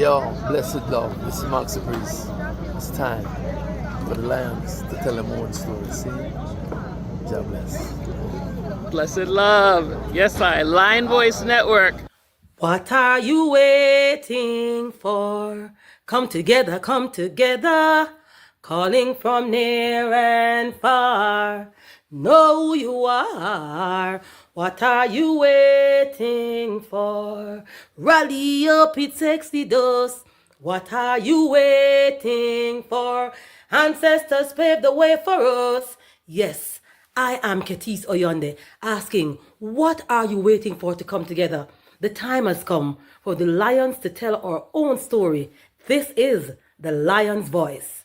Yo, blessed love, this is Max the Breeze. It's time for the lions to tell their own story. See? God bless. Blessed love. Yes, Lion Voice Network. What are you waiting for? Come together, calling from near and far. Know who you are. What are you waiting for? Rally up, it's Exodus. What are you waiting for? Ancestors paved the way for us. Yes, I am Ketis Oyonde, asking, what are you waiting for to come together? The time has come for the lions to tell our own story. This is the Lion's Voice.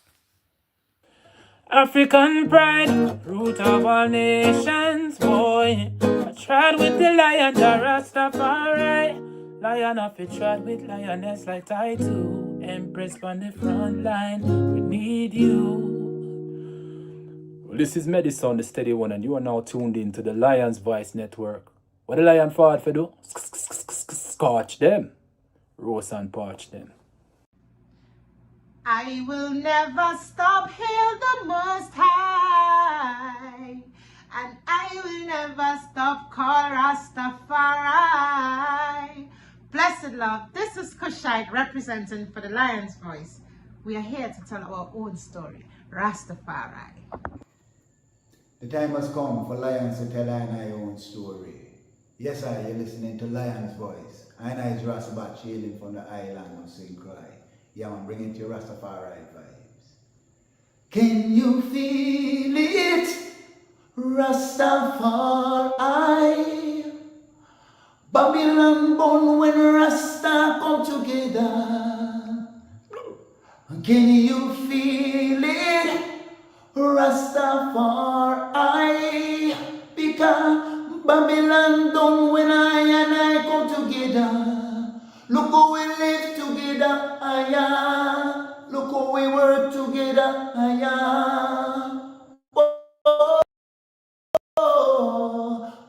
African pride, root of all nations, boy. I tried with the lion, the Ras Tafari. Lion of it tried with lioness like I too. Empress on the front line, we need you. Well, this is Medicine, the steady one, and you are now tuned in to the Lion's Voice Network. What the lion fought for do? Scorch them. Roast and parch them. I will never stop, hail the Most High, and I will never stop, call Ras Tafari. Blessed love, this is Cushite representing for the Lion's Voice. We are here to tell our own story, Ras Tafari. The time has come for lions to tell our own story. Yes, you're listening to Lion's Voice. I is Ras Tafari hailing from the island of Croix. Yeah, I'm bringing to you Rastafari vibes. Can you feel it? Rastafari. Babylon born when Rasta come together. Can you feel it? Rastafari. Because Babylon done when I and I come together. Look how we live together, look how we work together,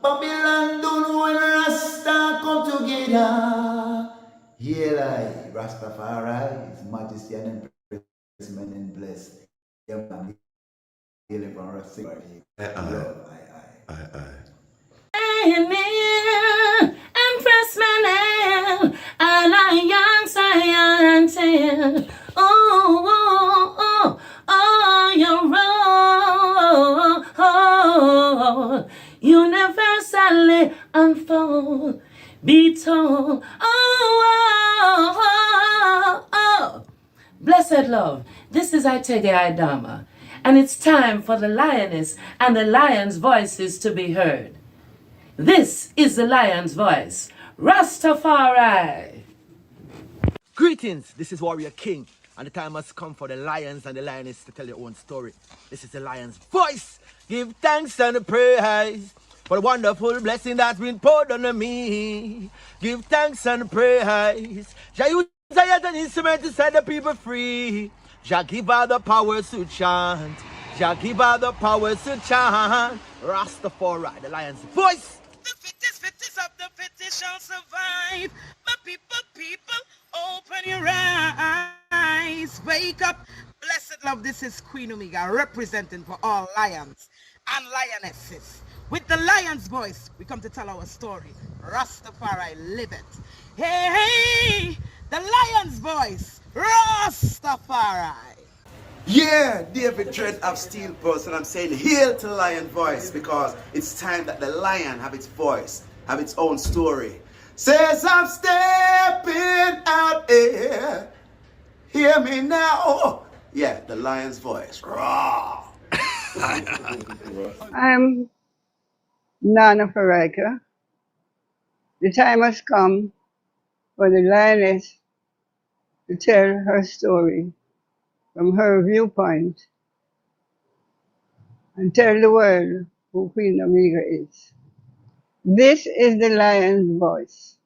Babylon don't when Rasta come together. Here I, Rastafari, His Majesty and Empressment and blessed. Yeah, man, healing from Rastafari. Empress Manel, and I young Zion. Oh, you're universally unfold, be told. Blessed love, this is Itege Idama, and it's time for the lioness and the lion's voices to be heard. This is the Lion's Voice, Rastafari. Greetings, this is Warrior King, and the time has come for the lions and the lioness to tell their own story. This is the Lion's Voice. Give thanks and praise for the wonderful blessing that's been poured on me. Give thanks and praise. Jah use as an instrument to set the people free. Jah give her the powers to chant. Jah give her the powers to chant. Rastafari, the Lion's Voice. The fittest of the fittest shall survive. My people, open your eyes. Wake up. Blessed love, this is Queen Omega representing for all lions and lionesses. With the Lion's Voice, we come to tell our story. Rastafari, live it. Hey, the Lion's Voice, Rastafari. Yeah, David Dread of Steel Pulse, and I'm saying hail to the Lion Voice because it's time that the lion have its voice, have its own story. Says I'm stepping out here, hear me now. Yeah, the lion's voice. Raw. I'm Nana Farika. The time has come for the lioness to tell her story from her viewpoint and tell the world who Queen Omega is. This is the Lion's Voice.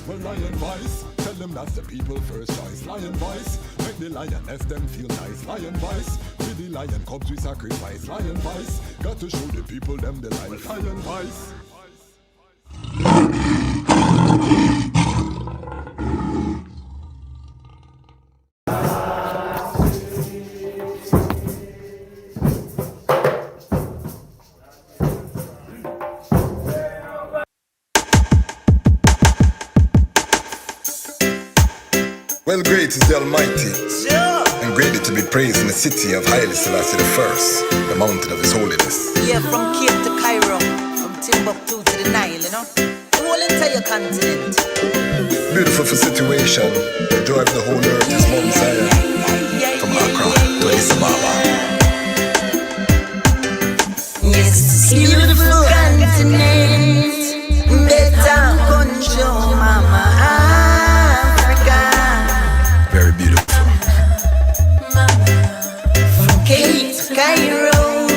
Well, Lion Voice, tell them that's the people first choice. Lion Voice, make the lioness, them feel nice. Lion voice, with the lion cubs we sacrifice. Lion voice, got to show the people them the life. Lion voice. Well, great is the Almighty, and greatly to be praised in the city of Haile Selassie I, the mountain of His holiness. Yeah, from Cape to Cairo, from Timbuktu to the Nile, you know, the whole entire continent. Beautiful for situation, the joy of the whole earth is Mount Zion, from Accra to Addis Ababa. Yes, it's beautiful continent, better control, mama. Very beautiful. From Cape to Cairo,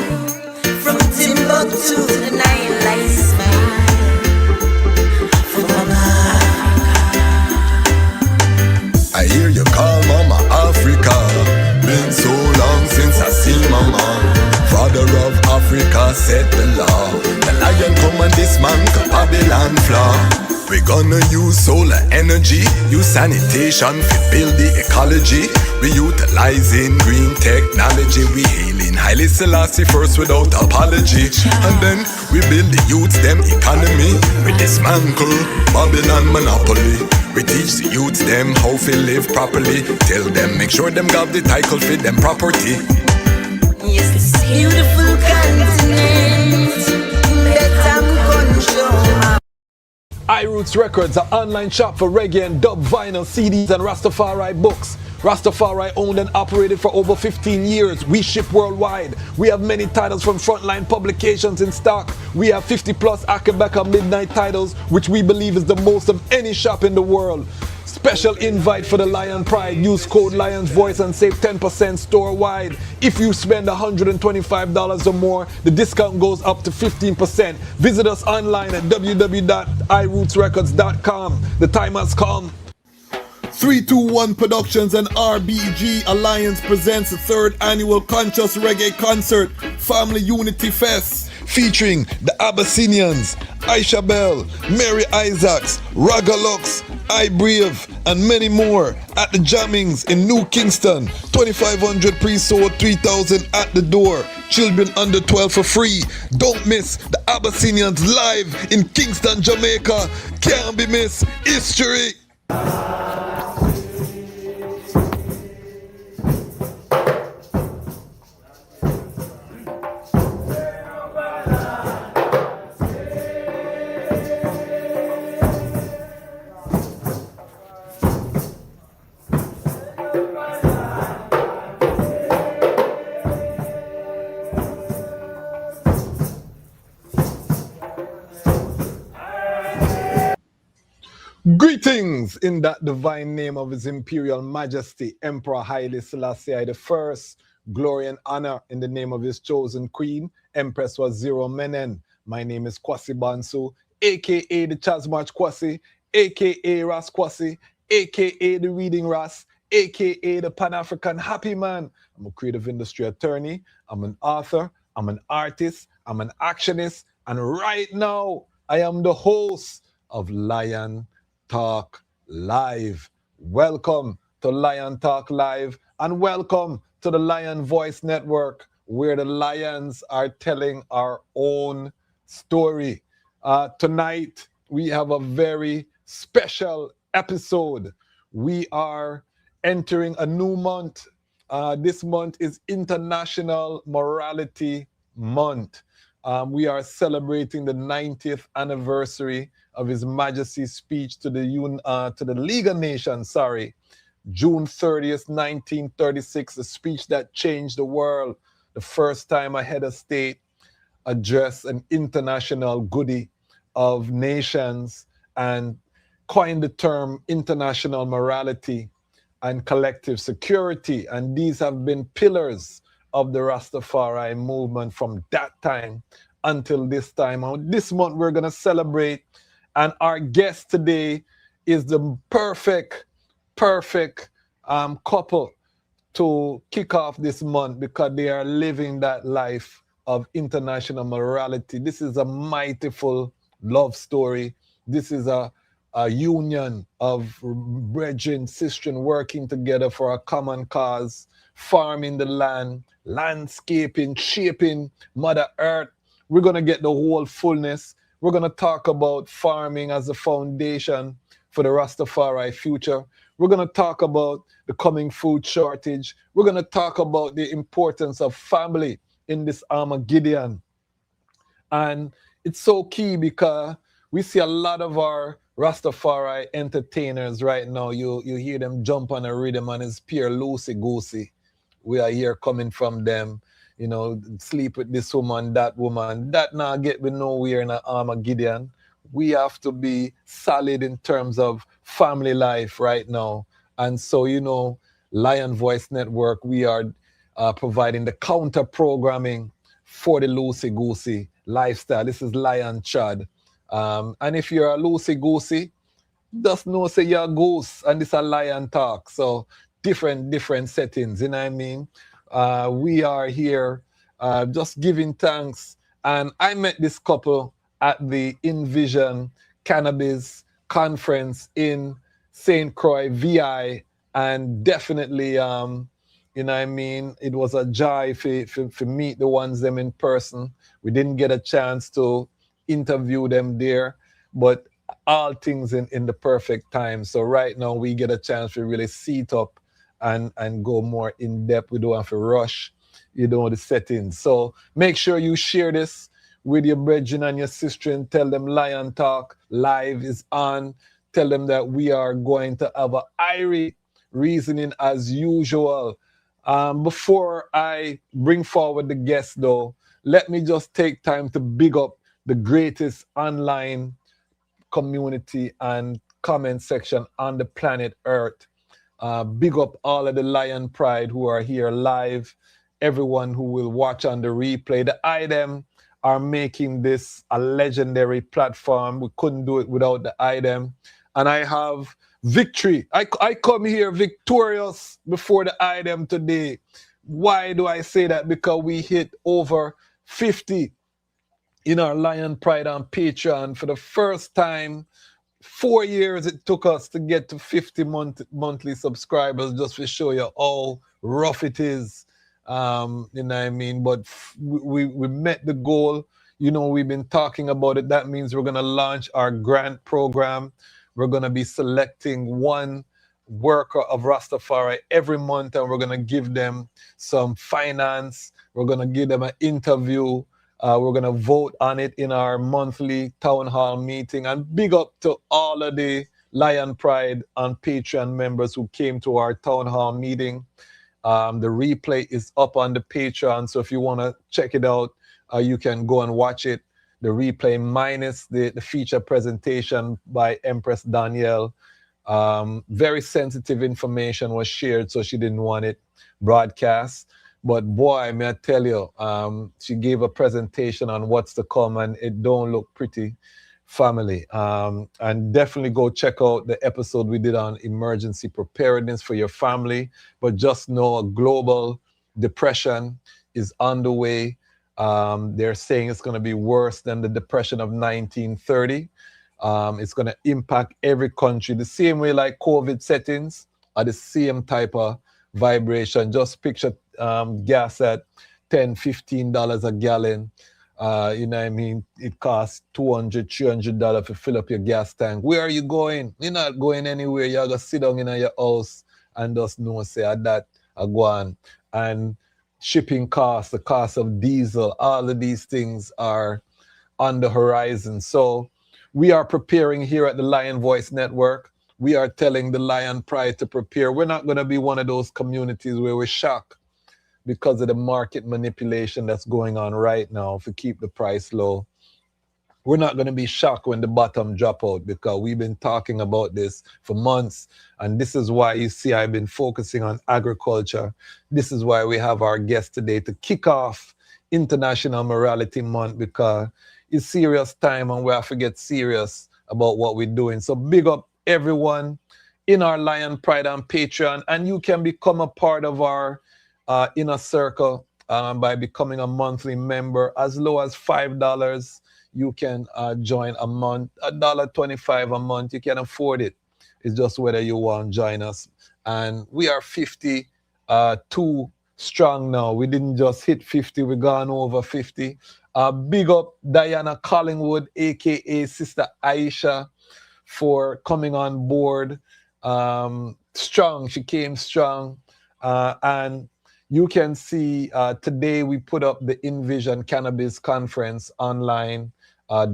from Timbuktu to the Nile, I smile. From I hear you call Mama Africa. Been so long since I see Mama. Father of Africa set the law. The lion come and dismantle Babylon flaw. We gonna use solar energy, use sanitation to build the ecology. We utilizing green technology. We hailing Haile Selassie first without apology. And then we build the youths them economy. We dismantle Babylon monopoly. We teach the youths them how to live properly. Tell them make sure them got the title fit them property. yes, this beautiful continent, better control. iRoots Records, an online shop for reggae and dub vinyl, CDs and Rastafari books. Rastafari owned and operated for over 15 years. We ship worldwide. We have many titles from Frontline Publications in stock. We have 50 plus Akabeka Midnight titles, which we believe is the most of any shop in the world. Special invite for the Lion Pride. Use code Lion's Voice and save 10% store-wide. If you spend $125 or more, the discount goes up to 15%. Visit us online at www.irootsrecords.com. The time has come. 321 Productions and RBG Alliance presents the 3rd annual Conscious Reggae Concert Family Unity Fest, featuring the Abyssinians, Aisha Bell, Mary Isaacs, Ragalux, I Brave, and many more at the Jammings in New Kingston. 2,500 pre-sold, 3,000 at the door. Children under 12 for free. Don't miss the Abyssinians live in Kingston, Jamaica. Can't be missed. History. Greetings in that divine name of His Imperial Majesty, Emperor Haile Selassie I. Glory and honor in the name of His chosen Queen, Empress Waziri Menen. My name is Kwasi Bansu, aka the Chasmarch Kwasi, aka Ras Kwasi, aka the Reading Ras, aka the Pan-African Happy Man. I'm a creative industry attorney, I'm an author, I'm an artist, I'm an actionist, and right now I am the host of Lion Talk Live. Welcome to Lion Talk Live and welcome to the Lion Voice Network, where the lions are telling our own story. Tonight we have a very special episode. We are entering a new month. This month is International Morality Month. We are celebrating the 90th anniversary of His Majesty's speech to the League of Nations, June 30th, 1936, a speech that changed the world. The first time a head of state addressed an international goodie of nations and coined the term international morality and collective security. And these have been pillars of the Rastafari movement from that time until this time. This month we're going to celebrate, and our guest today is the perfect couple to kick off this month because they are living that life of international morality. This is a mightyful love story. This is a union of brethren, sisters working together for a common cause, farming the land, landscaping, shaping Mother Earth. We're going to get the whole fullness. We're going to talk about farming as a foundation for the Rastafari future. We're going to talk about the coming food shortage. We're going to talk about the importance of family in this Armageddon. And it's so key because we see a lot of our Rastafari entertainers right now. You hear them jump on a rhythm and it's pure loosey-goosey. We are here coming from them, you know, sleep with this woman, that woman. That now get me nowhere in an Armageddon. We have to be solid in terms of family life right now. And so, you know, Lion Voice Network, we are providing the counter programming for the loosey-goosey lifestyle. This is Lion Chad. And if you're a loosey-goosey, just know say you're a goose and this a lion talk. So different settings, you know what I mean? We are here just giving thanks. And I met this couple at the Envision Cannabis Conference in St. Croix, VI, and definitely, you know what I mean, it was a joy to meet the ones them in person. We didn't get a chance to interview them there, but all things in the perfect time. So right now we get a chance to really seat up and go more in depth. We don't have to rush, you know, the settings. So make sure you share this with your brethren and your sister and tell them Lion Talk Live is on. Tell them that we are going to have a Irie reasoning as usual. Before I bring forward the guests though, let me just take time to big up the greatest online community and comment section on the planet Earth. Big up all of the Lion Pride who are here live, everyone who will watch on the replay. The item are making this a legendary platform. We couldn't do it without the item. And I have victory. I come here victorious before the item today. Why do I say that? Because we hit over 50 in our Lion Pride on Patreon for the first time. 4 years it took us to get to 50 monthly subscribers, just to show you how rough it is. You know what I mean? But we met the goal. You know, we've been talking about it. That means we're going to launch our grant program. We're going to be selecting one worker of Rastafari every month, and we're going to give them some finance. We're going to give them an interview. We're going to vote on it in our monthly town hall meeting. And big up to all of the Lion Pride on Patreon members who came to our town hall meeting. The replay is up on the Patreon, so if you want to check it out, you can go and watch it. The replay minus the feature presentation by Empress Danielle. Very sensitive information was shared, so she didn't want it broadcast. But boy, may I tell you, she gave a presentation on what's to come, and it don't look pretty, family. And definitely go check out the episode we did on emergency preparedness for your family. But just know a global depression is on the way. They're saying it's going to be worse than the depression of 1930. It's going to impact every country the same way like COVID settings are the same type of vibration. Just picture gas at $10, $15 a gallon. You know what I mean? It costs $200, $300 to fill up your gas tank. Where are you going? You're not going anywhere. You're going to sit down in your house and just know, say, that I go on. And shipping costs, the cost of diesel, all of these things are on the horizon. So we are preparing here at the Lion Voice Network. We are telling the Lion Pride to prepare. We're not going to be one of those communities where we're shocked because of the market manipulation that's going on right now to keep the price low. We're not going to be shocked when the bottom drop out, because we've been talking about this for months. And this is why you see I've been focusing on agriculture. This is why we have our guest today to kick off International Morality Month, because it's serious time and we have to get serious about what we're doing. So big up everyone in our Lion Pride on Patreon, and you can become a part of our inner circle by becoming a monthly member. As low as $5, you can join a month. $1.25 a month, you can afford it. It's just whether you want to join us. And we are 52 strong now. We didn't just hit 50, we gone over 50. Big up Diana Collingwood, aka Sister Aisha, for coming on board. Strong, she came strong. And you can see today we put up the Envision Cannabis Conference online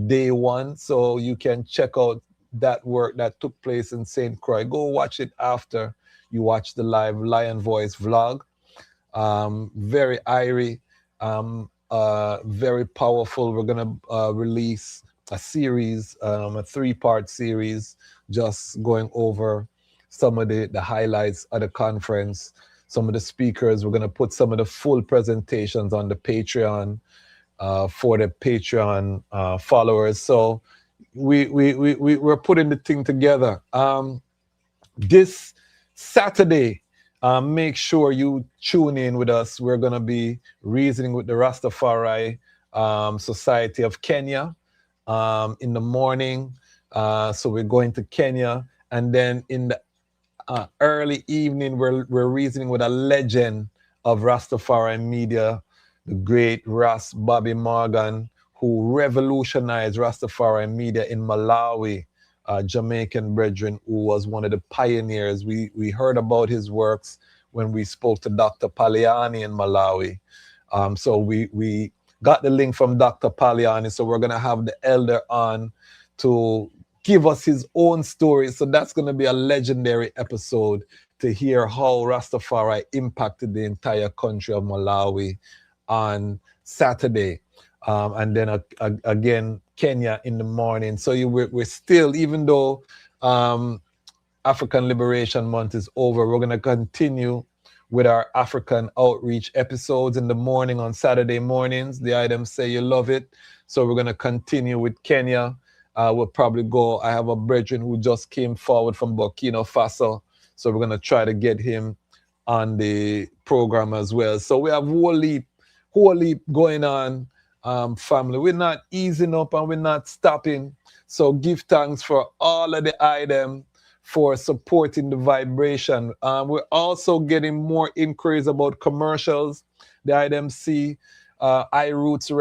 day one. So you can check out that work that took place in St. Croix. Go watch it after you watch the live Lion Voice vlog. Very airy, very powerful. We're going to release a series, a 3-part series, just going over some of the highlights of the conference, some of the speakers. We're going to put some of the full presentations on the Patreon for the Patreon followers. So we're putting the thing together. This Saturday, make sure you tune in with us. We're going to be reasoning with the Ras Tafari Society of Kenya in the morning. So we're going to Kenya. And then in the early evening, we're reasoning with a legend of Rastafari media, the great Ras Bobby Morgan, who revolutionized Rastafari media in Malawi, Jamaican brethren, who was one of the pioneers. We heard about his works when we spoke to Dr. Paliani in Malawi. So we got the link from Dr. Paliani, so we're going to have the elder on to give us his own story. So that's going to be a legendary episode to hear how Rastafari impacted the entire country of Malawi on Saturday. And then again, Kenya in the morning. So we're still, even though African Liberation Month is over, we're going to continue with our African outreach episodes in the morning on Saturday mornings. The items say you love it. So we're going to continue with Kenya. We'll probably go, I have a brethren who just came forward from Burkina Faso. So we're going to try to get him on the program as well. So we have whole leap going on, family. We're not easing up and we're not stopping. So give thanks for all of the items for supporting the vibration. We're also getting more inquiries about commercials. The items see iRoots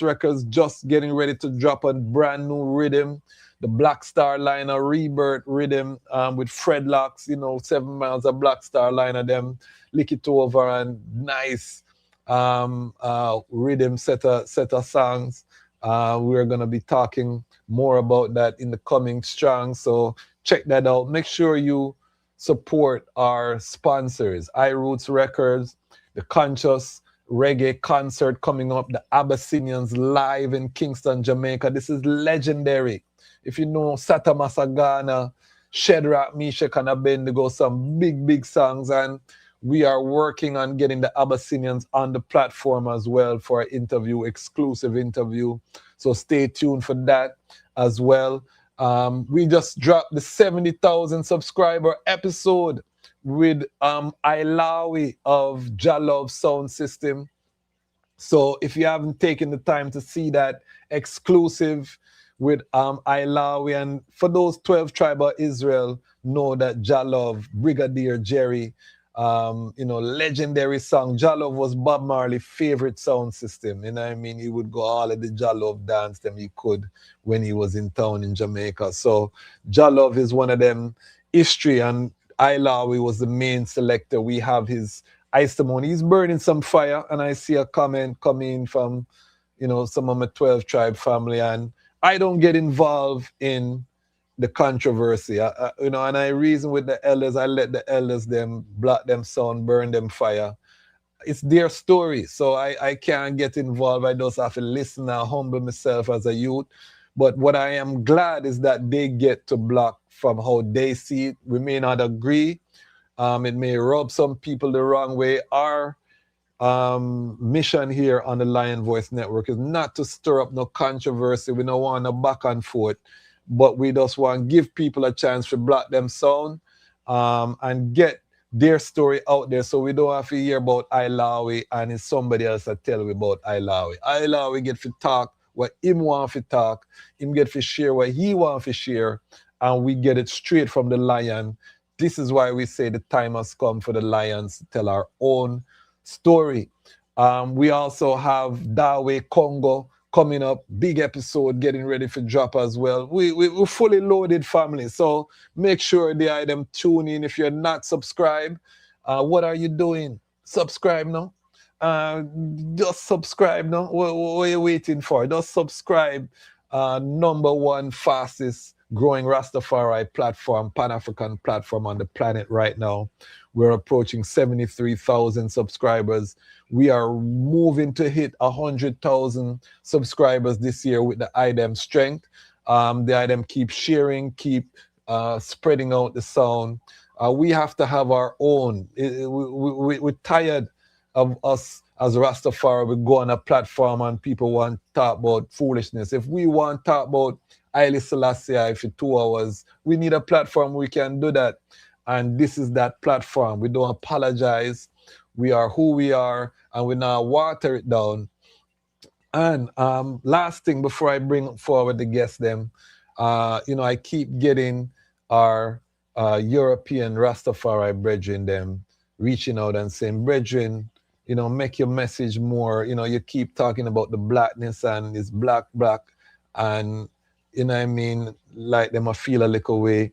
Records just getting ready to drop a brand new rhythm, the Black Star Liner Rebirth rhythm with Fredlocks, 7 miles of Black Star Liner, them lick it over and nice rhythm set of songs. We're going to be talking more about that in the coming strong, so check that out. Make sure you support our sponsors, iRoots Records, the Conscious Reggae Concert coming up, the Abyssinians live in Kingston, Jamaica. This is legendary. If you know Sata Masagana, Shedrack, Meshach and Abednego, some big songs, and we are working on getting the Abyssinians on the platform as well for an interview, exclusive interview. So stay tuned for that as well. We just dropped the 70,000 subscriber episode with Ilawi of Jalov Sound System. So if you haven't taken the time to see that exclusive with Ilawi, and for those 12 tribe of Israel, know that Jalov, Brigadier Jerry, legendary song. Jalov was Bob Marley's favorite sound system. He would go all of the Jalov dance them he could when he was in town in Jamaica. So Jalov is one of them history, and Ilawi was the main selector. We have his testimony. He's burning some fire, and I see a comment coming from, some of my 12 tribe family, and I don't get involved in the controversy, and I reason with the elders. I let the elders them block them sound, burn them fire. It's their story, so I can't get involved. I just have to listen and humble myself as a youth. But what I am glad is that they get to block from how they see it. We may not agree. It may rub some people the wrong way. Our mission here on the Lion Voice Network is not to stir up no controversy. We don't want no back and forth. but we just want to give people a chance to block them sound and get their story out there, so we don't have to hear about Ilawi and it's somebody else that tell we about Ilawi. Ilawi get to talk what him want to talk, him get to share what he want to share, and we get it straight from the lion. This is why we say the time has come for the lions to tell our own story. We also have Dawe Congo coming up, big episode getting ready for drop as well. We're fully loaded, family, so make sure the item tune in. If you're not subscribed, what are you doing? Subscribe now. Just subscribe now. What are you waiting for? Just subscribe. Number one fastest growing Rastafari platform, Pan-African platform on the planet right now. We're approaching 73,000 subscribers. We are moving to hit 100,000 subscribers this year with the IDEM strength. The IDEM keep sharing, keep spreading out the sound. We have to have our own. We're tired of us as Rastafari. We go on a platform and people want to talk about foolishness. If we want to talk about Haile Selassie for 2 hours, we need a platform we can do that. And this is that platform. We don't apologize. We are who we are, and we now water it down. And last thing before I bring forward the guests, them, I keep getting our European Rastafari brethren them reaching out and saying, brethren, make your message more. You keep talking about the blackness and it's black, and like them I feel a little way.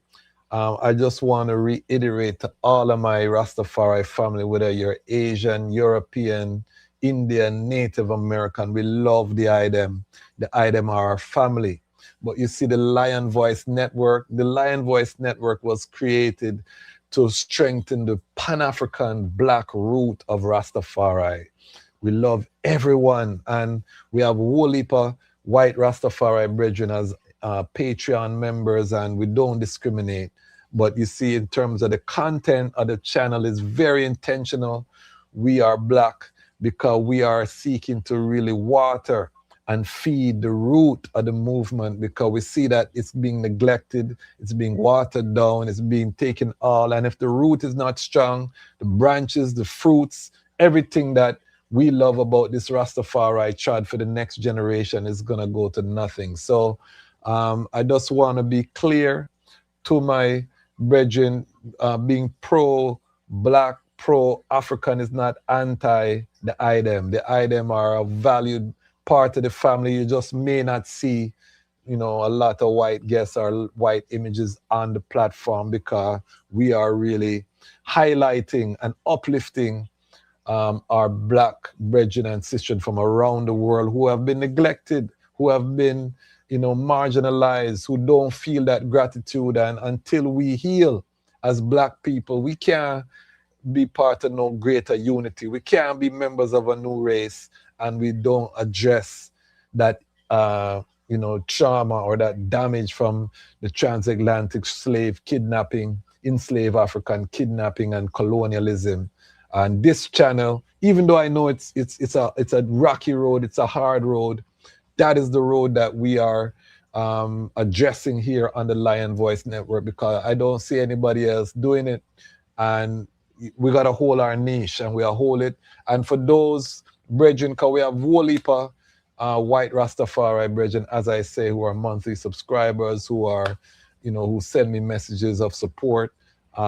I just want to reiterate to all of my Rastafari family, whether you're Asian, European, Indian, Native American, we love the IDEM. The IDEM are our family. But you see the Lion Voice Network, the Lion Voice Network was created to strengthen the Pan-African black root of Rastafari. We love everyone, and we have a whole heap of white Rastafari brethren as Patreon members, and we don't discriminate. But you see, in terms of the content of the channel is very intentional. We are black because we are seeking to really water and feed the root of the movement, because we see that it's being neglected, it's being watered down, it's being taken all. And if the root is not strong, the branches, the fruits, everything that we love about this Rastafari trad for the next generation is going to go to nothing. So I just want to be clear to my brethren, being pro-black, pro-African is not anti the IDEM. The IDEM are a valued part of the family. You just may not see, a lot of white guests or white images on the platform, because we are really highlighting and uplifting our black brethren and sisters from around the world who have been neglected, who have been marginalized, who don't feel that gratitude. And until we heal as black people, we can't be part of no greater unity. We can't be members of a new race and we don't address that trauma or that damage from the transatlantic slave kidnapping, enslaved African kidnapping and colonialism. And this channel, even though I know it's a rocky road, it's a hard road, that is the road that we are addressing here on the Lion Voice Network, because I don't see anybody else doing it. And we got to hold our niche, and we'll hold it. And for those brethren, because we have whole heap of white Rastafari brethren, as I say, who are monthly subscribers, who are, who send me messages of support. We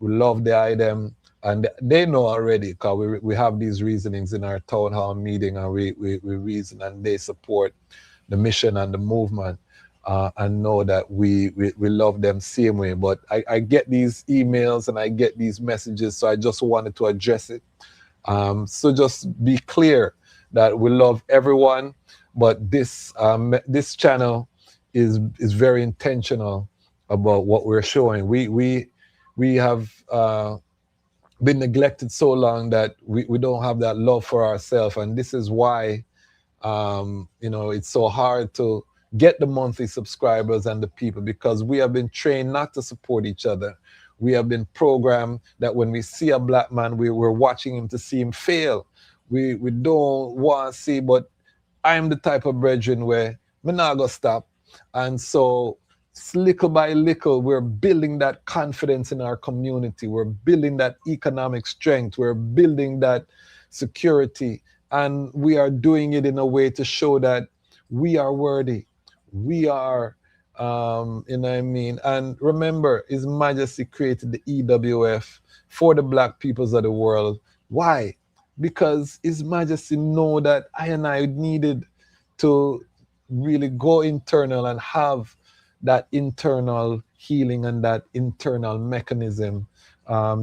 love the item. And they know already, because we have these reasonings in our town hall meeting, and we reason, and they support the mission and the movement, and know that we love them same way. But I get these emails and I get these messages, so I just wanted to address it. So just be clear that we love everyone, but this channel is very intentional about what we're showing. We have been neglected so long that we don't have that love for ourselves, and this is why it's so hard to get the monthly subscribers and the people, because we have been trained not to support each other. We have been programmed that when we see a black man, we're watching him to see him fail. We don't want to see, but I'm the type of brethren where me not gonna stop. And so little by little, we're building that confidence in our community. We're building that economic strength. We're building that security. And we are doing it in a way to show that we are worthy. We are, you know what I mean? And remember, His Majesty created the EWF for the black peoples of the world. Why? Because His Majesty know that I and I needed to really go internal and have that internal healing and that internal mechanism.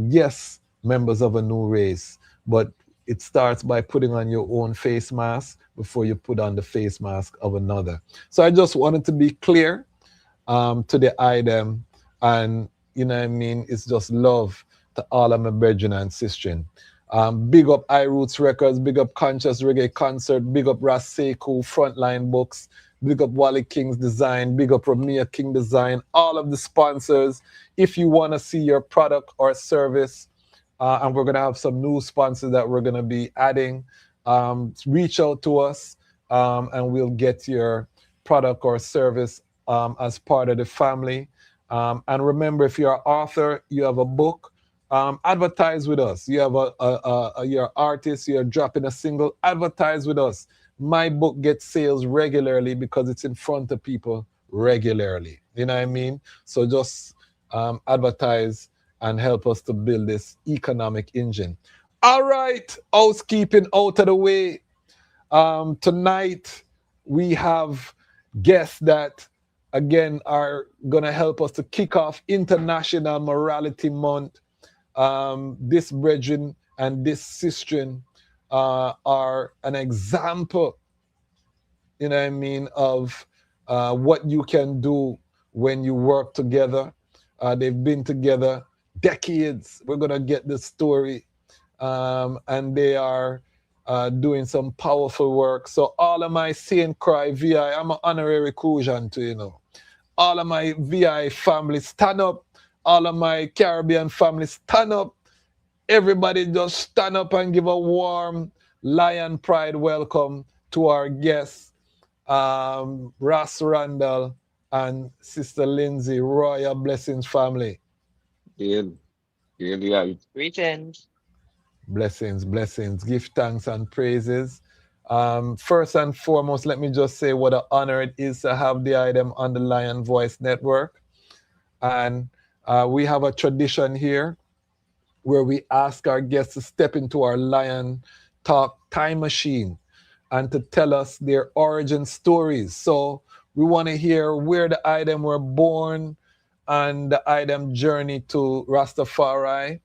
Yes, members of a new race, but it starts by putting on your own face mask before you put on the face mask of another. So I just wanted to be clear to the item, and you know what I mean, it's just love to all of my brethren and sistren. Big up iRoots Records, big up Conscious Reggae Concert, big up Ras Sekou, Frontline Books, big up Wally King's Design, big up Ramia King Design, all of the sponsors. If you want to see your product or service, and we're going to have some new sponsors that we're going to be adding, reach out to us, and we'll get your product or service as part of the family. And remember, if you're an author, you have a book, advertise with us. You have you're an artist, you're dropping a single, advertise with us. My book gets sales regularly because it's in front of people regularly. You know what I mean? So just advertise and help us to build this economic engine. All right, housekeeping out of the way. Tonight we have guests that again are gonna help us to kick off International Morality Month. This brethren and this sistren are an example, you know what I mean, of what you can do when you work together. They've been together decades. We're gonna get the story, and they are doing some powerful work. So all of my St. Croix VI, I'm an honorary Crucian too, you know. All of my VI family, stand up. All of my Caribbean family, stand up. Everybody just stand up and give a warm Lion Pride welcome to our guests, Ras Randall and Sister Lindsey. Royal blessings, family. Greetings. Blessings, blessings. Give thanks and praises. First and foremost, let me just say what an honor it is to have the item on the Lion Voice Network. And we have a tradition here where we ask our guests to step into our Lion Talk time machine and to tell us their origin stories. So we want to hear where the item were born and the item journey to Ras Tafari.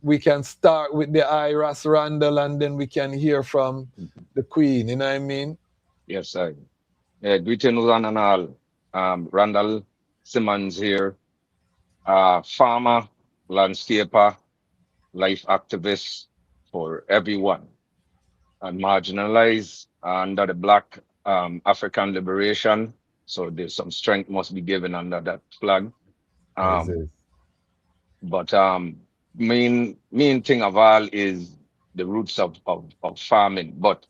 We can start with the Ras Randall, and then we can hear from the Queen, you know what I mean? Yes, sir. Greetings one and all. Randall Simmons here, farmer, landscaper, life activist for everyone, and marginalized under the Black African liberation. So there's some strength must be given under that flag. But main thing of all is the roots of farming. But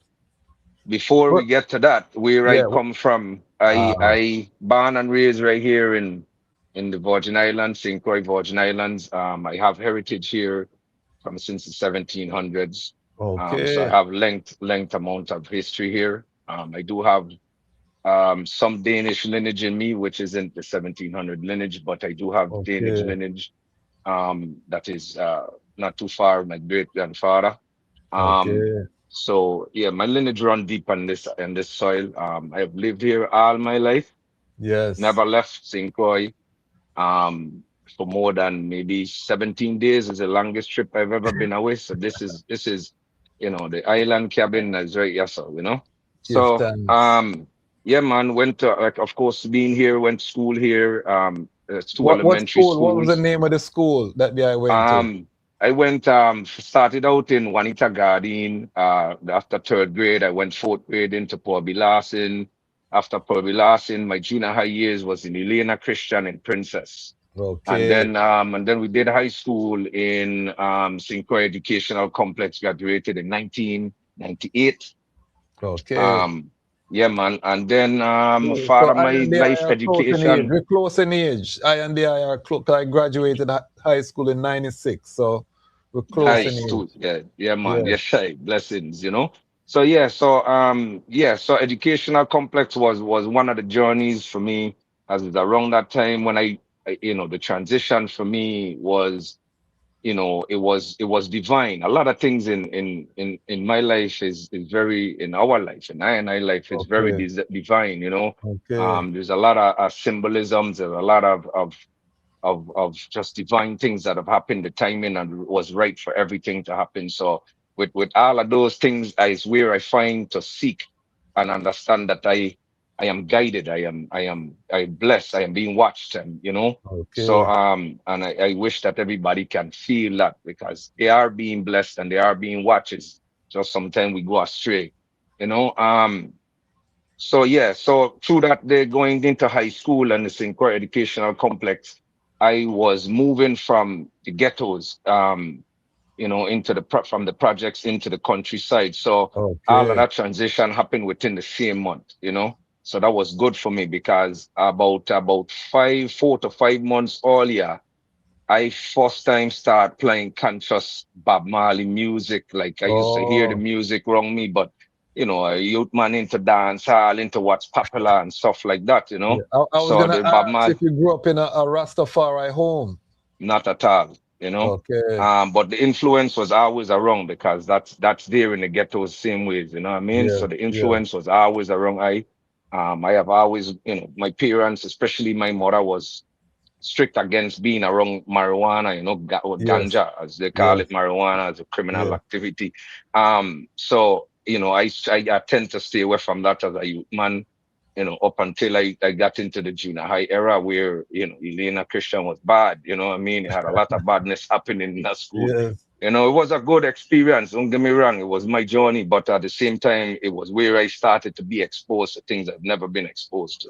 before we get to that, where I come from, I born and raised right here in the Virgin Islands, St. Croix Virgin Islands. I have heritage here from since the 1700s. Okay. So I have length amount of history here. I do have some Danish lineage in me, which isn't the 1700 lineage, but I do have Danish lineage. That is not too far, my great grandfather. So yeah, my lineage run deep on this soil. I have lived here all my life. Yes. Never left St. Croix. For more than maybe 17 days is the longest trip I've ever been away. So this is you know, the island cabin is right here, so you know. So yeah, man, went to of course being here, went to school here. Two elementary schools. What was the name of the school that I went to? I went started out in Juanita Garden. After third grade, I went fourth grade into Port Larson. After Port Larson, my junior high years was in Elena Christian and Princess. Okay. And then we did high school in St. Croix Educational Complex, graduated in 1998. Okay. Yeah, man. And then So father I my and the life I are close in age. education. We're close in age. I and the I are close. I graduated high school in '96, so we're close in Nice age. too. Yeah, yeah, man. Yes. Yes, I blessings, you know. So yeah, so educational complex was one of the journeys for me as it's around that time when the transition for me was, it was divine. A lot of things in my life is very in our life, in I and I life is very Okay. divine, Okay. There's a lot of symbolisms, there's a lot of just divine things that have happened. The timing and was right for everything to happen. So with all of those things is where I find to seek and understand that I am guided. I am blessed. I am being watched, and so Okay. and I wish that everybody can feel that because they are being blessed and they are being watched. It's just sometimes we go astray, you know. So yeah, so through that day going into high school and the St. Croix Educational Complex, I was moving from the ghettos, into from the projects into the countryside. So all of Okay. that transition happened within the same month. So that was good for me because about 4 to 5 months earlier, I first time start playing conscious Bob Marley music. Like I used to hear the Oh, music around me, but a youth man into dance hall, into what's popular and stuff like that. yeah. I was So gonna the Bob ask Marley, if you grew up in a Rastafari home. not at all. Okay. But the influence was always around because that's there in the ghettos same ways, you know what I mean? Yes. So the Yes. influence was always around. I have always, my parents, especially my mother, was strict against being around marijuana, Yes. ganja, as they call Yes. it, marijuana as a criminal Yes. activity. So, I tend to stay away from that as a youth man, up until I got into the junior high era where, Elena Christian was bad, you know what I mean? It had a lot of badness happening in that school. Yes. It was a good experience. Don't get me wrong. It was my journey, but at the same time, it was where I started to be exposed to things I've never been exposed to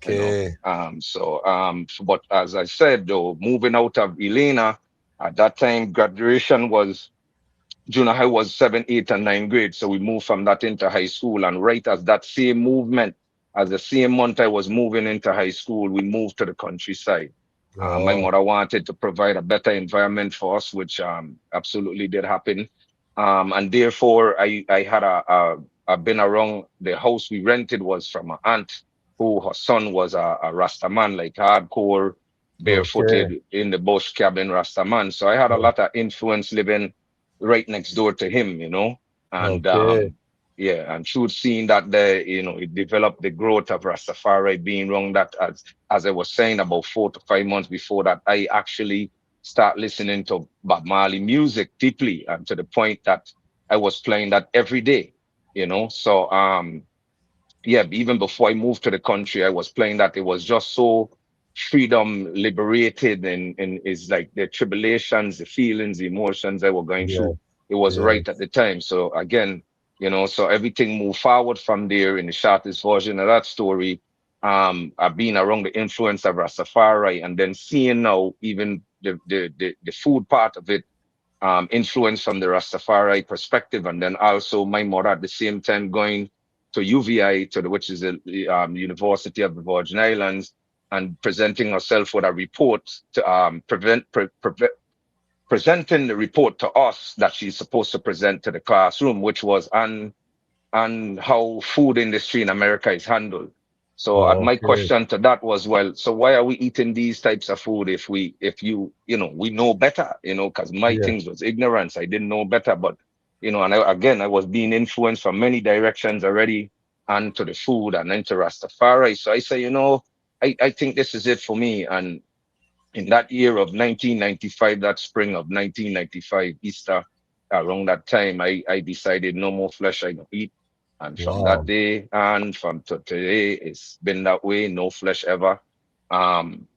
you know. Okay. But as I said, though, moving out of Elena, at that time, graduation was junior high was 7, 8, and 9 grade. So we moved from that into high school. And right as that same movement, as the same month I was moving into high school, we moved to the countryside. My Oh, mother wanted to provide a better environment for us, which absolutely did happen. And therefore, I had I've been around the house we rented was from an aunt who her son was a Rasta man, like hardcore, okay. barefooted in the bush cabin Rasta man. So I had a lot of influence living right next door to him. And Okay. yeah, and through seeing that it developed the growth of Rastafari being wrong that as I was saying about 4 to 5 months before that, I actually start listening to Bob Marley music deeply and to the point that I was playing that every day. So yeah, even before I moved to the country, I was playing that. It was just so freedom liberated and it's like the tribulations, the feelings, the emotions I were going Yes. through. It was Yes. right at the time. So again, so everything moved forward from there in the shortest version of that story. I've been around the influence of Rastafari and then seeing now even the food part of it influence from the Rastafari perspective, and then also my mother at the same time going to UVI, which is the University of the Virgin Islands, and presenting herself with a report to presenting the report to us that she's supposed to present to the classroom, which was on how food industry in America is handled. So my Okay. question to that was, well, so why are we eating these types of food if we know better, because my Yes. things was ignorance. I didn't know better, but, and again, I was being influenced from many directions already onto the food and into Rastafari. So I say, I think this is it for me. And in that year of 1995, that spring of 1995, Easter, around that time, I decided no more flesh I gonna eat. And from that Wow. day and from to today, it's been that way, no flesh ever. Um,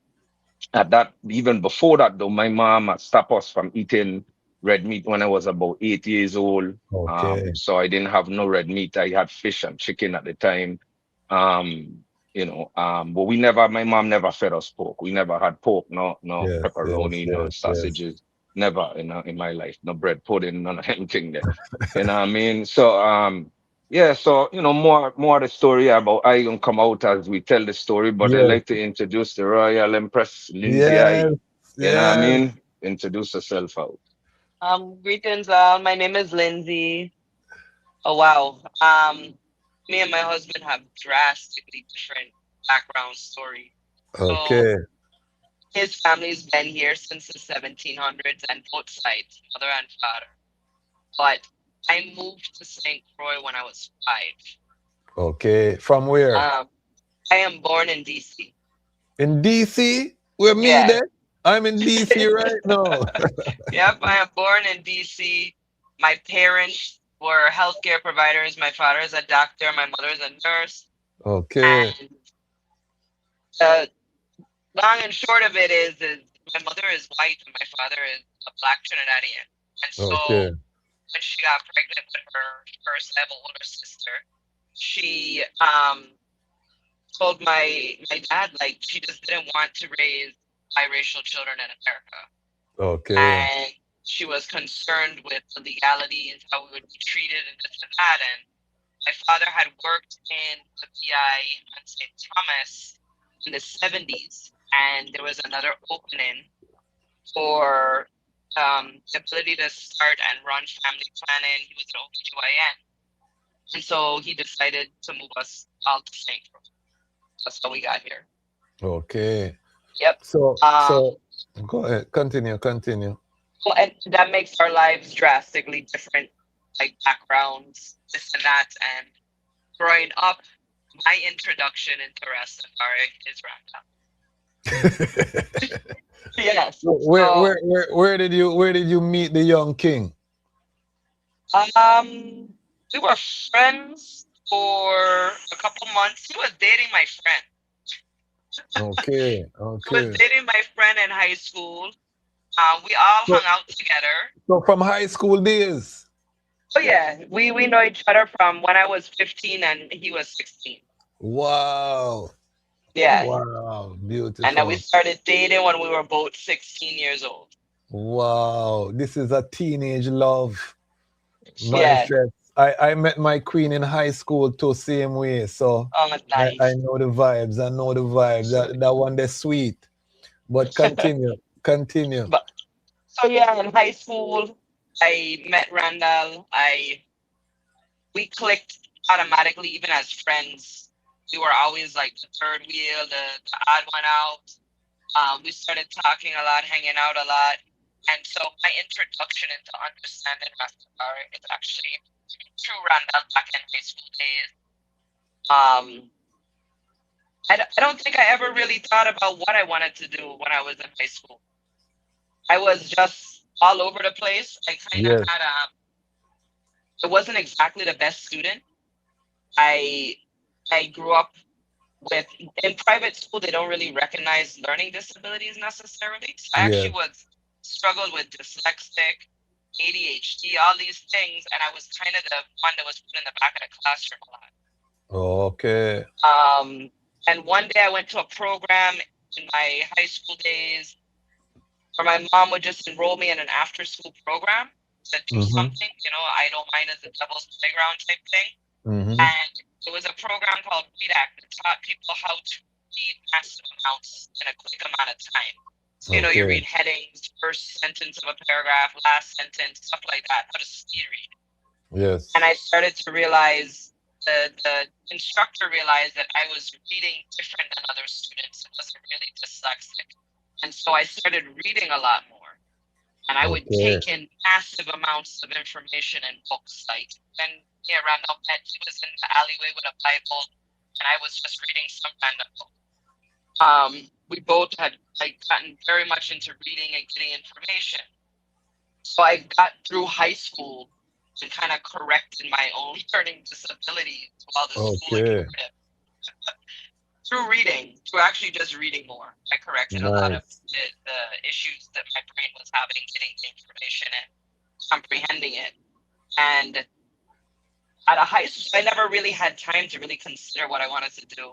at that, even before that, though, my mom had stopped us from eating red meat when I was about 8 years old. Okay. So I didn't have no red meat. I had fish and chicken at the time. Um, but my mom never fed us pork. We never had pork, no Yes. Yes. pepperoni, no Yes. Yes. sausages, never in my life, no bread pudding, none of anything there. You know what I mean? So, Yeah, so more the story about I gonna come out as we tell the story, but I'd Yes, like to introduce the Royal Empress Lindsey. yes, You know what I yes. mean? Introduce herself out. Greetings, all. My name is Lindsey. Oh wow. Me and my husband have drastically different background story. So Okay, his family's been here since the 1700s and both sides, mother and father. But I moved to St. Croix when I was 5. okay. From where? I am born in DC. In DC? Where me Yeah. there? I'm in DC right now. Yep, I am born in DC. My parents were healthcare providers. My father is a doctor. My mother is a nurse. Okay, And uh, long and short of it is my mother is white and my father is a black Trinidadian. And so okay, when she got pregnant with her first, I have an older sister. She told my dad like she just didn't want to raise biracial children in America. okay, And she was concerned with the legalities, how we would be treated, and this and that. And my father had worked in the PI at St. Thomas in the 70s, and there was another opening for the ability to start and run family planning. He was an OBGYN. And so he decided to move us all to St. Croix. That's how we got here. okay. Yep. So go ahead, continue. Well, and that makes our lives drastically different, like backgrounds, this and that. And growing up, my introduction into Ras Tafari is Randall. Yes. Where So, where where where did you meet the young king? we were friends for a couple months. He was dating my friend. Okay, He was okay. dating my friend in high school. We all So hung out together. so from high school days. Oh yeah, we know each other from when I was 15 and he was 16. Wow. Yeah. Wow. And then we Beautiful. started dating when we were both 16 years old. Wow. This is a teenage love Yeah. manifest. I met my queen in high school too, same way. So Oh, I nice. know the vibes. I know the vibes. That one that's sweet. But continue. Continue. But so yeah, in high school, I met Randall. We clicked automatically, even as friends. We were always like the third wheel, the odd one out. We started talking a lot, hanging out a lot. And so my introduction into understanding Rastafari is actually through Randall back in high school days. I don't think I ever really thought about what I wanted to do when I was in high school. I was just all over the place. I kind of Yes. had I wasn't exactly the best student. I I grew up with in private school they don't really recognize learning disabilities necessarily. So I Yeah. actually was struggled with dyslexic, ADHD, all these things, and I was kind of the one that was put in the back of the classroom a lot. Okay. And one day I went to a program in my high school days where my mom would just enroll me in an after school program to do Mm-hmm. something, I don't mind as a devil's playground type thing. Mm-hmm. And it was a program called READACT that taught people how to read massive amounts in a quick amount of time. So, you Okay. read headings, first sentence of a paragraph, last sentence, stuff like that, how to speed read. Yes. And I started to realize the instructor realized that I was reading different than other students. It wasn't really dyslexic. And so I started reading a lot more. And I would Okay. take in massive amounts of information in books. Like when Randall met, he was in the alleyway with a Bible, and I was just reading some random book. We both had gotten very much into reading and getting information. So I got through high school and kind of corrected my own learning disabilities while the school Okay. ignored it. Through reading, through actually just reading more, I corrected a lot of Nice. the issues that my brain was having getting the information and comprehending it. And at a high school, I never really had time to really consider what I wanted to do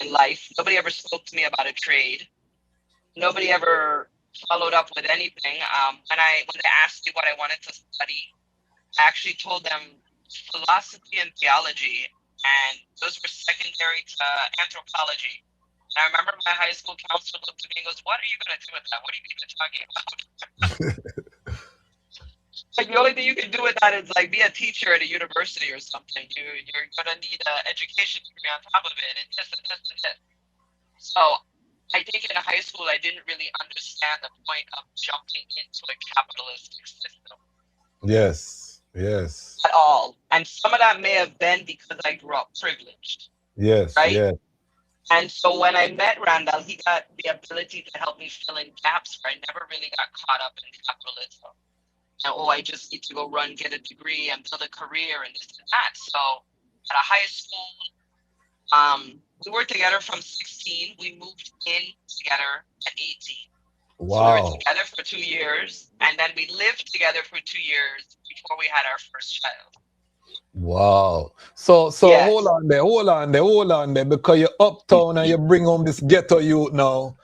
in life. Nobody ever spoke to me about a trade. Nobody ever followed up with anything. When they asked me what I wanted to study, I actually told them philosophy and theology, and those were secondary to anthropology. And I remember my high school counselor looked at me and goes, "What are you going to do with that? What are you even talking about?" Like, the only thing you can do with that is like be a teacher at a university or something. You're going to need an education degree on top of it, and this and this and this. So I think in high school I didn't really understand the point of jumping into a capitalistic system. Yes, yes. At all. And some of that may have been because I grew up privileged. Yes, right? yes. And so when I met Randall, he got the ability to help me fill in gaps where I never really got caught up in capitalism. And, I just need to go get a degree and build a career and this and that. So at a high school, we were together from 16. We moved in together at 18. Wow. So we were together for 2 years, and then we lived together for 2 years before we had our first child. Wow. So Yes. hold on there, because you're uptown and you bring home this ghetto youth now.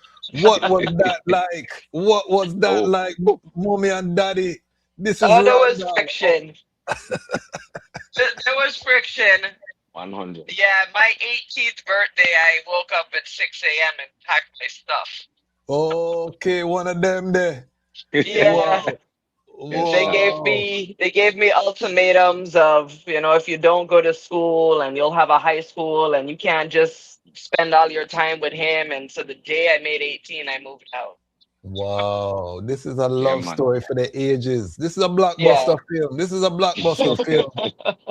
What was that like? What was that like, mommy and daddy? This is there was Randall. friction. There was friction. 100. Yeah, my 18th birthday, I woke up at 6 a.m. and packed my stuff. Okay, one of them there. Yeah. Wow. They gave me ultimatums of, if you don't go to school and you'll have a high school and you can't just spend all your time with him. And so the day I made 18, I moved out. Wow, this is a love story for the ages. This is a blockbuster film. This is a blockbuster film.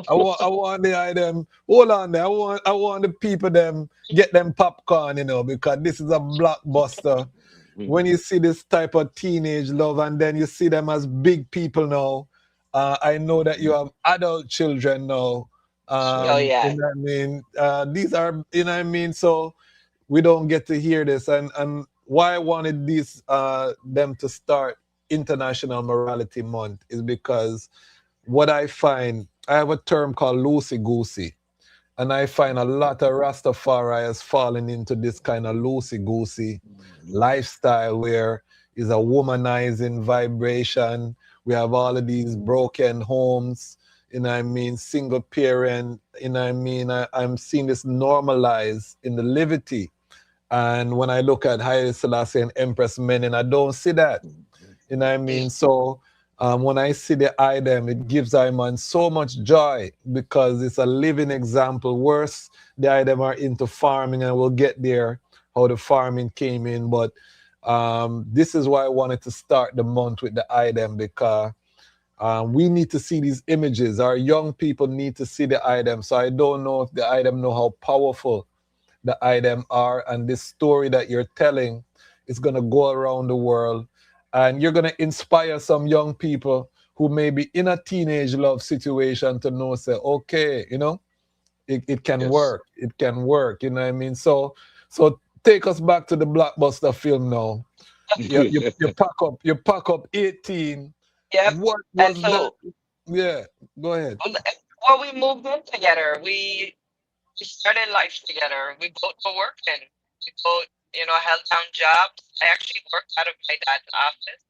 I want the item. Hold on there. I want the people them get them popcorn, because this is a blockbuster. When you see this type of teenage love and then you see them as big people now, I know that you have adult children now. Yeah. You know what I mean? These are, you know what I mean? So we don't get to hear this. And why I wanted them to start International Morality Month is because what I find, I have a term called loosey-goosey. And I find a lot of Rastafari has fallen into this kind of loosey-goosey lifestyle where it's a womanizing vibration. We have all of these broken homes, single parent, I'm seeing this normalized in the liberty. And when I look at Haile Selassie and Empress Menen, I don't see that. So when I see the item, it gives Iman so much joy because it's a living example. Worse, the item are into farming, and we'll get there how the farming came in. But this is why I wanted to start the month with the item, because we need to see these images. Our young people need to see the item. So I don't know if the item know how powerful the item are, and this story that you're telling is going to go around the world. And you're going to inspire some young people who may be in a teenage love situation to know, say, okay, it can work. It can work. So take us back to the blockbuster film now. You pack up 18. Yep. What was that? Yeah, go ahead. Well, we moved in together. We started life together. We both were working. We both, held down jobs. I actually worked out of my dad's office.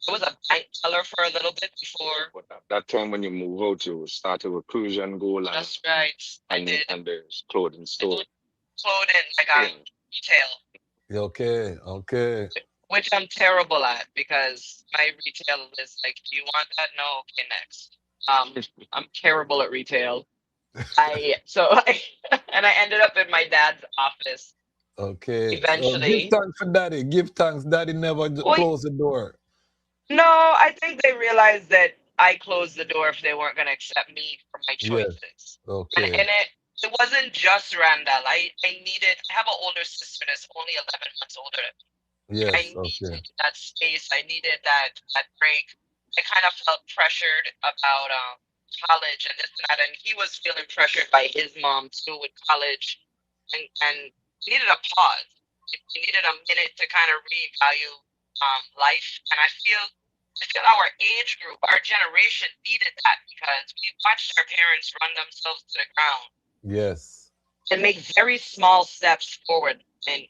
I was a bank teller for a little bit before. That time when you move out, you started with Cruise and Gold. That's right. And there's clothing store. Clothing, like on retail. Okay. Which I'm terrible at because my retail is like, do you want that? No, okay, next. I'm terrible at retail. I ended up in my dad's office. Okay. Eventually. Give thanks for daddy. Give thanks. Daddy never closed the door. No, I think they realized that I closed the door if they weren't going to accept me for my choices. Yes. Okay. And it wasn't just Randall. I have an older sister that's only 11 months older than me. Yes. I needed that space. I needed that break. I kind of felt pressured about college and this and that, and he was feeling pressured by his mom too with college, and needed a pause. He needed a minute to kind of revalue life, and I feel our age group, our generation needed that because we watched our parents run themselves to the ground. Yes. And make very small steps forward in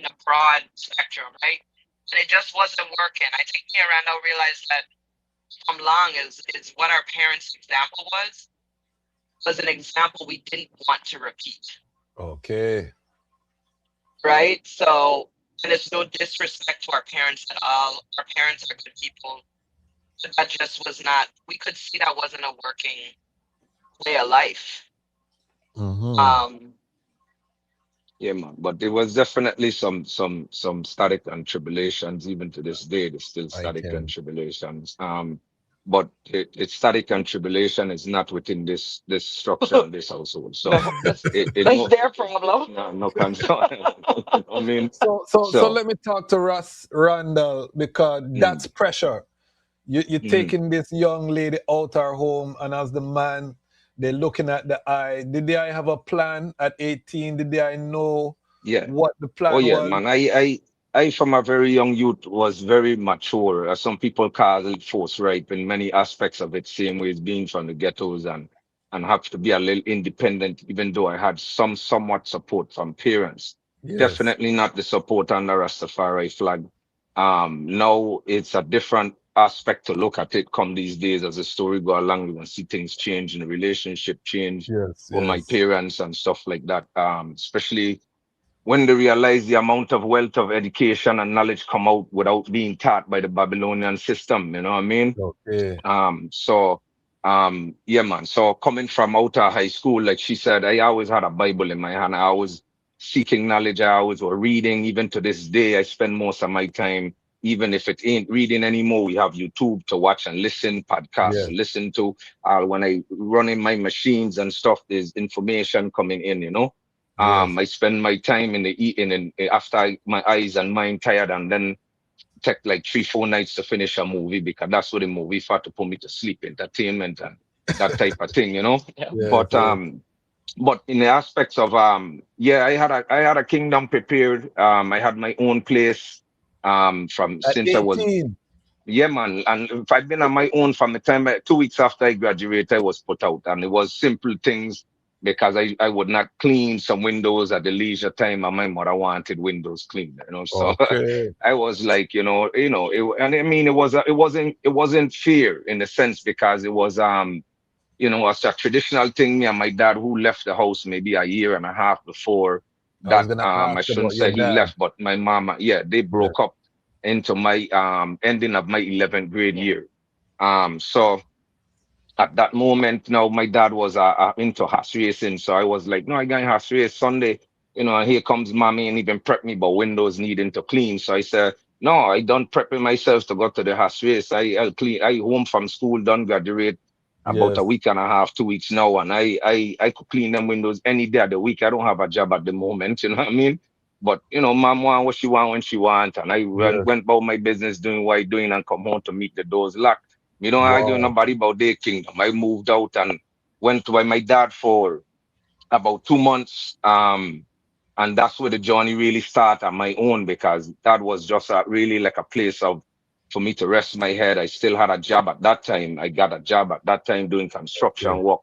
a broad spectrum, right? And it just wasn't working. I think me and Randall realized that from long is what our parents' example was an example we didn't want to repeat. Okay. Right? So, and it's no disrespect to our parents at all. Our parents are good people. But that just was not, we could see that wasn't a working way of life. Yeah, man. But there was definitely some static and tribulations. Even to this day, there's still I static and can. tribulations. But it's static and tribulation is not within this structure and this household. So No, that's it that's no their problem. no concern. I mean, So so let me talk to Russ Randall, because mm, that's pressure. You're mhm. taking this young lady out her home, and as the man, they're looking at the eye. Did the eye have a plan at 18? Did the eye know Yeah. what the Oh plan yeah, was? man. I from a very young youth was very mature. Some people call it forthright in many aspects of it, same way as being from the ghettos and have to be a little independent, even though I had somewhat support from parents. Yes. Definitely not the support under Rastafari flag. Now it's a different aspect to look at it come these days as the story go along. We can see things change and the relationship change Yes. with my Yes. parents and stuff like that. Especially when they realize the amount of wealth of education and knowledge come out without being taught by the Babylonian system, you know what I mean? Okay. So yeah, man. So coming from out of high school, like she said, I always had a Bible in my hand. I was seeking knowledge, I always were reading. Even to this day, I spend most of my time, even if it ain't reading anymore, we have YouTube to watch and listen, podcasts to Yes. listen to. When I running my machines and stuff, there's information coming in, you know. Yes. I spend my time in the eating and after my eyes and mind tired, and then take like 3, 4 nights to finish a movie because that's what the movie for to put me to sleep, entertainment and that type of thing, you know. Yeah. Yes. But Yes. in the aspects of yeah, I had a kingdom prepared. I had my own place from At since I was, 18. yeah, man. And if I'd been on my own from the time 2 weeks after I graduated, I was put out. And it was simple things because I would not clean some windows at the leisure time, and my mother wanted windows cleaned, you know. So Okay. I was like, and I mean, it wasn't fair in a sense because it was, it's a traditional thing. Me and my dad, who left the house maybe a year and a half before I was that, gonna I ask shouldn't about your say he dad. left, but my mama, yeah, they Yes. broke up into my ending of my 11th grade year. So at that moment, now my dad was into horse racing, so I was like, no, I got horse race Sunday, and here comes mommy and even prep me about windows needing to clean. So I said, no, I done prepping myself to go to the horse race. I'll clean. I home from school, done graduate about a Yes. week and a half, 2 weeks now, and I could clean them windows any day of the week. I don't have a job at the moment, you know what I mean? But mom want what she want when she want, and I went, Yes. went about my business doing what I doing and come home to meet the doors locked. Me don't argue with Wow. nobody about their kingdom. I moved out and went to my dad for about 2 months. And that's where the journey really started on my own because that was just really like a place of for me to rest my head. I still had a job at that time. I got a job at that time doing construction Okay. work.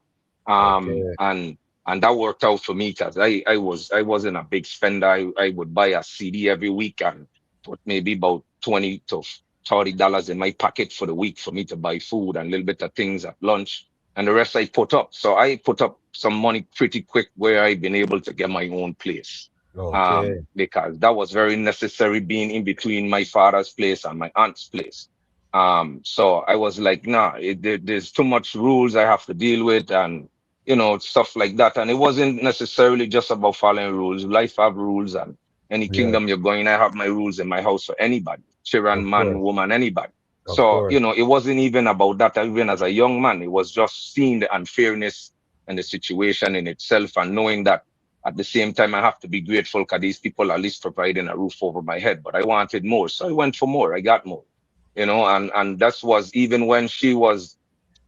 Okay. And that worked out for me because I wasn't a big spender. I would buy a CD every week and put maybe about $20 to $30 in my pocket for the week for me to buy food and a little bit of things at lunch, and the rest I put up. So I put up some money pretty quick where I've been able to get my own place. Okay. Because that was very necessary being in between my father's place and my aunt's place. So I was like, nah, there's too much rules I have to deal with and, stuff like that. And it wasn't necessarily just about following rules. Life have rules, and any Yes. kingdom you're going, I have my rules in my house for anybody, Of children, man, course. woman, anybody. Of So, course. it wasn't even about that. Even as a young man, it was just seeing the unfairness and the situation in itself and knowing that at the same time, I have to be grateful because these people are at least providing a roof over my head. But I wanted more. So I went for more. I got more, and that was even when she was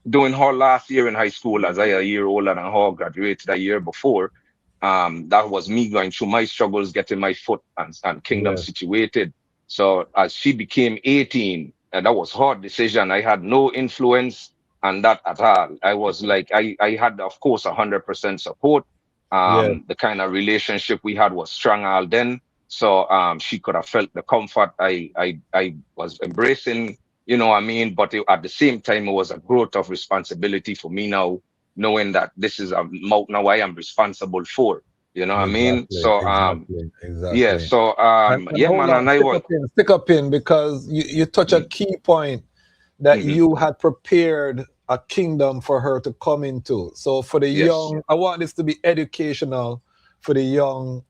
doing her last year in high school as I a year older than her, graduated a year before. That was me going through my struggles, getting my foot and kingdom Yes. situated. So as she became 18, and that was her decision. I had no influence on that at all. I was like, I had, of course, 100% support. Yes. The kind of relationship we had was strong all then. So she could have felt the comfort I was embracing You know what I mean? But at the same time, it was a growth of responsibility for me now, knowing that this is a mouth now I am responsible for. You know what I mean? Exactly, So exactly, yeah, exactly. so And yeah, hold man, on, and I was stick up in, because you touch a mm, key point that hmm you had prepared a kingdom for her to come into. So for the yes, young, I want this to be educational for the young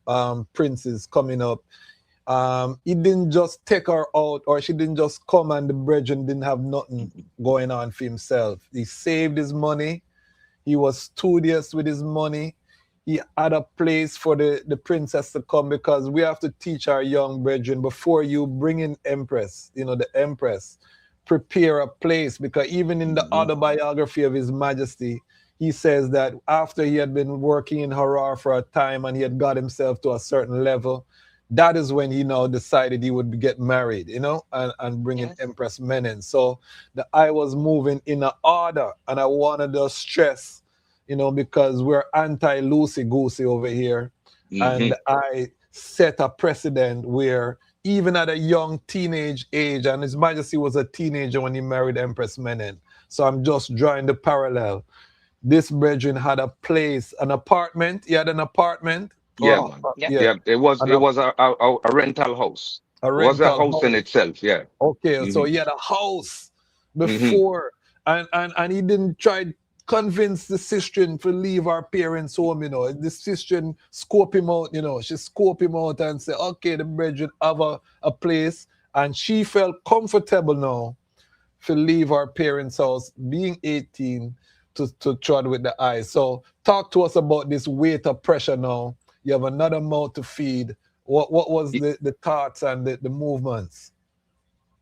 princes coming up. He didn't just take her out, or she didn't just come and the brethren didn't have nothing going on for himself. He saved his money. He was studious with his money. He had a place for the princess to come, because we have to teach our young brethren before you bring in Empress, the Empress, prepare a place, because even in the hmm autobiography of His Majesty, he says that after he had been working in Harar for a time and he had got himself to a certain level, that is when he now decided he would get married, and bring in Yes. Empress Menen. So the I was moving in an order, and I wanted to stress, because we're anti loosey goosey over here, hmm and I set a precedent where even at a young teenage age, and His Majesty was a teenager when he married Empress Menen. So I'm just drawing the parallel. This brethren had a place, an apartment. He had an apartment, yeah, or man, Yep. yeah. It was an, it was a rental house. a It was a rental house in house. itself. Yeah. Okay, so hmm he had a house hmm before, and he didn't try to convince the sister to leave our parents' home. The sister scope him out. She scope him out and say, "Okay, the brethren have a place," and she felt comfortable now to leave our parents' house, being 18, to trod with the eyes. So, talk to us about this weight of pressure now. You have another mouth to feed. What was the thoughts and the movements?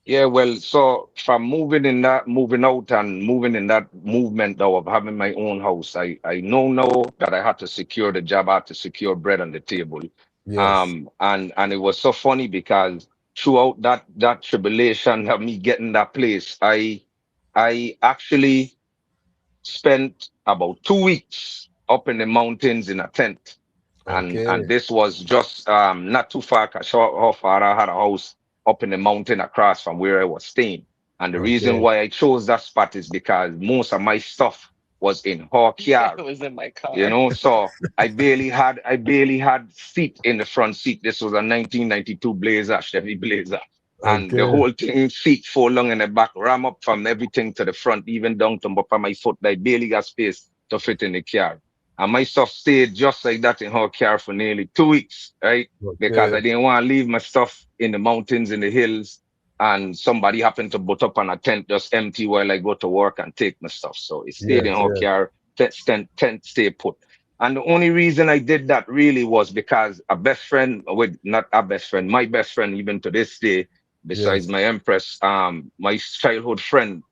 Yeah, well, so from moving out and moving in that movement though of having my own house, I know now that I had to secure the job, I had to secure bread on the table. Yes. And it was so funny because throughout that tribulation of me getting that place, I actually spent about 2 weeks up in the mountains in a tent. And Okay. this was just not too far, 'cause how far I had a house up in the mountain across from where I was staying. And the reason Okay. why I chose that spot is because most of my stuff was in Hawkyard, It was in my car. so I barely had seat in the front seat. This was a 1992 Blazer, Chevy Blazer. And the Okay. whole thing seat full long in the back, ram up from everything to the front, even down to my foot. I barely got space to fit in the car. And my stuff stayed just like that in her car for nearly 2 weeks, right? Because Okay. I didn't want to leave my stuff in the mountains, in the hills, and somebody happened to put up on a tent just empty while I go to work and take my stuff. So it stayed in Yes. her Yes. car, tent stay put. And the only reason I did that really was because a best friend, with not a best friend, my best friend, even to this day, besides Yes. my empress, my childhood friend,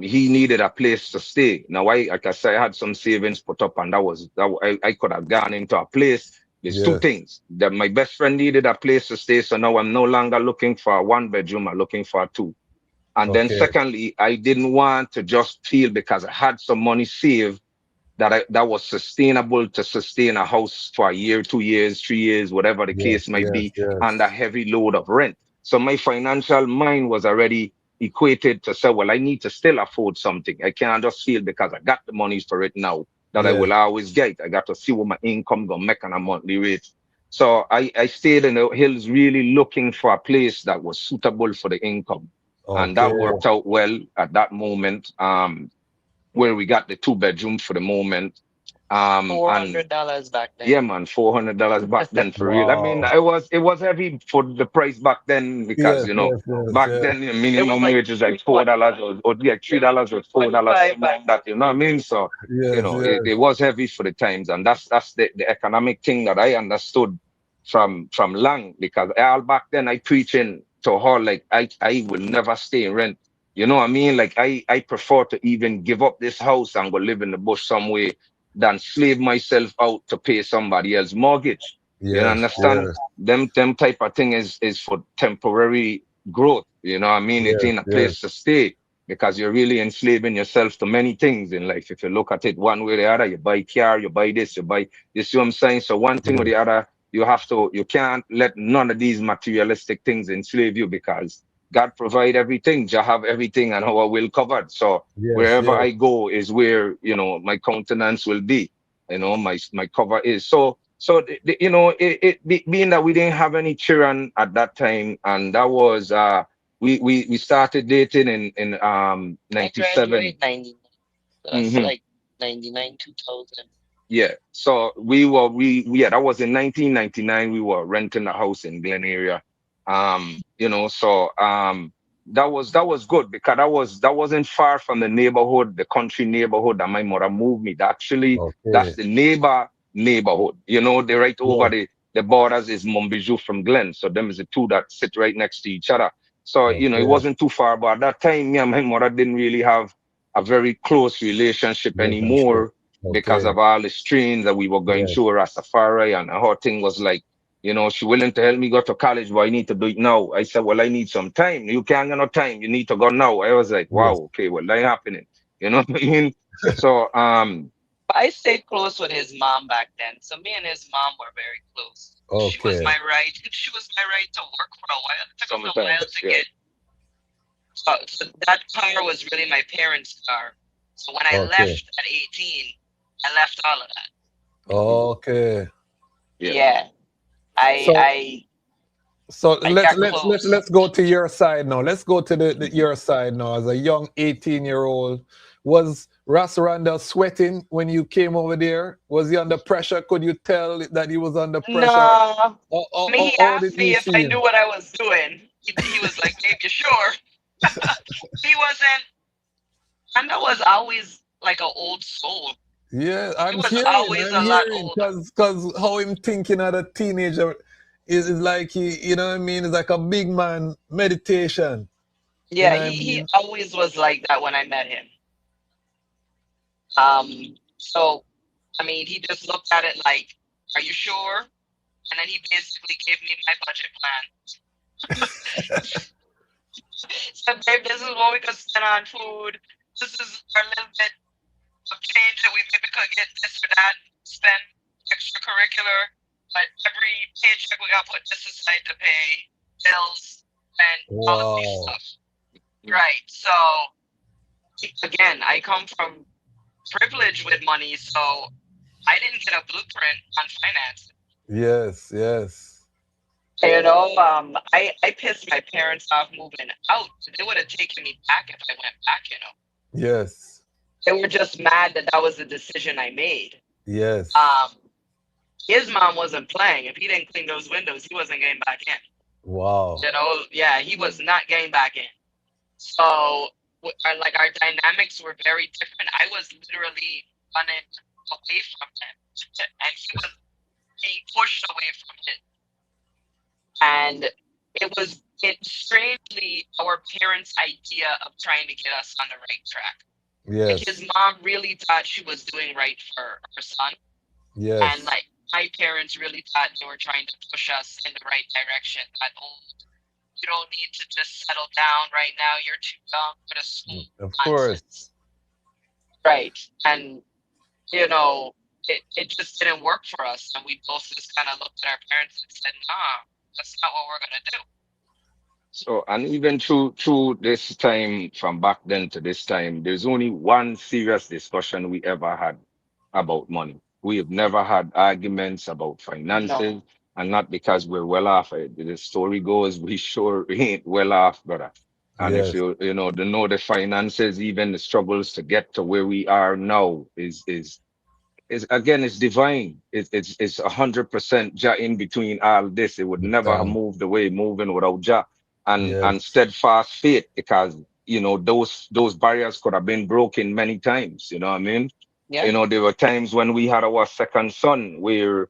he needed a place to stay. Now, like I said, I had some savings put up, and I could have gone into a place. There's two Yes. things that my best friend needed a place to stay. So now I'm no longer looking for a one bedroom, I'm looking for a two. And then Okay. secondly, I didn't want to just feel because I had some money saved that was sustainable to sustain a house for a year, 2 years, 3 years, whatever the Yes. case might Yes. be, and a Yes. heavy load of rent. So my financial mind was already equated to say, well, I need to still afford something. I can't just feel because I got the money for it now that I Yes. will always get. I got to see what my income gonna make on a monthly rate. So I stayed in the hills really looking for a place that was suitable for the income. And Okay. that worked out well at that moment. Where we got the two-bedroom for the moment. Four And hundred dollars back yeah, then. man, $400 back then for real. I mean, Wow. it was heavy for the price back then because Yes. Yes. Yes. back Yes. then the It was minimum like wage is like what $4 or yeah, $3 or $4, 25 something back. like that. You know what I mean? So Yes. it Yes. was heavy for the times, and that's the economic thing that I understood from Lang, because all back then I preaching to her like I will never stay in rent. You know what I mean? Like I prefer to even give up this house and go live in the bush somewhere than slave myself out to pay somebody else mortgage. You Yes. understand? Yes. Them type of thing is for temporary growth. You know what I mean? It Yes. ain't a Yes. place to stay because you're really enslaving yourself to many things in life. If you look at it one way or the other, you buy car, you buy this, you buy this. You know what I'm saying? So one thing or Yes. the other, you can't let none of these materialistic things enslave you because God provide everything. Jah have everything and our will covered. So Yes, wherever yes. I go is where, my countenance will be. My cover is. So being that we didn't have any children at that time, and that was we started dating in I 97. graduated 99. So that's Hmm. like 99, 2000. Yeah. So yeah, that was in 1999. We were renting a house in Glen area. That was good because that wasn't far from the neighborhood, the country neighborhood that my mother moved me. That's Okay. the neighborhood. They right over Yes. the borders is Montbijou from Glen. So them is the two that sit right next to each other. So, it Okay. wasn't too far, but at that time, me and my mother didn't really have a very close relationship Relationship. anymore because Okay. of all the strains that we were going Yes. through Ras Tafari, and her thing was like, she willing to help me go to college, but I need to do it now. I said, well, I need some time. You can't get no time. You need to go now. I was like, wow, Yes. okay, well, that ain't happening. You know what I mean? So, But I stayed close with his mom back then. So me and his mom were very close. She was Okay. my right. She was my right to work for a while. It took me a while sometimes, to yeah. get. So that car was really my parents' car. So when I Okay. left at 18, I left all of that. Okay. Yeah. Yeah, I So I so I let's got let's let's close. let's go to your side now. Let's go to your side now. As a young 18-year-old, was Ras Randall sweating when you came over there? Was he under pressure? Could you tell that he was under No, pressure? I mean he How did asked me he if I seem? knew what I was doing. He was like, "Babe, you sure?" He wasn't. Randall was always like an old soul. Yeah, He was always I'm a lot hearing, older. cause how him thinking as a teenager is like you know what I mean? It's like a big man meditation. You Yeah, know what I he mean? always was like that when I met him. So I mean, he just looked at it like, "Are you sure?" And then he basically gave me my budget plan. Said, "Babe, this is what we could spend on food. This is our little bit of change that we maybe could get this or that, spend extracurricular. But every paycheck we got put this aside to pay bills and all of these Wow. stuff." Right. So again, I come from privilege with money, so I didn't get a blueprint on finance. Yes, yes. I pissed my parents off moving out. They would have taken me back if I went back. Yes. They were just mad that that was the decision I made. Yes. Um, his mom wasn't playing. If he didn't clean those windows, he wasn't getting back in. Wow. Yeah, he was not getting back in. So, our dynamics were very different. I was literally running away from him, and he was being pushed away from it. And it's strangely our parents' idea of trying to get us on the right track. Like Yes. his mom really thought she was doing right for her son, and Yes. like my parents really thought they were trying to push us in the right direction. That you don't need to just settle down right now. You're too young for the school Of course. nonsense, right? And it just didn't work for us, and we both just kind of looked at our parents and said, "Nah, that's not what we're gonna do." So, and even through this time, from back then to this time, there's only one serious discussion we ever had about money. We have never had arguments about finances, No. and not because we're well off. The story goes, we sure ain't well off, brother. And if Yes. you know the finances, even the struggles to get to where we are now is again, it's divine. It's 100% Jah in between all this. It would Big never have time. moved the way moving without Jah and Yes. steadfast faith, because those barriers could have been broken many times. You know what I mean? Yeah. There were times when we had our second son where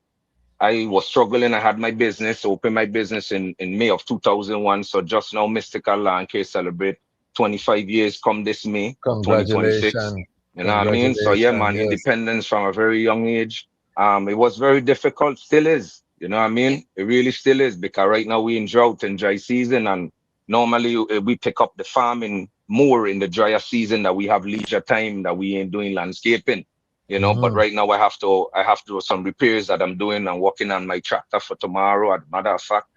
I was struggling. I had my business, opened my business in May of 2001. So just now, Mystical Lawn Care celebrate 25 years come this May of 2026. Congratulations. You know what I mean? So yeah, Congratulations. man, Yes. independence from a very young age. It was very difficult, still is. You know what I Yeah. mean? It really still is, because right now we in drought and dry season, and normally we pick up the farming more in the drier season, that we have leisure time, that we ain't doing landscaping. But Mm-hmm. right now I have to do some repairs that I'm doing and working on my tractor for tomorrow, as a matter of fact.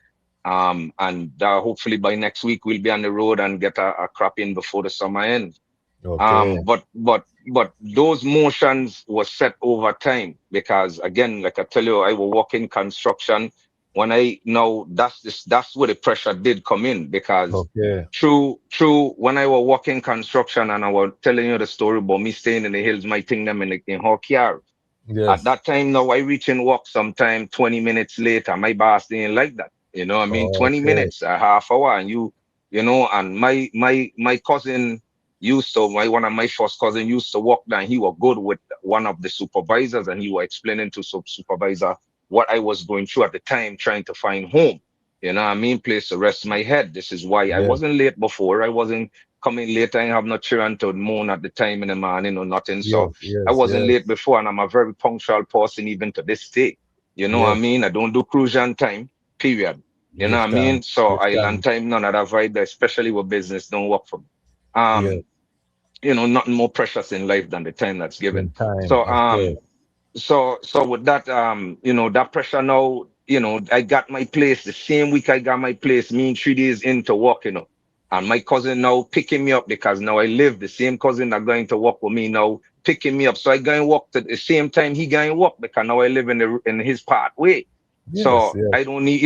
And hopefully by next week we'll be on the road and get a crop in before the summer ends. Okay. But those motions were set over time because again, like I tell you, I will work in construction. When I know that's where the pressure did come in because Okay. true when I was working construction and I was telling you the story about me staying in the hills, my thing them in Hawkyard. At Yes. that time now I reach in work sometime 20 minutes later. My boss didn't like that. You know what I mean? 20 Okay. minutes, a half hour, and and my cousin used to one of my first cousin used to work there and he was good with one of the supervisors and he was explaining to supervisor what I was going through at the time trying to find home. You know what I mean? Place to rest my head. This is why I Yes. wasn't late before. I wasn't coming late. I didn't have no children to moan at the time in the morning or nothing. Yes. So I Yes. wasn't Yes. late before and I'm a very punctual person even to this day. You know what I Yes. mean? I don't do cruise on time, period. You know Give what I mean? time. So Give island time. time, none of that vibe, especially with business, don't work for me. Yes. Um, nothing more precious in life than the time that's given. In time. So Of course. so with that that pressure now, I got my place the same week I got my place, me 3 days into work, and my cousin now picking me up because now I live the same cousin that going to work with me now picking me up. So I go and work at the same time he going work because now I live in his part way. Yes. So Yes. I don't need,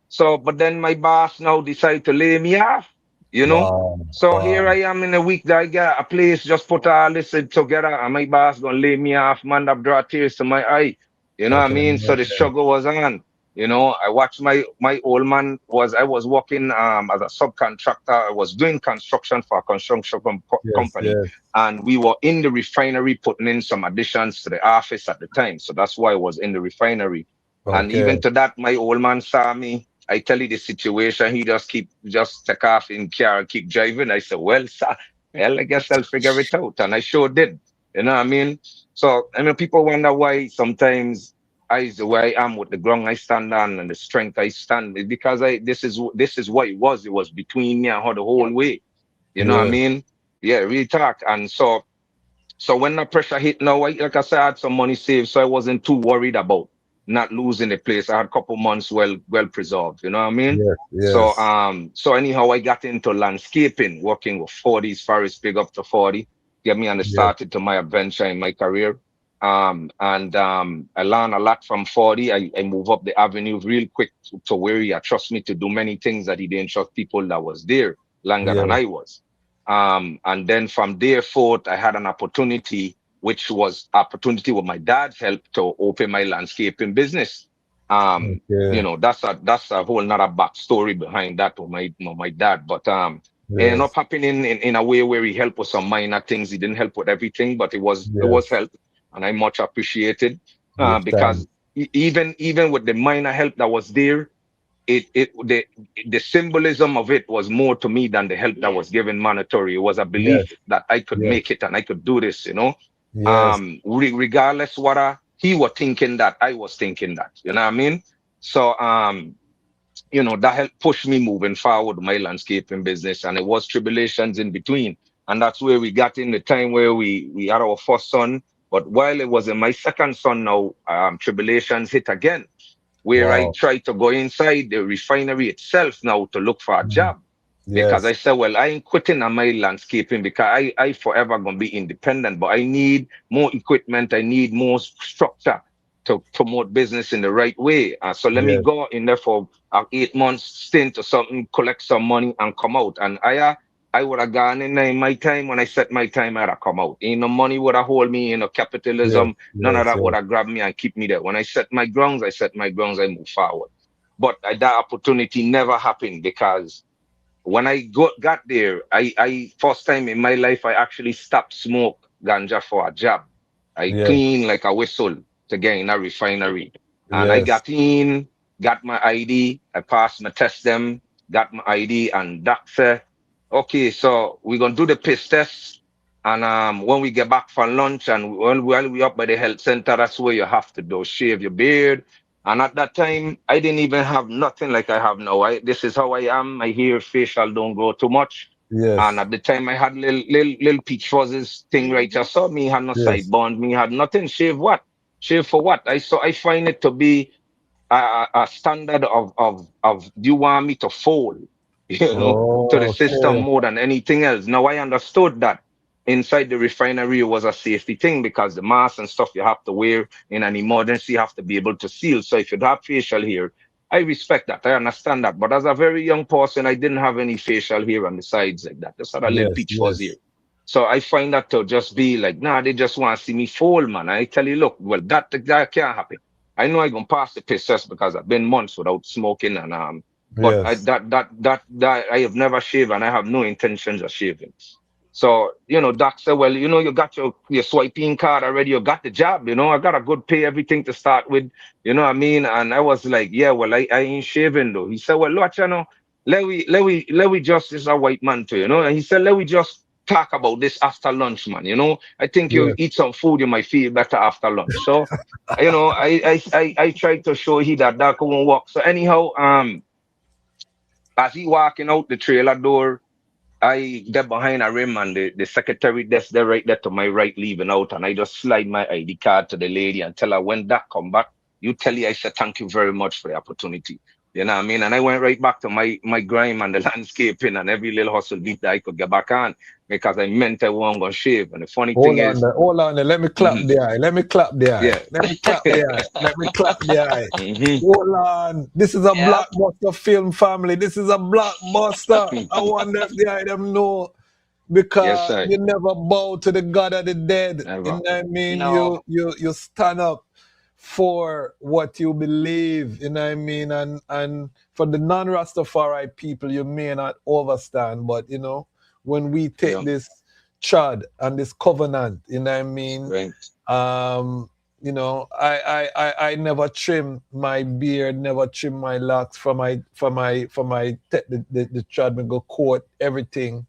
so but then my boss now decided to lay me off, you know. Wow. So here Wow. I am in a week that I got a place, just put all this together, and my boss gonna lay me off, man, that brought tears to my eye. You know I what I can mean? So the imagine. struggle was on. I watched my old man I was working as a subcontractor. I was doing construction for a construction Yes. company, Yes. and we were in the refinery putting in some additions to the office at the time. So that's why I was in the refinery. And Okay. even to that, my old man saw me. I tell you the situation. He just take off in car and keep driving. I said, well, sir, well, I guess I'll figure it out. And I sure did. You know what I mean? So, I mean, people wonder why sometimes I is the way I am with the ground I stand on and the strength I stand. It's because this is what it was. It was between me and her the whole way. You know what I Yes. mean? Yeah, real talk. And so when the pressure hit now, like I said, I had some money saved, so I wasn't too worried about not losing the place. I had a couple months well preserved. You know what I mean? Yes. So Yes. so anyhow, I got into landscaping, working with 40s, Forest Big up to 40, get me on the Yes. started to my adventure in my career. And I learned a lot from 40. I move up the avenue real quick to where he trust me to do many things that he didn't trust people that was there longer than Yes. I was. And then from there forth, I had an opportunity, which was opportunity with my dad's help to open my landscaping business. Okay. That's a whole nother backstory behind that with my dad. But it ended up Yes. happening in a way where he helped with some minor things. He didn't help with everything, but it was Yes. help, and I much appreciated Give time. because even with the minor help that was there, it the symbolism of it was more to me than the help that was given monetary. It was a Yes. belief that I could Yes. make it and I could do this. Yes. Regardless what he was thinking that I was thinking that, you know what I mean? So that helped push me moving forward with my landscaping business, and it was tribulations in between. And that's where we got in the time where we had our first son. But while it was in my second son now, tribulations hit again where I Wow. tried to go inside the refinery itself now to look for a Mhm. job. Because I Yes. said, well, I ain't quitting on my landscaping because I forever gonna be independent, but I need more equipment, I need more structure to promote business in the right way. So let me Yes. go in there for 8 months stint or something, collect some money and come out. And I would have gone in there in my time when I set my time, I'd have come out. Ain't no money would have hold me, Yes. capitalism, none of Yes. that would Yes. have grabbed me and keep me there. When I set my grounds, I move forward. But that opportunity never happened because when I got there, I first time in my life I actually stopped smoke ganja for a job. I Yes. clean like a whistle to get in a refinery, and I Yes. got in, got my ID, I passed my test them, got my ID, and doc said, "Okay, so we're gonna do the piss test, and when we get back from lunch, and while we up by the health center, that's where you have to do shave your beard." And at that time, I didn't even have nothing like I have now. This is how I am. My hair, facial don't grow too much. And Yes. at the time, I had little peach fuzzes thing right. You saw me had no Yes. side bond, me had nothing. Shave what? Shave for what? I find it to be a standard of do you want me to fall, you know, to the Oh, system okay. more than anything else. Now I understood that inside the refinery was a safety thing because the mask and stuff you have to wear in an emergency, you have to be able to seal. So if you have facial hair, I respect that. I understand that. But as a very young person, I didn't have any facial hair on the sides like that. Just had a little Yes, peach fuzz here. yes, So I find that to just be like, nah, they just want to see me fall, man. I tell you, look, well, that can't happen. I know I'm gonna pass the piss just because I've been months without smoking and but yes. that I have never shaved and I have no intentions of shaving. So, you know, Doc said, well, you know, you got your swiping card already, you got the job, you know, I got a good pay, everything to start with, you know what I mean? And I was like, yeah, well, I ain't shaving though. He said, well, look, you know, let we just, this is a white man too, you know, and he said, let we just talk about this after lunch, man. You know, I think you Yes. eat some food, you might feel better after lunch. So, you know, I tried to show he that won't work. So anyhow, as he walking out the trailer door, I get behind a rim and the secretary desk there right there to my right leaving out and I just slide my ID card to the lady and tell her when that come back, you tell her I said thank you very much for the opportunity. You know what I mean? And I went right back to my grime and the landscaping and every little hustle beat that I could get back on because I meant I wasn't gonna shave. And the funny thing is, Hold on there. Let me clap mhm, the eye. Let me clap the eye. yeah. Let me clap the eye. Let me clap the eye. hmm Hold on. This is a Yep. blockbuster film, family. This is a blockbuster. I wonder if the eye them know Yes, because sir. you never bow to the God of the dead. You know Never. what I mean? No. You stand up for what you believe, you know what I mean? And for the non-Rastafari people, you may not overstand, but you know, when we take Yeah. this chad and this covenant, you know what I mean? Right. Um, you know, I never trim my beard, never trim my locks the chad me go court everything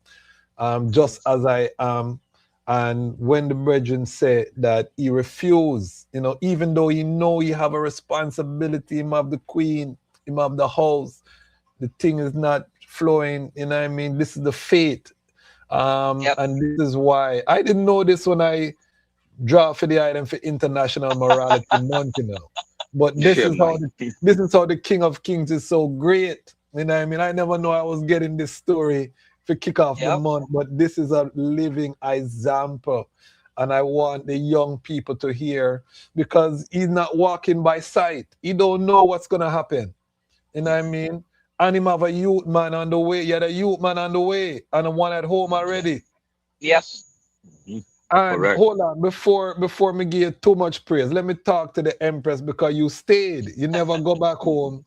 just as I am. And when the brethren said that he refused, you know, even though he know he have a responsibility, him have the queen, him have the house, the thing is not flowing, you know what I mean? This is the fate. Yep. And this is why I didn't know this when I draw for the item for International Morality Month, you know. But Yeah, man. this is how the King of Kings is so great. You know what I mean? I never know I was getting this story to kick off the Yep. month, but this is a living example. And I want the young people to hear because he's not walking by sight. He don't know what's gonna happen. You know what I mean? And him have a youth man on the way. You had a youth man on the way and a one at home already. Yep. Mhm. And Correct. hold on, before me give you too much praise, let me talk to the Empress because you stayed. You never go back home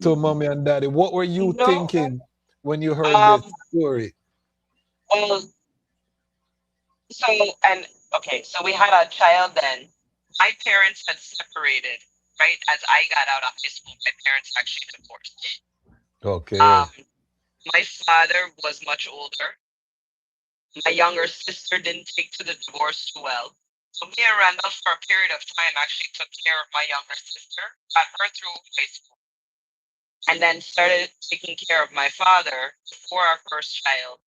to mommy and daddy. What were you No. thinking when you heard this Um. story? Well. So and okay. So we had a child then. My parents had separated right as I got out of high school. My parents actually divorced. Okay. Um. My father was much older. My younger sister didn't take to the divorce too well. So me and Randall, for a period of time, actually took care of my younger sister, got her through high school, and then started taking care of my father before our first child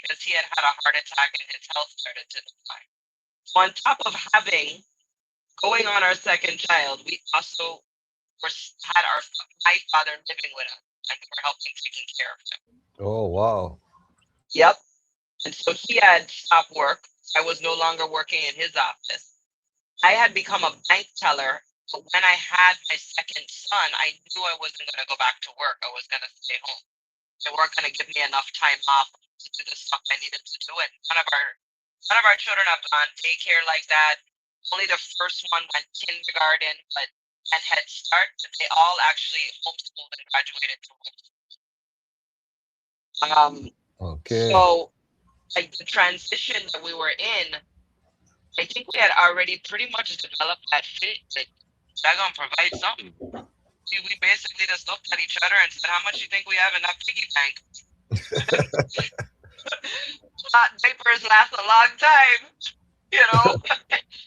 because he had had a heart attack and his health started to decline. So on top of having going on our second child, we also were, had my father living with us and we were helping taking care of him. Oh wow. Yep. And so he had stopped work. I was no longer working in his office. I had become a bank teller. But when I had my second son, I knew I wasn't going to go back to work. I was going to stay home. They weren't going to give me enough time off to do the stuff I needed to do. And none of our children have gone daycare like that. Only the first one went kindergarten, and Head Start. But they all actually homeschooled and graduated to homeschool. Okay. So like the transition that we were in, I think we had already pretty much developed that fit. Like, they're gonna provide something. We basically just looked at each other and said, "How much you think we have in that piggy bank?" Diapers last a long time, you know.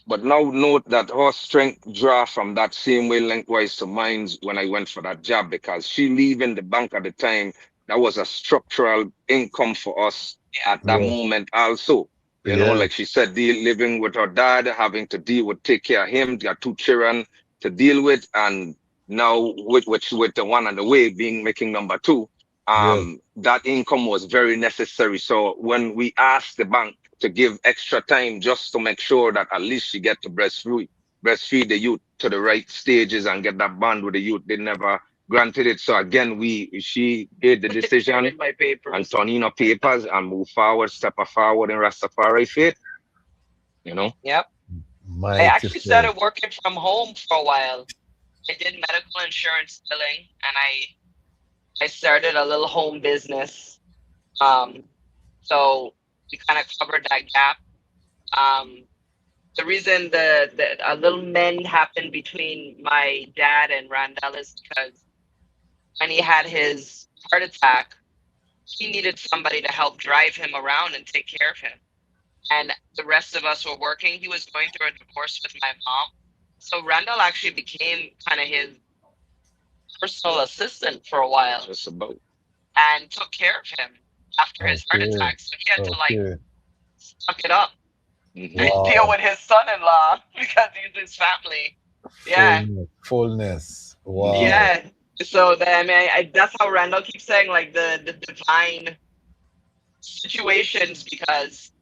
But now note that her strength draw from that same way lengthwise to mine's when I went for that job because she leaving the bank at the time, that was a structural income for us Yeah. at that Yes. moment also. You know, Yes. like she said, living with her dad, having to deal with take care of him, got two children to deal with, and Now with the one on the way being making number two, Yes. that income was very necessary. So when we asked the bank to give extra time just to make sure that at least she get to breastfeed the youth to the right stages and get that bond with the youth, they never granted it. So again, she did the decision and turn in her papers and move forward, step forward in Rastafari faith, you know. Yep. I Mighty actually faith. started working from home for a while. I did medical insurance billing, and I started a little home business. So we kind of covered that gap. The reason the a little mend happened between my dad and Randall is because when he had his heart attack, he needed somebody to help drive him around and take care of him. And the rest of us were working. He was going through a divorce with my mom. So Randall actually became kind of his personal assistant for a while Just about. and took care of him after his heart Okay. attack. So he had to like Okay. suck it up Mhm. and deal with his son-in-law because he's his family. Yeah. Fullness. Wow. Yeah. So then, I mean, that's how Randall keeps saying like the divine situations, because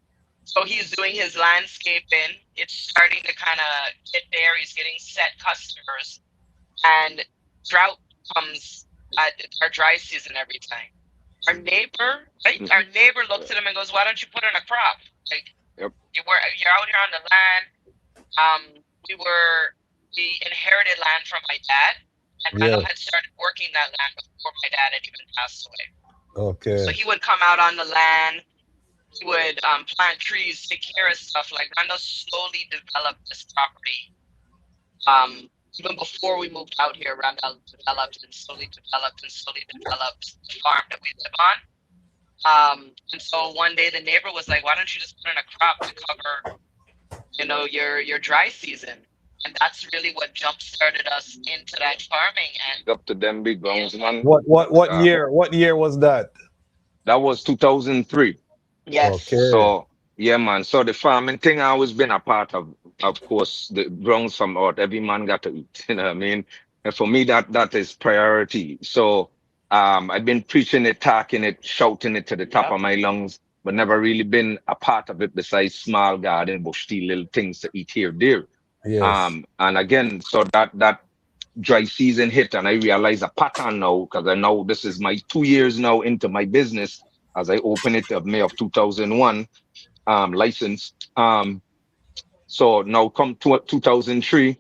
so he's doing his landscaping. It's starting to kind of get there. He's getting set customers, and drought comes at our dry season every time. Our neighbor, right? Our neighbor looks at him and goes, "Why don't you put in a crop? Like Yep. you're out here on the land." We inherited land from my dad, and Randall Yes. had started working that land before my dad had even passed away. Okay. So he would come out on the land. He would plant trees, take care of stuff. Like Randall slowly developed this property. Even before we moved out here, Randall developed and slowly developed the farm that we live on. And so one day the neighbor was like, "Why don't you just put in a crop to cover, your dry season?" And that's really what jump started us into that farming. And Up to them big guns, man. What year? What year was that? That was 2003. yes, Okay. So yeah, man. So the farming thing I always been a part of. Of course, the grounds from earth, every man got to eat. You know what I mean? And for me, that is priority. So I've been preaching it, talking it, shouting it to the top of my lungs, but never really been a part of it besides small garden, bush tea, little things to eat here, there. Yes. And again, so that dry season hit, and I realized a pattern now because I know this is my 2 years now into my business as I open it of May of 2001, license. So now come to 2003,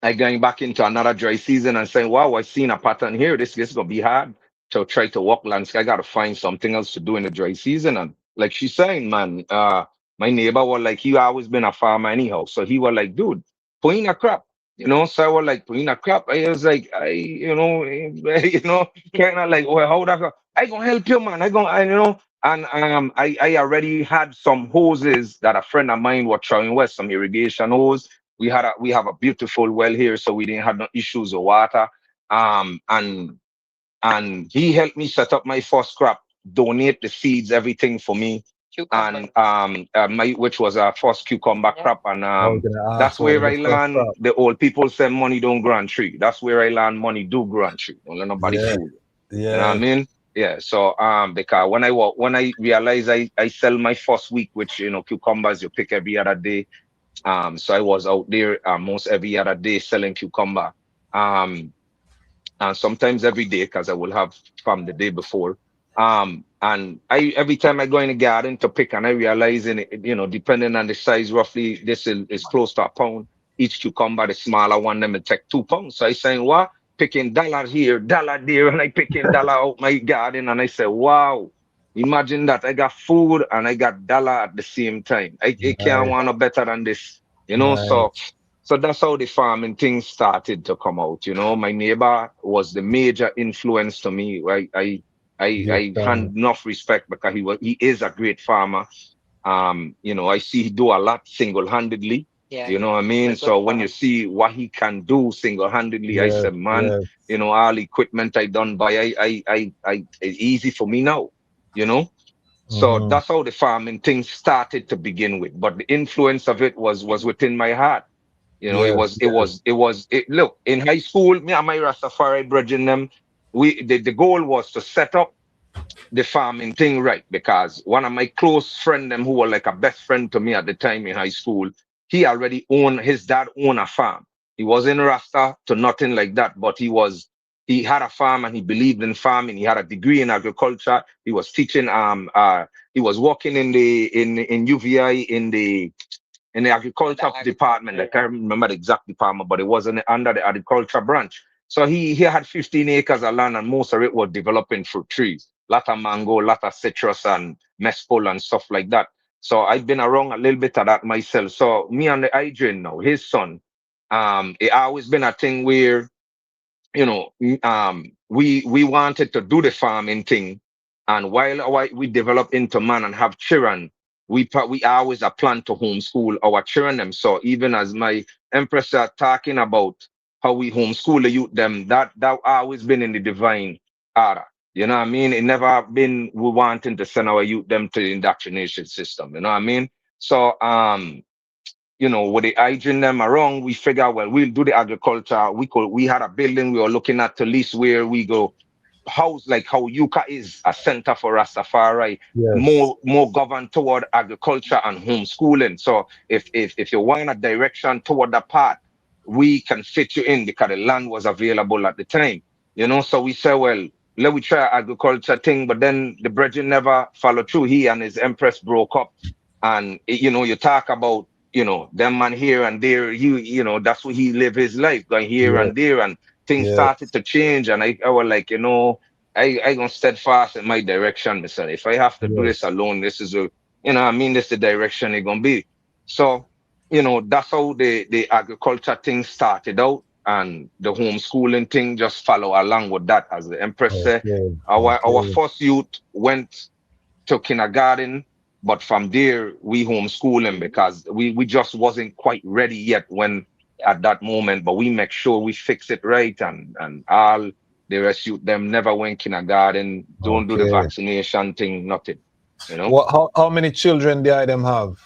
I going back into another dry season and saying, wow, I've seen a pattern here. This is gonna be hard to try to walk landscape. I gotta find something else to do in the dry season. And like she's saying, man, my neighbor was like, he always been a farmer anyhow. So he was like, dude, put in a crop. So I was like, put in a crop. I was like, kind of like, well, how that go? I gonna help you, man. And I already had some hoses that a friend of mine was throwing with some irrigation hose. We have a beautiful well here, so we didn't have no issues with water. And he helped me set up my first crop, donate the seeds, everything for me. cucumber. And my which was our first cucumber crop. And I was gonna that's ask what was where I the first learned crop. the old people say money don't grow on tree. That's where I learned money do grow on tree. Don't let nobody Yeah. fool you. You know what I Yeah. mean? Yeah. So because when I realized I sell my first week, which cucumbers you pick every other day. So I was out there most every other day selling cucumber. Um, and sometimes every day because I will have from the day before. And I every time I go in the garden to pick, and I realize depending on the size, roughly this is close to a pound. Each cucumber, the smaller one, them will take 2 pounds. So I saying, what? Picking dollar here, dollar there, and I picking dollar out my garden, and I say, wow. Imagine that I got food and I got dollar at the same time. I can't Nice. want no better than this, Nice. so that's how the farming thing started to come out. My neighbor was the major influence to me. Give I thanks. had enough respect because he is a great farmer. I see he do a lot single-handedly. Yeah. You know what I mean? Like So good when you farm. see what he can do single-handedly, I Yes. said, man, Yes. all equipment I done by it's easy for me now. You know? So Mm-hmm. that's how the farming thing started to begin with. But the influence of it was within my heart. You know, Yes, yes. look, in high school, me and my Rastafari brethren them, the goal was to set up the farming thing right, because one of my close friend them who were like a best friend to me at the time in high school, he already owned, his dad owned a farm. He wasn't Rasta to nothing like that, but he had a farm and he believed in farming. He had a degree in agriculture. He was teaching he was working in UVI in the agriculture department. I can't remember the exact department, but it was under the agriculture branch. So he had 15 acres of land, and most of it was developing fruit trees, lot of mango, lot of citrus and mescal and stuff like that. So I've been around a little bit of that myself. So me and the Adrian now, his son, it always been a thing where, you know, we wanted to do the farming thing, and while we develop into man and have children, we always a plan to homeschool our children them. So even as my empress are talking about how we homeschool the youth them, that always been in the divine order. You know what I mean? It never been we wanting to send our youth them to the indoctrination system. You know what I mean? So you know, with the hygiene them around, we figure, well, we'll do the agriculture. We had a building we were looking at to lease where we go house, like how Yuka is a center for Rastafari, Yes. more governed toward agriculture and homeschooling. So if you want a direction toward that path, we can fit you in because the land was available at the time. You know, so we say, well, let we try agriculture thing, but then the brethren never followed through. He and his empress broke up. And you know, you talk about, you know, them man here and there, you know, that's where he live his life, going here Yes. and there, and things Yes. started to change. And I was like, you know, I gonna steadfast in my direction, Mister. If I have to do this Yes. alone, this is a, you know, I mean, this the direction it gonna be. So, you know, that's how the agriculture thing started out, and the homeschooling thing just follow along with that. As the Empress said, Okay. our Okay. first youth went to kindergarten, but from there we homeschool him because we just wasn't quite ready yet when at that moment. But we make sure we fix it right, and all the rest you them never went kindergarten, don't do the Okay. vaccination thing, nothing. You know, What? How many children do I them have?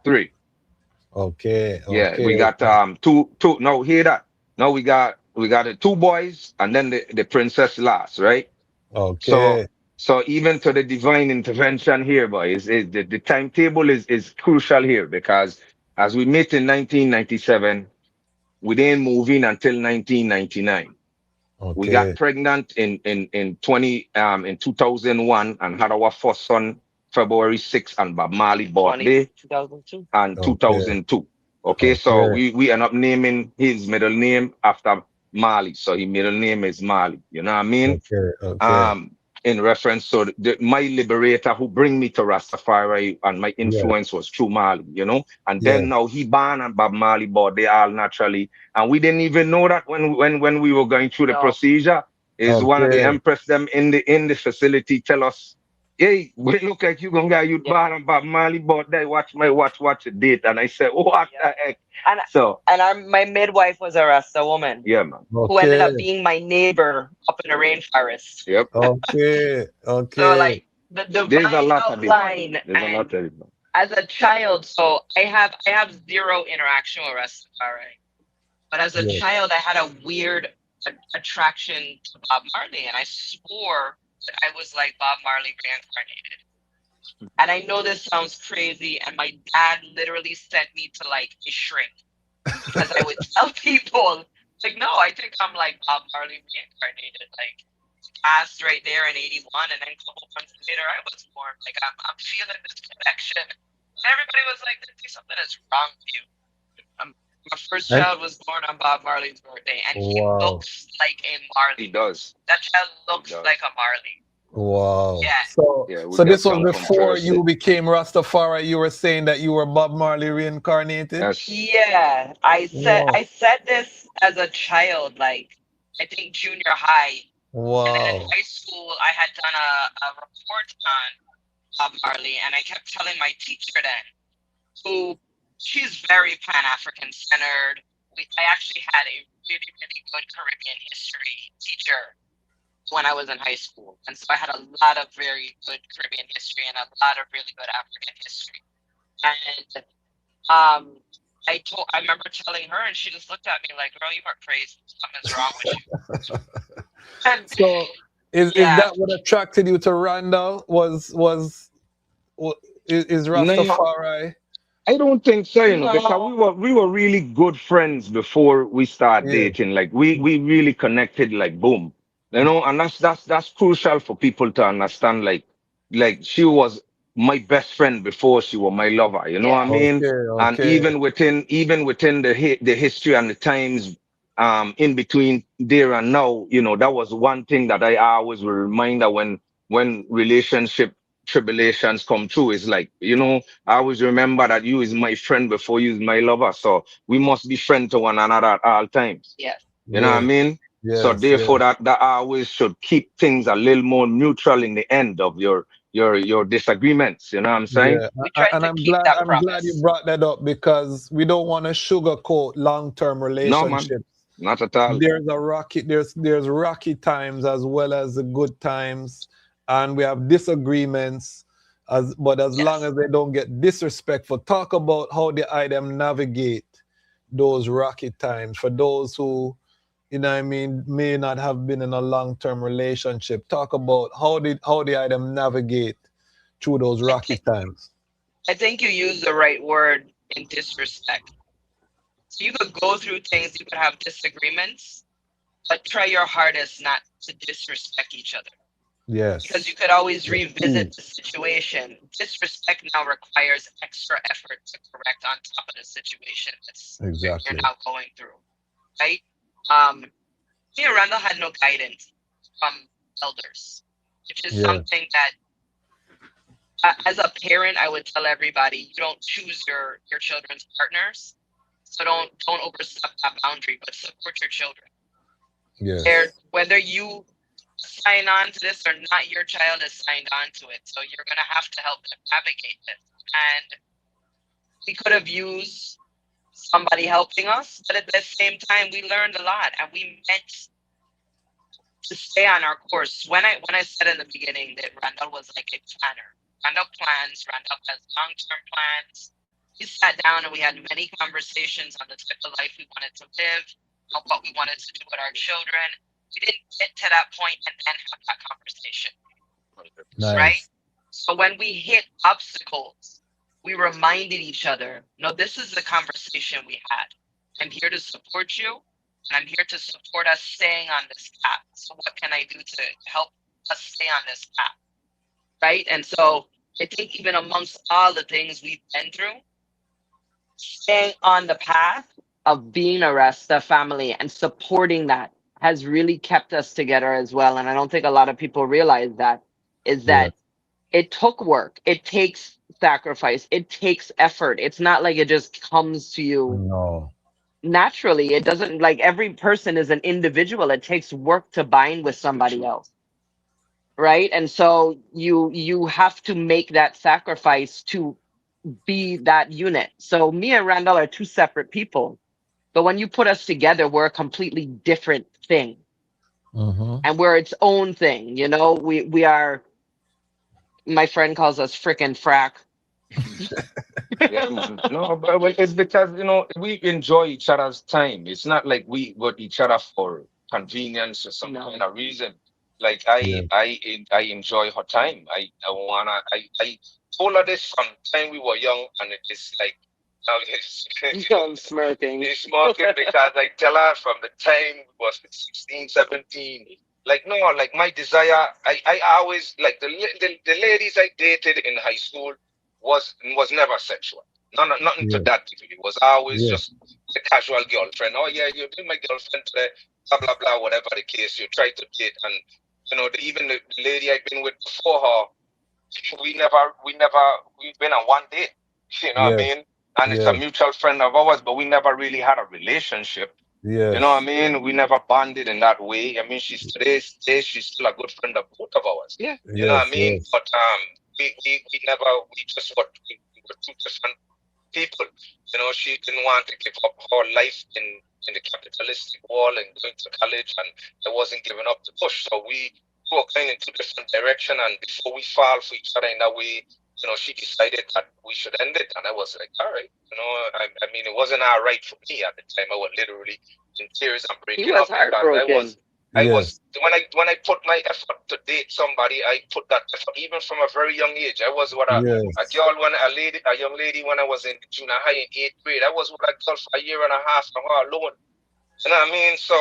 three. Okay. Yeah, Okay. we got two. No, hear that? No, we got the two boys and then the princess last, right? So Okay. so even to the divine intervention here, boys, is the timetable is crucial here, because as we met in 1997, we didn't move in until 1999. We got Okay. pregnant in 2001 and had our first son February 6th on Bob Marley birthday 2002. and Okay. 2002. Okay, so Okay. we end up naming his middle name after Marley. So his middle name is Marley. You know what I mean? Okay. Okay. um in reference to my liberator who bring me to Rastafari, and my Yes. influence was through Marley, you know. And then Yes. now he born and Bob Marley bought they all naturally, and we didn't even know that when we were going through the No. procedure. Is one of the Okay. empress them in the facility tell us, hey, we look like you gonna get you born and Bob Marley bought that, watch the date. And I said, what the heck? And So my midwife was a Rasta woman yeah, man. who ended Okay. up being my neighbor up in the rainforest. Yep. Okay. So Okay. like the There's a divine lot of it. outline, There's a lot and of it. as a child, so I have zero interaction with Rastafari. But as a Yes. child, I had a weird attraction to Bob Marley, and I swore that I was like Bob Marley reincarnated. And I know this sounds crazy, and my dad literally sent me to like a shrink because I would tell people, like, no, I think I'm like Bob Marley reincarnated. Like, passed right there in '81, and then a couple months later, I was born. Like, I'm feeling this connection. And everybody was like, "There's something that's wrong with you." My first And child was born on Bob Marley's birthday, and he wow. looks like a He Marley. does. That child He looks does. like a Marley. Wow. Yeah. So Yeah, we so got this was some from before Thursday. you became Rastafari. You were saying that you were Bob Marley reincarnated? Yes. Yeah, Wow. I said this as a child, like I think junior high, and then in Wow. high school I had done a report on Bob Marley, and I kept telling my teacher then, who she's very Pan African centered. I actually had a really really good Caribbean history teacher when I was in high school, and so I had a lot of very good Caribbean history and a lot of really good African history, and um I remember telling her, and she just looked at me like, "Girl, you are crazy. Something's wrong with you." And So is yeah, that what attracted you to Randall? Is No, Rastafari? I don't think so, because we were really good friends before we start Yeah. dating. Like we really connected like boom. And that's crucial for people to understand. Like she was my best friend before she was my lover. You know what I yeah, mean? Okay, And okay. even within the history and the times in between there and now, that was one thing that I always will remind her when relationship tribulations come true. Is like, I always remember that you is my friend before you is my lover. So we must be friends to one another at all times. yes. You know what I Yes, mean? So yes, therefore yes. that always should keep things a little more neutral in the end of your disagreements. You know what I'm saying? Yeah, We tried and to I'm keep glad that I'm glad you promise. brought that up because we don't want to sugarcoat long-term No, man. relationships. Not at all. There's rocky times as well as the good times, and we have disagreements. But as long Yes, as they don't get disrespectful, talk about how the item navigate those rocky times for those who, I mean, may not have been in a long-term relationship. Talk about how the item navigate through those I rocky think times. I think you used the right word in disrespect. So you could go through things, you could have disagreements, but try your hardest not to disrespect each other. Because Yes. you could always Yes. Ooh, revisit the situation. Disrespect now requires extra effort to correct on top of the situation that's you're exactly. now going through, right? Um, me and Randall had no guidance from elders, which is Yeah. something that, as a parent, I would tell everybody: you don't choose your children's partners, so don't overstep that boundary, but support your children. They're, Yes. whether you sign on to this or not, your child is signed on to it. So you're going to have to help them navigate this. And we could have used somebody helping us, but at the same time, we learned a lot and we meant to stay on our course. When I said in the beginning that Randall was like a planner, Randall plans, Randall has long-term plans. We sat down and we had many conversations on the type of life we wanted to live, on what we wanted to do with our children. We didn't get to that point and then have that conversation, right? Nice. So when we hit obstacles, we reminded each other, no, this is the conversation we had. I'm here to support you, and I'm here to support us staying on this path. So what can I do to help us stay on this path, right? And so I think even amongst all the things we've been through, staying on the path of being a Rasta family and supporting that has really kept us together as well. And I don't think a lot of people realize that, is Yeah. that it took work, it takes sacrifice, it takes effort. It's not like it just comes to you No. naturally. It doesn't, like, every person is an individual. It takes work to bind with somebody else, right? And so you have to make that sacrifice to be that unit. So me and Randall are two separate people, but when you put us together, we're a completely different thing, Mm-hmm. and we're its own thing. We are. My friend calls us frickin' frack. Yeah, man. No, but well, it's because we enjoy each other's time. It's not like we got each other for convenience or some No. kind of reason. Like Yeah. I enjoy her time. I told her this from time we were young, and it is like now it's I'm smirking. it's smoking because I tell her from the time we was 16, 17. Like no, like my desire. I always like the ladies I dated in high school was never sexual. Nothing to Yeah. that degree. It was always Yeah. just a casual girlfriend. Oh yeah, you've been my girlfriend today. Blah blah blah. Whatever the case, you try to date, and even the lady I've been with before her, we've been on one date. You know what I Yes. mean? And it's a Yes. mutual friend of ours, but we never really had a relationship. You know what I Yes. mean? We never bonded in that way. I mean, she's still a good friend of both of ours. Yeah. You know what I Yes. mean? Yes. But we never we just what we were two different people. She didn't want to give up her life in the capitalistic world and going to college, and I wasn't giving up the push. So we were going in two different direction, and before we fall for each other in that way, she decided that we should end it. And I was like, all right. I mean, it wasn't all right for me at the time. I was literally in tears and breaking up because I was when I put my effort to date somebody, I put that effort even from a very young age. I was with a girl a young lady when I was in junior high in 8th grade. I was with a girl for a year and a half from her alone. You know what I mean? So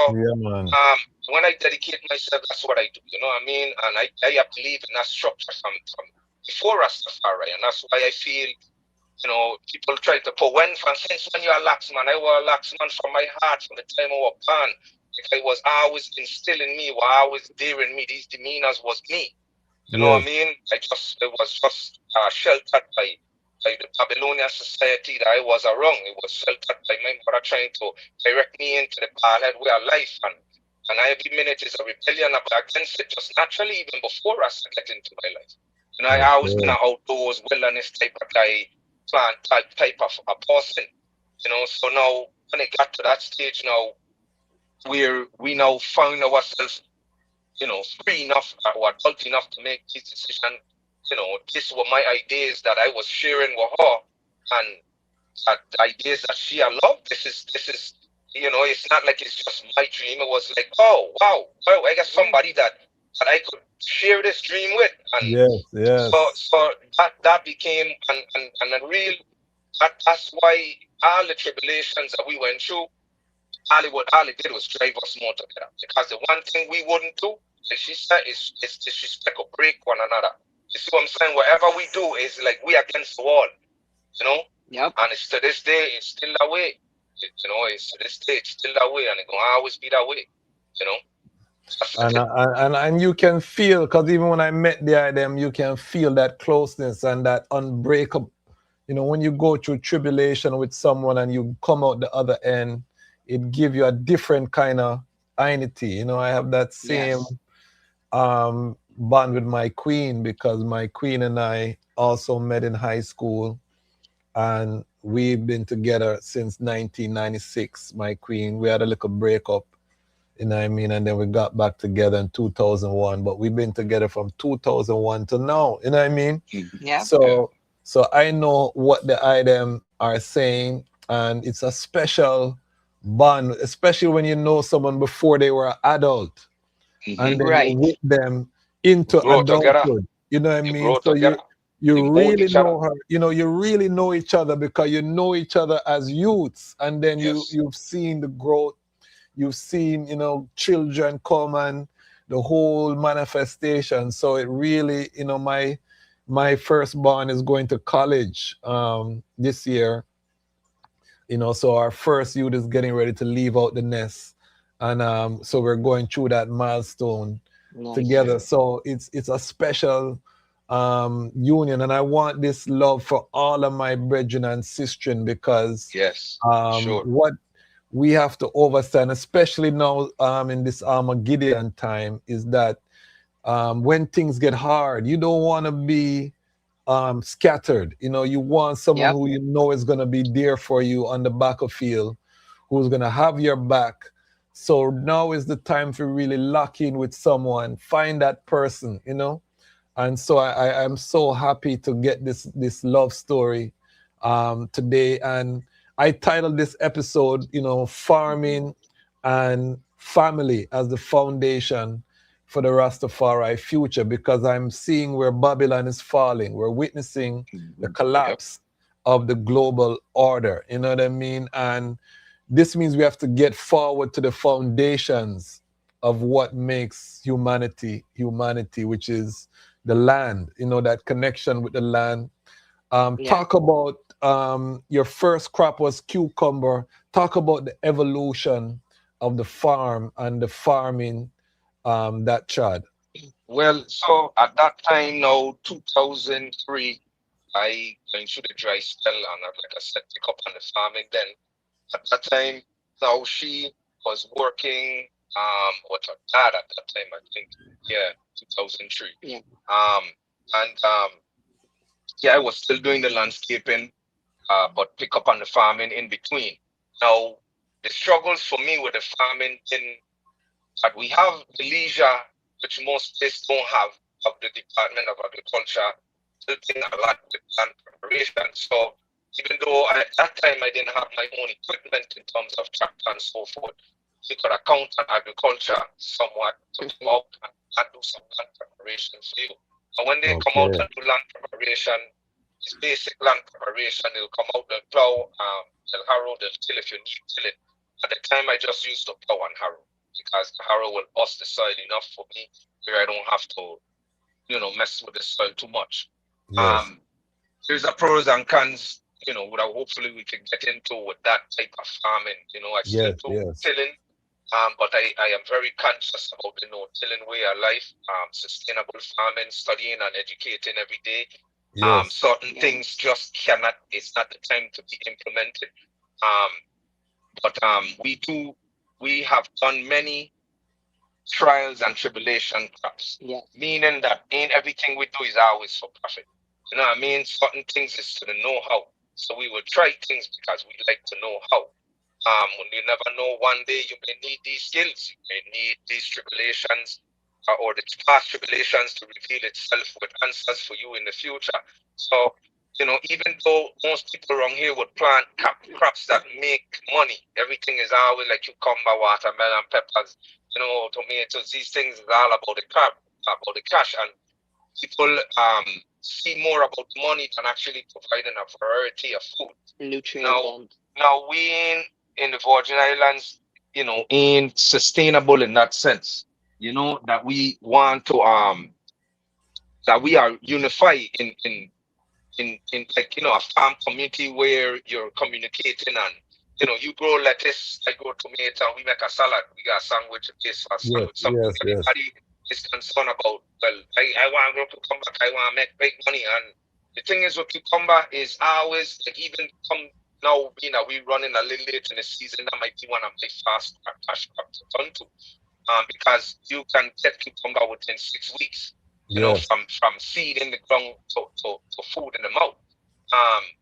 when I dedicate myself, that's what I do. You know what I mean? And I believe in that structure from before Ras Tafari, and that's why I feel people try to put since when you're a laxman, I was a laxman from my heart from the time I was born. It was always instilled in me, was always there in me. These demeanors was me. You know what I mean? It was just sheltered by the Babylonian society that I was around. It was sheltered by my mother trying to direct me into the bad way of life. And every minute is a rebellion against it, just naturally, even before I get into my life. I always been an outdoors wilderness type of guy, plant type of a person. So now when it got to that stage now, we now found ourselves, free enough or adult enough to make this decision. These were my ideas that I was sharing with her, and the ideas that she loved. This is it's not like it's just my dream. It was like, oh wow, I got somebody that I could share this dream with, and so that became and a real that's why all the tribulations that we went through, all it did was drive us more together. Because the one thing we wouldn't do, like she said, is disrespect or break one another. You see what I'm saying? Whatever we do is like we against the wall, Yep. And it's to this day, it's still that way. It's to this day, it's still that way, and it's gonna always be that way. And you can feel, because even when I met them, you can feel that closeness and that unbreakable. When you go through tribulation with someone and you come out the other end, it gives you a different kind of identity. I have that same bond with my queen, because my queen and I also met in high school, and we've been together since 1996. My queen, we had a little breakup, and then we got back together in 2001, but we've been together from 2001 to now, Yeah. So I know what the item are saying, and it's a special bond, especially when you know someone before they were an adult, and then you with them into adulthood. You know what I mean? So you really know her. You really know each other because you know each other as youths, and then you've seen the growth. You've seen, children come and the whole manifestation. So it really, my firstborn is going to college this year. So our first youth is getting ready to leave out the nest. And so we're going through that milestone together. So it's a special union. And I want this love for all of my brethren and sistren, because what we have to understand, especially now in this Armageddon time, is that when things get hard, you don't want to be scattered. You want someone who is going to be there for you on the battlefield, who's going to have your back. So now is the time to really lock in with someone, find that person, And so I'm so happy to get this love story today. And I titled this episode, Farming and Family as the Foundation for the Rastafari Future, because I'm seeing where Babylon is falling. We're witnessing the collapse of the global order. You know what I mean? And this means we have to get forward to the foundations of what makes humanity, which is the land, that connection with the land. Talk about your first crop was cucumber. Talk about the evolution of the farm and the farming that Chad. Well, so at that time now, 2003, I went through the dry spell, and like I said, pick up on the farming then. At that time, now she was working with her dad at that time, I think. 2003. Yeah. I was still doing the landscaping, but pick up on the farming in between. Now, the struggles for me with the farming that we have the leisure, which most places don't have, of the Department of Agriculture helping a lot with land preparation. So even though at that time I didn't have my own equipment in terms of tractor and so forth, you could account on agriculture somewhat to come out and do some land preparation for you. And when they come out and do land preparation, it's basic land preparation. They'll come out, they'll plow, they'll harrow, they'll till if you need till it. At the time, I just used to plow and harrow because the harrow will bust the soil enough for me where I don't have to, mess with the soil too much. Yes. There's a pros and cons, that hopefully we can get into with that type of farming. I still do tilling, but I am very conscious about the tilling way of life, sustainable farming, studying and educating every day. Certain things just cannot, it's not the time to be implemented. But we have done many trials and tribulation crops, meaning that ain't everything we do is always for profit. You know what I mean? Certain things is to the know-how. So we will try things because we like to know how. When you never know, one day you may need these skills, you may need these tribulations or the past tribulations to reveal itself with answers for you in the future. So, even though most people around here would plant crops that make money, everything is always like cucumber, watermelon, peppers, tomatoes, these things is all about the cash. And people see more about money than actually providing a variety of food. Now we in the Virgin Islands, ain't sustainable in that sense. That we want to that we are unified in like a farm community where you're communicating and you grow lettuce, I grow tomato, and we make a salad, we got a sandwich, a taste for a sandwich. Something everybody is concerned about. Well, I want to grow cucumber, I want to make big money. And the thing is with cucumber is always like even come now, we running a little late in the season, that might be one of my fast cash crop to turn to. Because you can get cucumber within 6 weeks. From seed in the ground to food in the mouth.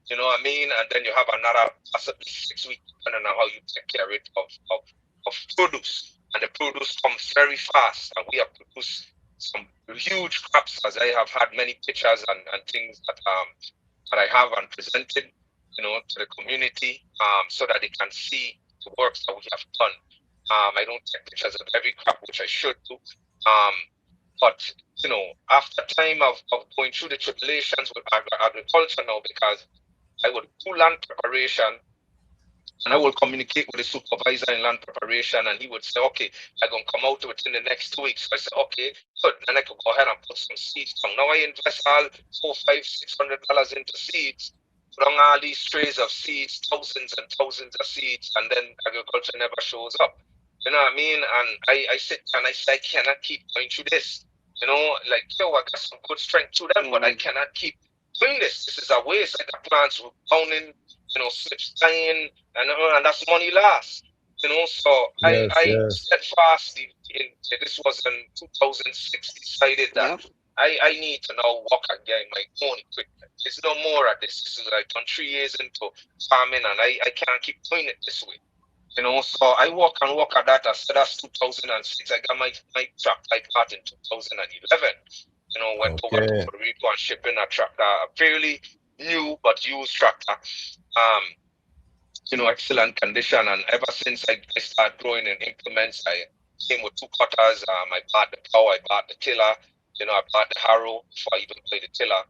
You know what I mean? And then you have another possibly 6 weeks, depending on how you take care of produce. And the produce comes very fast. And we have produced some huge crops, as I have had many pictures and things that I have and presented, to the community, so that they can see the works that we have done. I don't take pictures of every crop, which I should do. But after time of going through the tribulations with agriculture now, because I would do land preparation and I will communicate with the supervisor in land preparation, and he would say, okay, I'm going to come out within the next 2 weeks. So I said, okay, good. Then I could go ahead and put some seeds down. Now I invest all $400-$600 into seeds, put on all these trays of seeds, thousands and thousands of seeds, and then agriculture never shows up. You know what I mean? And I sit and I say, I cannot keep going through this. I got some good strength to them, but I cannot keep doing this. This is a waste. I got plants rebounding, slips dying, and that's money lost. So I steadfastly, this was in 2006, decided that I need to now work again my own equipment. There's no more of this. This is like 3 years into farming, and I can't keep doing it this way. So I work at that. So that's 2006. I got my tractor I got in 2011. Went over to Puerto Rico and shipping a tractor, a fairly new but used tractor. Excellent condition. And ever since I started growing in implements, I came with 2 cutters. I bought the plow, I bought the tiller. I bought the harrow before I even played the tiller.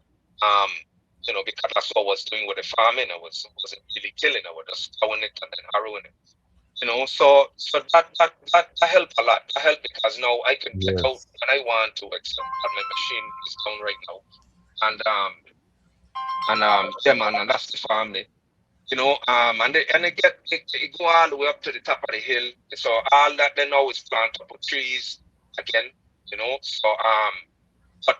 Because that's what I was doing with the farming. I wasn't really tilling. I was just plowing it and then harrowing it. So that helped a lot. That helped because now I can check out when I want to, except that my machine is down right now. And that's the family. And they go all the way up to the top of the hill. So all that they now is plant up with trees again. So but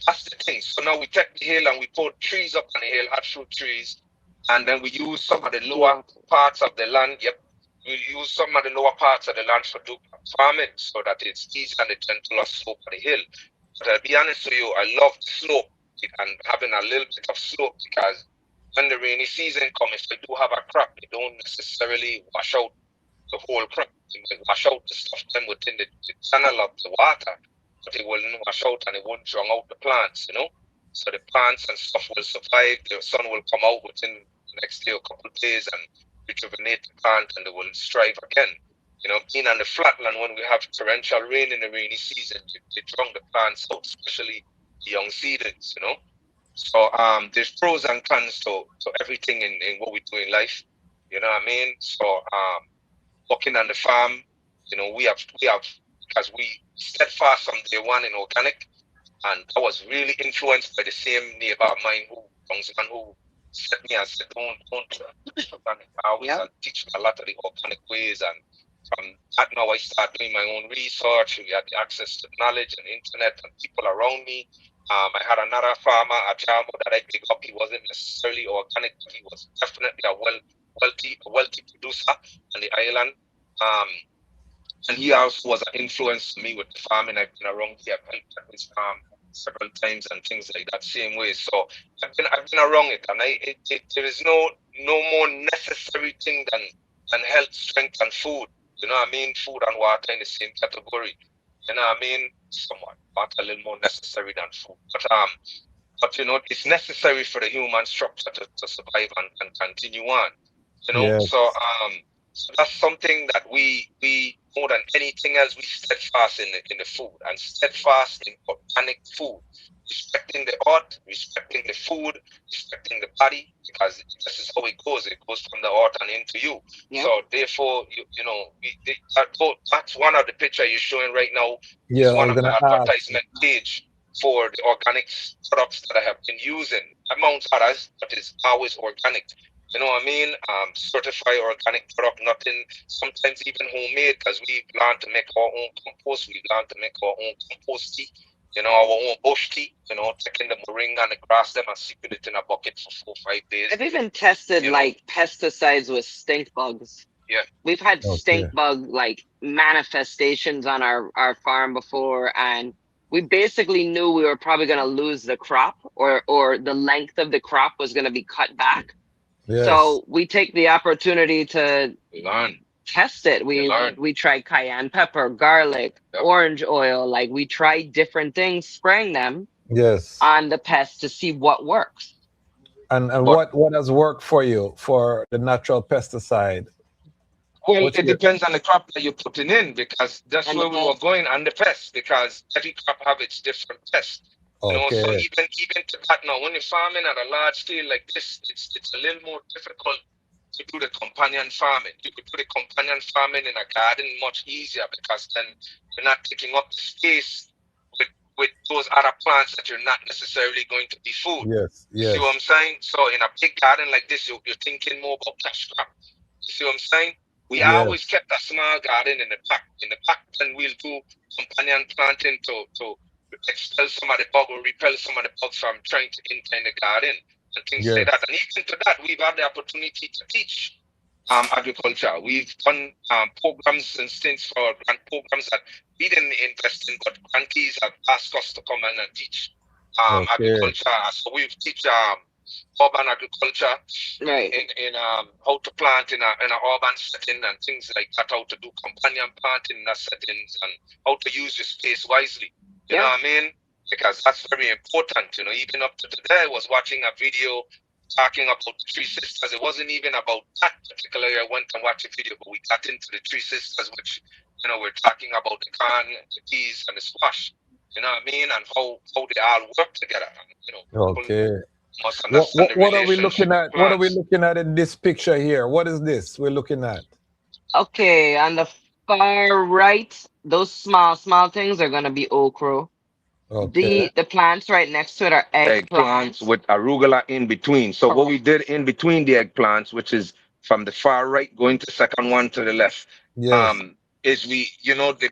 that's the thing. So now we take the hill and we put trees up on the hill, hot fruit trees, and then we use some of the lower parts of the land. We use some of the lower parts of the land for farming so that it's easy and the gentler slope of the hill. But I'll be honest with you, I love the slope and having a little bit of slope, because when the rainy season comes, if they do have a crop, they don't necessarily wash out the whole crop. They might wash out the stuff then within the channel of the water, but they will wash out and it won't drown out the plants, so the plants and stuff will survive. The sun will come out within the next day or couple of days and rejuvenate the plant, and they will strive again. You know, being on the flatland, when we have torrential rain in the rainy season, they drown the plants out, especially the young seedlings, you know. So there's pros and cons to everything in what we do in life. You know what I mean? So working on the farm, you know, we have because we steadfast from day one in organic, and I was really influenced by the same neighbor of mine who set me and said, don't organic always, and teach me a lot of the organic ways. And from that now I started doing my own research. We had the access to knowledge and internet and people around me. I had another farmer at Jamo that I picked up. He wasn't necessarily organic, but he was definitely a wealthy producer on the island. And he also was an influence to me with the farming. I've been around here, I've helped at his farm several times and things like that, same way. So I've been around it, and there is no more necessary thing than health, strength, and food. You know what I mean? Food and water in the same category. You know what I mean? Somewhat, but a little more necessary than food. But you know, it's necessary for the human structure to survive and continue on. You know, Yes. so that's something that we more than anything else, we steadfast in the food, and steadfast in organic food, respecting the earth, respecting the food, respecting the body, because this is how it goes. It goes from the earth and into you. Yeah. So therefore, you know, that's one of the picture you're showing right now. Yeah, It's I one was of the gonna ask. advertisement page for the organic products that I have been using, amongst others, but it's always organic. You know what I mean? Certified organic product, nothing, sometimes even homemade, because we've learned to make our own compost. We've learned to make our own compost tea, you know, our own bush tea, you know, taking the moringa and the grass them and sipping it in a bucket for 4 or 5 days. I've even tested You know? like pesticides with stink bugs. Yeah. We've had Okay. stink bug like manifestations on our farm before, and we basically knew we were probably going to lose the crop, or the length of the crop was going to be cut back. Yes. So we take the opportunity to Learn. test it. We tried cayenne pepper, garlic, Yep. orange oil. Like we tried different things, spraying them Yes. on the pest to see what works. And But- what has worked for you for the natural pesticide? Well, What's it your- depends on the crop that you're putting in, because that's And where the we were going on the pest, because every crop have its different pest. You know, so Okay. even to that now, when you're farming at a large scale like this, it's a little more difficult to do the companion farming. You could do the companion farming in a garden much easier, because then you're not taking up the space with those other plants that you're not necessarily going to be food. Yes. You Yes. see what I'm saying? So in a big garden like this, you're thinking more about cash crop. You see what I'm saying? We Yes. always kept a small garden in the back. In the back, then we'll do companion planting to expel some of the bug or repel some of the bugs from trying to enter in the garden and things like Yes. that. And even to that, we've had the opportunity to teach agriculture. We've done programs and things for grant programs that we didn't invest in, but grantees have asked us to come in and teach Okay. agriculture. So we've teach urban agriculture, Right. in how to plant in an urban setting and things like that, how to do companion planting in that settings, and how to use your space wisely. You know Yeah. what I mean? Because that's very important. You know, even up to today, I was watching a video talking about the Three Sisters. It wasn't even about that particular area. I went and watched a video, but we got into the Three Sisters, which, you know, we're talking about the corn, the peas, and the squash. You know what I mean? And how they all work together. And, you know, people Okay. must understand the What are we relationship looking at? with What are we plants. looking at in this picture here? What is this we're looking at? Okay, on the far right, those small things are gonna be okra. Okay. The plants right next to it are Eggplants eggplants. with arugula in between. So what we did in between the eggplants, which is from the far right going to the second one to the left, Yes. is we, you know, the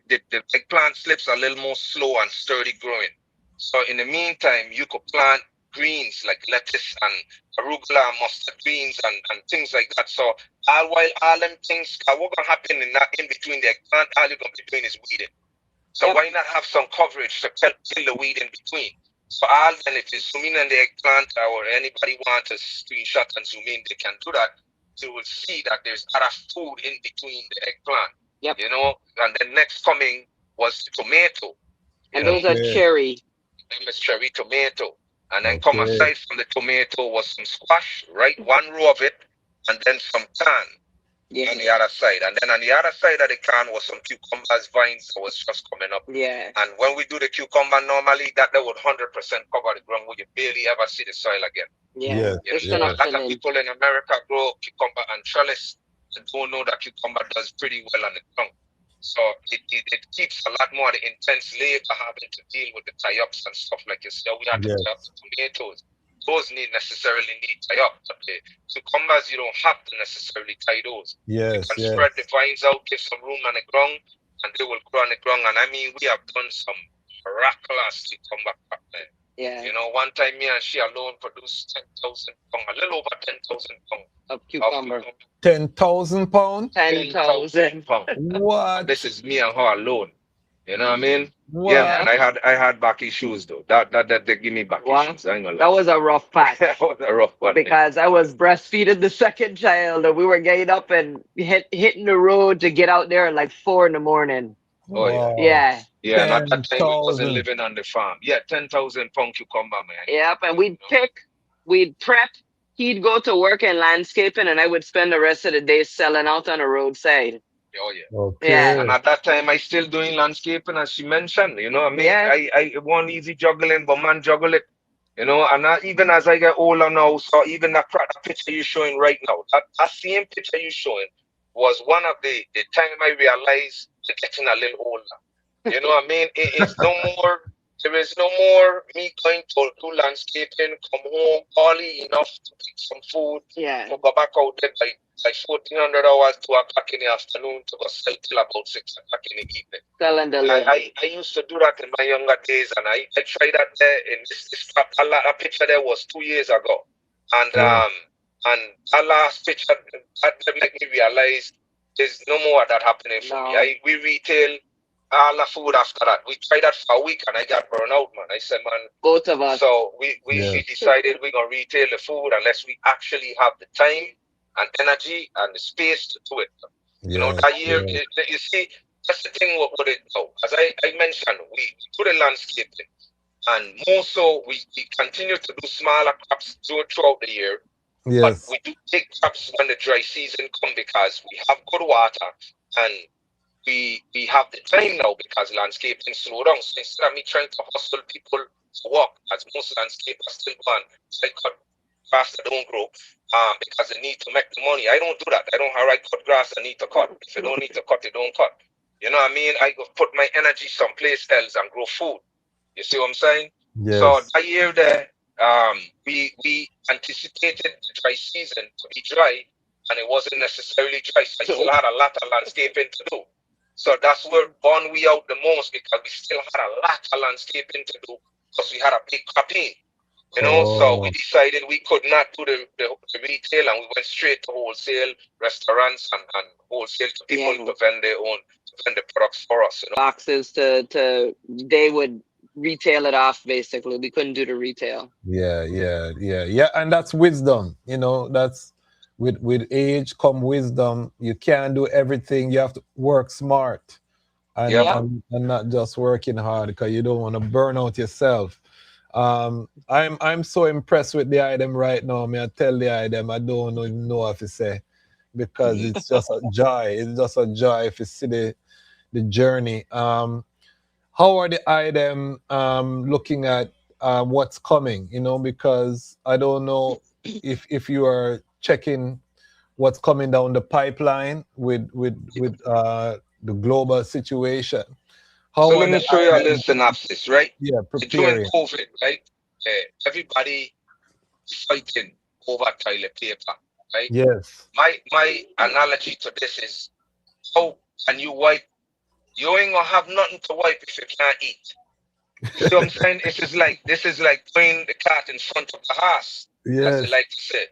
eggplant slips are a little more slow and sturdy growing. So in the meantime, you could plant greens like lettuce and arugula and mustard greens and things like that. So while all them things, what gonna happen in between the eggplant, all you're gonna be doing is weeding. So Yep. why not have some coverage to kill the weed in between? So then if you zoom in on the eggplant, or anybody want to screenshot and zoom in, they can do that. You will see that there's other food in between the eggplant. Yep. You know, and the next coming was the tomato. And You know, those are Okay. cherry. them is cherry tomato. And then come Okay. aside from the tomato was some squash, right? One row of it, and then some can on the other side. And then on the other side of the can was some cucumbers, vines that was just coming up. Yeah. And when we do the cucumber, normally that would 100% cover the ground where you barely ever see the soil again. Yeah. Yes, You know, a lot of people in America grow cucumber and trellis and don't know that cucumber does pretty well on the ground. So it keeps a lot more of the intense labor having to deal with the tie-ups and stuff like this. So we have to tie up the tomatoes. Those necessarily need tie up, but the cucumbers you don't have to necessarily tie those. You Yes, can yes. spread the vines out, give some room on the ground, and they will grow on the ground. And I mean, we have done some miraculous cucumber crop there. Yeah. You know, one time me and she alone produced 10,000 pounds, a little over 10,000 pounds of cucumber. 10,000 pounds? 10,000 pounds. What? This is me and her alone. You know what I mean? What? Yeah, man. I had backy shoes though. That they give me backy shoes. I ain't gonna lie. That was a rough patch. That was a rough one. Because I was breastfeeding the second child, and we were getting up and hitting the road to get out there at like 4 a.m. Oh yeah. Wow. Yeah. Yeah, and at that time we wasn't 10,000. living on the farm. Yeah, 10,000 pound cucumber, man. Yep, and we'd prep. He'd go to work in landscaping, and I would spend the rest of the day selling out on the roadside. Oh yeah. Okay. Yeah. And at that time I still doing landscaping as she mentioned, you know what I mean? Yeah. I want easy juggling, but man juggle it. You know, and even as I get older now, so even that picture you're showing right now, that same picture you're showing was one of the time I realized I'm getting a little older. You know what I mean? It's no more, there is no more me going to do landscaping, come home early enough to pick some food, Yeah. to go back out there by 1,400 hours, 2 o'clock in the afternoon to go sell till about 6 o'clock in the evening. Selling the land. I used to do that in my younger days, and I tried that there in this a picture there was 2 years ago. And that last picture that made me realize there's no more of that happening for me. We retail all the food after that. We tried that for a week and I got burned out, man. I said, man, both of us. So we decided we're gonna retail the food unless we actually have the time and energy and the space to do it. You know, that year, you see, that's the thing with it now. As I mentioned, we do the landscaping, and more so, we continue to do smaller crops throughout the year. Yes. But we do big crops when the dry season comes because we have good water and we have the time now because landscaping slow down. So instead of me trying to hustle people to walk, as most landscapers still go on, they cut grass that don't grow. Because they need to make the money. I don't do that. I don't have right cut grass. I need to cut. If you don't need to cut, you don't cut. You know what I mean? I go put my energy someplace else and grow food. You see what I'm saying? Yes. So that year there, we anticipated the dry season to be dry, and it wasn't necessarily dry. So I still had a lot of landscaping to do. So that's where burned we out the most because we still had a lot of landscaping to do because we had a big cropping. You know, so we decided we could not do the retail, and we went straight to wholesale restaurants and wholesale to people to vend the products for us. You know? Boxes to they would retail it off basically. We couldn't do the retail. Yeah. And that's wisdom. You know, that's with age come wisdom. You can't do everything. You have to work smart and not just working hard because you don't want to burn out yourself. I'm so impressed with the item right now. I tell the item I don't even know what to say because it's just a joy. It's just a joy if you see the journey. How are the item looking at what's coming? You know, because I don't know if you are checking what's coming down the pipeline with the global situation. So let me show you a little synopsis, right? Yeah, during COVID, right? Everybody fighting over toilet paper, right? Yes. My analogy to this is, how can you wipe? You ain't gonna have nothing to wipe if you can't eat. You see what I'm saying? This is like putting the cat in front of the house, as they like to say.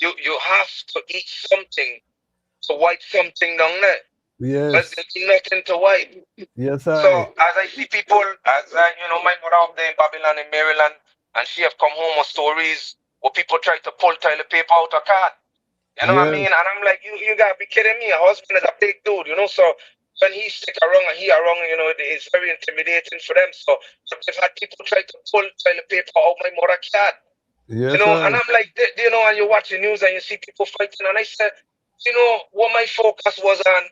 You have to eat something to wipe something down there. Yes. There's nothing to wipe. Yes, So as I see people, my mother up there in Babylon in Maryland, and she have come home with stories where people try to pull toilet paper out of cat. You know what I mean? And I'm like, you gotta be kidding me. A husband is a big dude, you know. So when he stick around and he around, you know, it's very intimidating for them. So I've had people try to pull toilet paper out my mother cat. Yes, You know, sir. and I'm like, you know, and you watch the news and you see people fighting, and I said, you know, what my focus was on,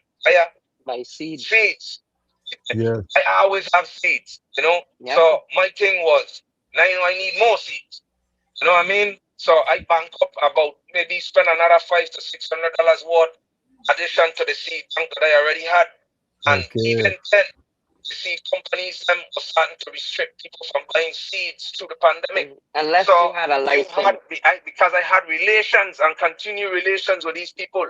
My seeds. seeds. Yes. I always have seeds, you know. Yep. So my thing was, now I need more seeds. You know what I mean? So I bank up about maybe spend another $500 to $600 worth addition to the seed bank that I already had, and even Okay. then, the seed companies them were starting to restrict people from buying seeds through the pandemic. Unless So you had a license. because I had relations and continue relations with these people,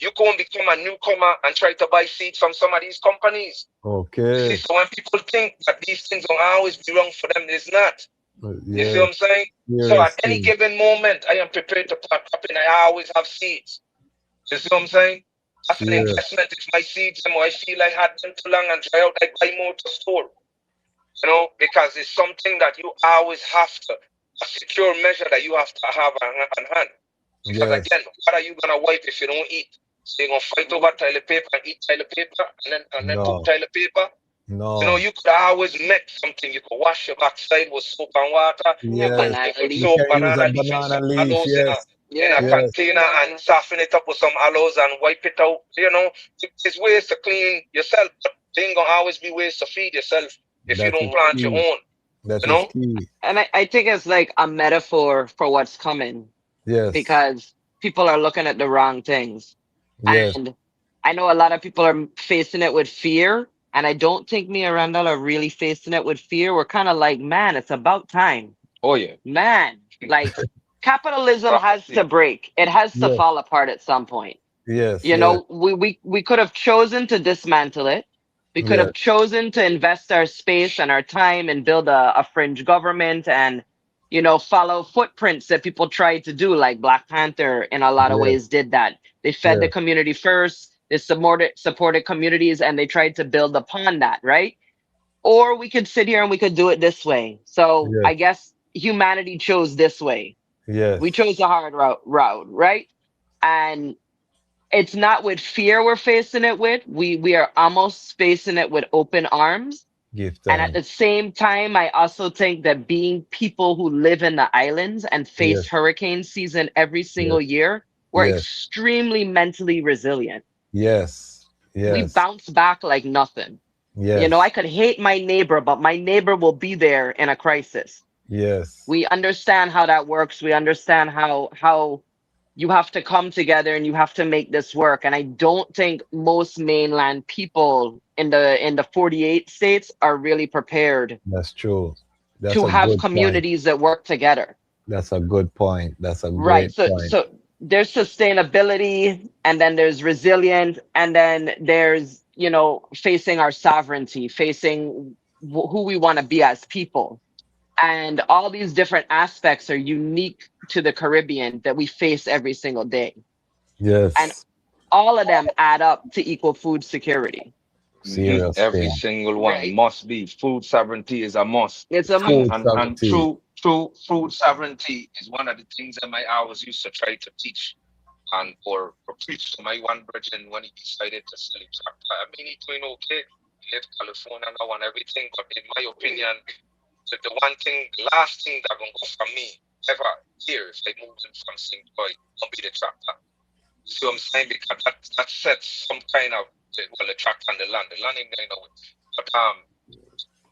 you go and become a newcomer and try to buy seeds from some of these companies. Okay. So when people think that these things will always be wrong for them, it's not. You see Yeah. what I'm saying? So at any given moment, I am prepared to plant up, and I always have seeds. You see what I'm saying? That's an Yeah. investment. If my seeds, I feel I had them too long and dry out, I buy more to store. You know, because it's something that you always have to, a secure measure that you have to have on hand. Because Yes. again, what are you gonna wipe if you don't eat? So you're gonna fight over toilet paper and eat toilet paper and then No. poop toilet paper. No. You know, you could always make something. You could wash your backside with soap and water. Yes. You could You soak can use a banana leaf in banana some leaf. aloes Yes. in a Yes. container and soften it up with some aloes and wipe it out. You know, there's ways to clean yourself, but there ain't gonna always be ways to feed yourself if you That don't is plant your key. own. That You is know? key. And I think it's like a metaphor for what's coming, Yes. because people are looking at the wrong things. Yes. And I know a lot of people are facing it with fear. And I don't think me and Randall are really facing it with fear. We're kind of like, man, it's about time. Oh yeah. Man, like capitalism has to break. It has to Yes. fall apart at some point. Yes. You know, we could have chosen to dismantle it. We could Yes. have chosen to invest our space and our time and build a fringe government and, you know, follow footprints that people tried to do, like Black Panther in a lot of Yes. ways did that. They fed the Yes. community first, they supported communities, and they tried to build upon that, right? Or we could sit here and we could do it this way. So Yes. I guess humanity chose this way. Yes. We chose the hard route, right? And it's not with fear we're facing it with. We are almost facing it with open arms. Give And at time. the same time, I also think that being people who live in the islands and face Yes. hurricane season every single year, we're Yes. extremely mentally resilient. Yes. We Yes. bounce back like nothing. Yes. You know, I could hate my neighbor, but my neighbor will be there in a crisis. Yes. We understand how that works. We understand how you have to come together and you have to make this work. And I don't think most mainland people in the 48 states are really prepared That's true. That's to a have good point. communities that work together. That's a good point. That's a Right. great point. So there's sustainability, and then there's resilience, and then there's, you know, facing our sovereignty, facing who we want to be as people. And all these different aspects are unique to the Caribbean that we face every single day. Yes. And all of them add up to equal food security. Serious Every thing. single one Right. must be. Food sovereignty is a must. It's a Food must. And sovereignty. true food sovereignty is one of the things that I always used to try to teach and or preach to my one brother when he decided to sell his tractor. I mean, he's doing okay. He left California now and everything, but in my opinion, the one thing, the last thing that gonna go from me ever here if I move in from St. Croix will be the tractor. See what I'm saying? Because that sets some kind of the tractor and the land. The land ain't going nowhere. But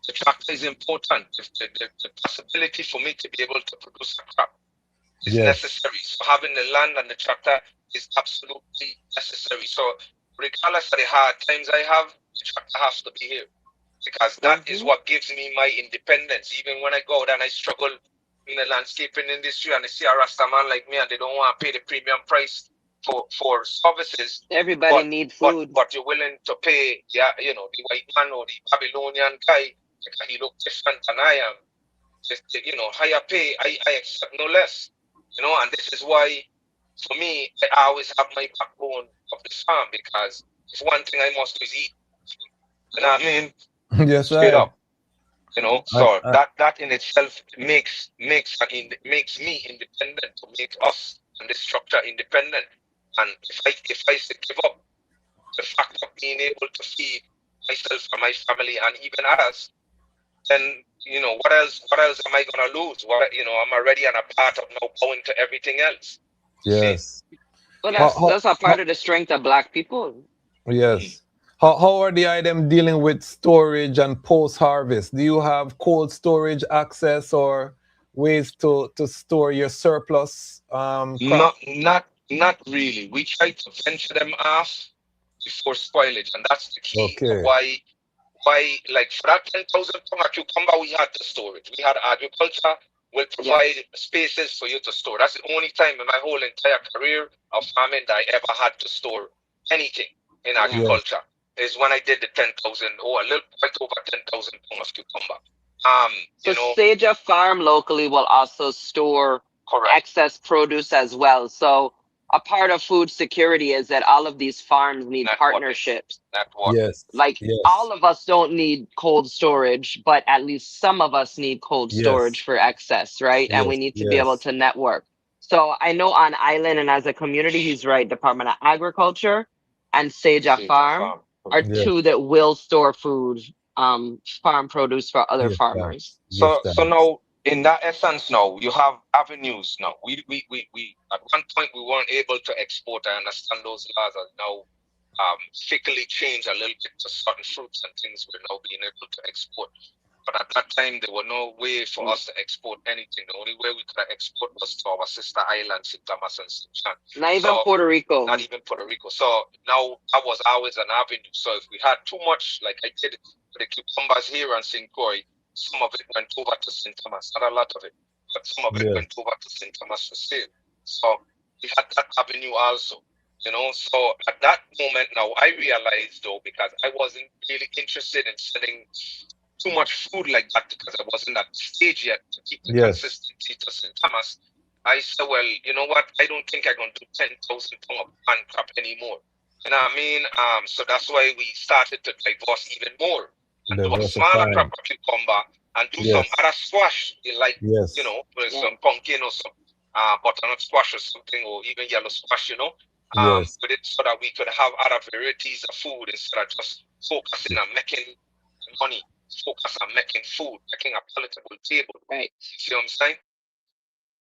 the tractor is important. The possibility for me to be able to produce a crop is Yes. necessary. So having the land and the tractor is absolutely necessary. So regardless of the hard times I have, the tractor has to be here. Because that is what gives me my independence. Even when I go out and I struggle in the landscaping industry and I see a Rasta man like me and they don't want to pay the premium price for services. Everybody needs food. But you're willing to pay, you know, the white man or the Babylonian guy, because he looks different than I am. You know, higher pay, I accept no less. You know, and this is why, for me, I always have my backbone of the farm, because if one thing I must do is eat. You know what I mean? Yes, Straight sir. up. You know, so that in itself makes me independent, to make us and the structure independent. And if I give up the fact of being able to feed for my family and even others, then what else am I gonna lose? I'm already on a path of now going to everything else. See? Yes. Well, How, that's a how, part of the strength of Black people. yes. How are the item dealing with storage and post harvest? Do you have cold storage access or ways to store your surplus crop? Not really. We try to venture them off before spoilage, and that's the key of Okay. why like for that 10,000 ton of cucumber we had to storage. We had agriculture will provide spaces for you to store. That's the only time in my whole entire career of farming that I ever had to store anything in agriculture is when I did the 10,000 or a little bit over 10,000 ton of cucumber. So Saja Farm locally will also store excess produce as well. So a part of food security is that all of these farms need partnerships. Yes. Like all of us don't need cold storage, but at least some of us need cold storage for excess, right? And we need to be able to network. So I know on island and as a community, he's right. Department of Agriculture and Saja Farm are two that will store food, farm produce for other farmers. So now in that essence now you have avenues now. We at one point we weren't able to export. I understand those laws are now fickly changed a little bit to certain fruits and things we're now being able to export. But at that time there were no way for us to export anything. The only way we could export was to our sister islands, St. Thomas and St. John. Not even Puerto Rico. Not even Puerto Rico. So now that was always an avenue. So if we had too much, like I did for the cucumbers here on St. Croix, some of it went over to St. Thomas, not a lot of it, but some of it went over to St. Thomas for sale. So we had that avenue also, So at that moment now, I realized though, because I wasn't really interested in selling too much food like that because I wasn't at the stage yet to keep the consistency to St. Thomas. I said, well, you know what? I don't think I'm going to do 10,000 ton of plant crop anymore. You know what I mean? So that's why we started to divorce even more and do a smaller crop of cucumber and do some other squash, like, with some pumpkin or some butternut squash or something, or even yellow squash, with it so that we could have other varieties of food instead of just focusing on making money, focus on making food, making a palatable table. Right. You see what I'm saying?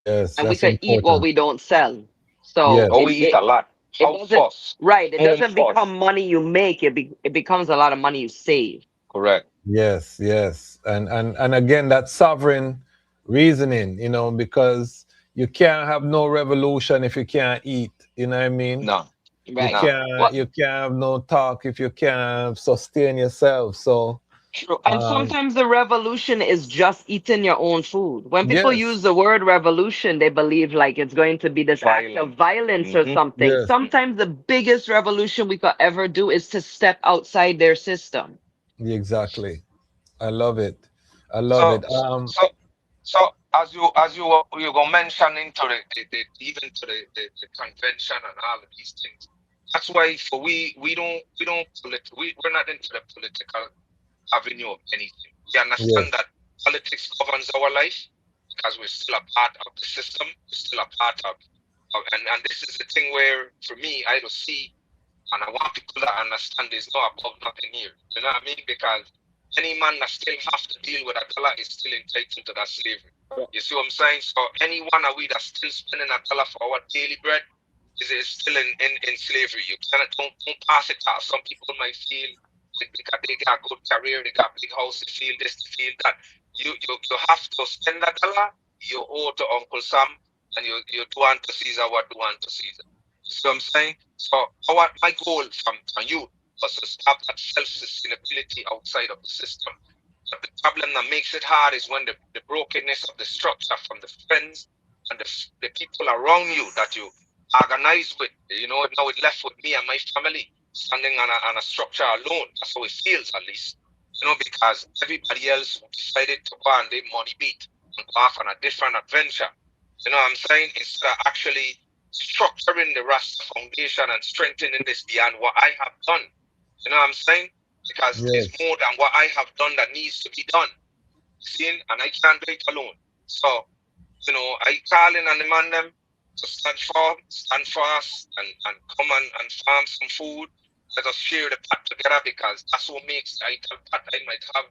Yes. And we could eat what we don't sell. So we eat a lot. It doesn't become money you make, it becomes a lot of money you save. Correct. Yes. And again, that sovereign reasoning, because you can't have no revolution if you can't eat. You know what I mean? No. Right. You can't have no talk if you can't sustain yourself. So true. And sometimes the revolution is just eating your own food. When people use the word revolution, they believe like it's going to be this act of violence or something. Yes. Sometimes the biggest revolution we could ever do is to step outside their system. Exactly. I love it. So as you were mentioning to even to the convention and all of these things, that's why we're not into the political avenue of anything. We understand that politics governs our life because we're still a part of the system. We're still a part of and this is the thing where for me I don't see, and I want people to understand there's no above nothing here. You know what I mean? Because any man that still have to deal with a dollar is still entitled to that slavery. You see what I'm saying? So any one of we that's still spending a dollar for our daily bread is still in slavery. You cannot don't pass it off. Some people might feel because they got a good career, they got big house, they feel this, they feel that. You have to spend that dollar, you owe to Uncle Sam, and you do unto Caesar what do unto Caesar. You see what I'm saying? So my goal from youth was to have that self-sustainability outside of the system. But the problem that makes it hard is when the brokenness of the structure from the friends and the people around you that you organize with, now it left with me and my family standing on a structure alone. That's how it feels, at least. Because everybody else decided to go on their money beat and go off on a different adventure. You know what I'm saying? Instead of actually structuring the Rasta Foundation and strengthening this beyond what I have done. You know what I'm saying? Because there's more than what I have done that needs to be done. See? And I can't do it alone. So, I call in on the man them to stand for us and come and farm some food let us share the pot together because that's what makes the ital pot. I might have,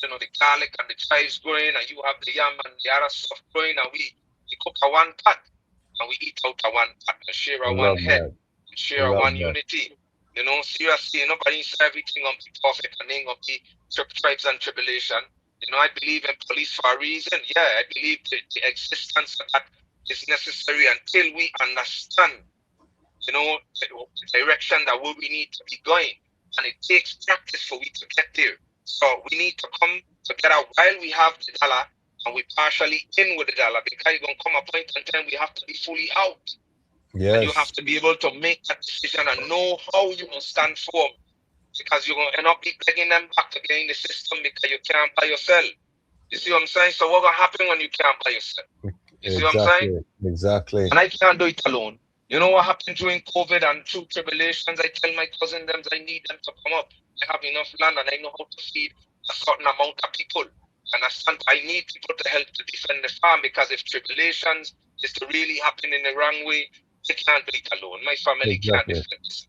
the garlic and the chives growing, and you have the yam and the other stuff growing, and we cook a one pot, and we eat out a one pot, and share I a one love head, that. and share a Love one that. unity. Seriously, nobody say everything on the prophet and name of the tribes and tribulation. I believe in police for a reason. Yeah, I believe the existence of that is necessary until we understand, the direction that we need to be going. And it takes practice for we to get there. So we need to come together while we have the dollar and we partially in with the dollar, because you're going to come a point in time we have to be fully out. And you have Yes. to be able to make that decision and know how you will stand firm, because you're going to end up begging them back to get in the system because you can't buy yourself. You see what I'm saying? So what's going to happen when you can't buy yourself? You see what I'm saying? Exactly. And I can't do it alone. You know what happened during COVID and through tribulations? I tell my cousin them I need them to come up. I have enough land and I know how to feed a certain amount of people. And I need people to help to defend the farm, because if tribulations is to really happen in the wrong way, I can't do it alone. My family can't Exactly. defend this.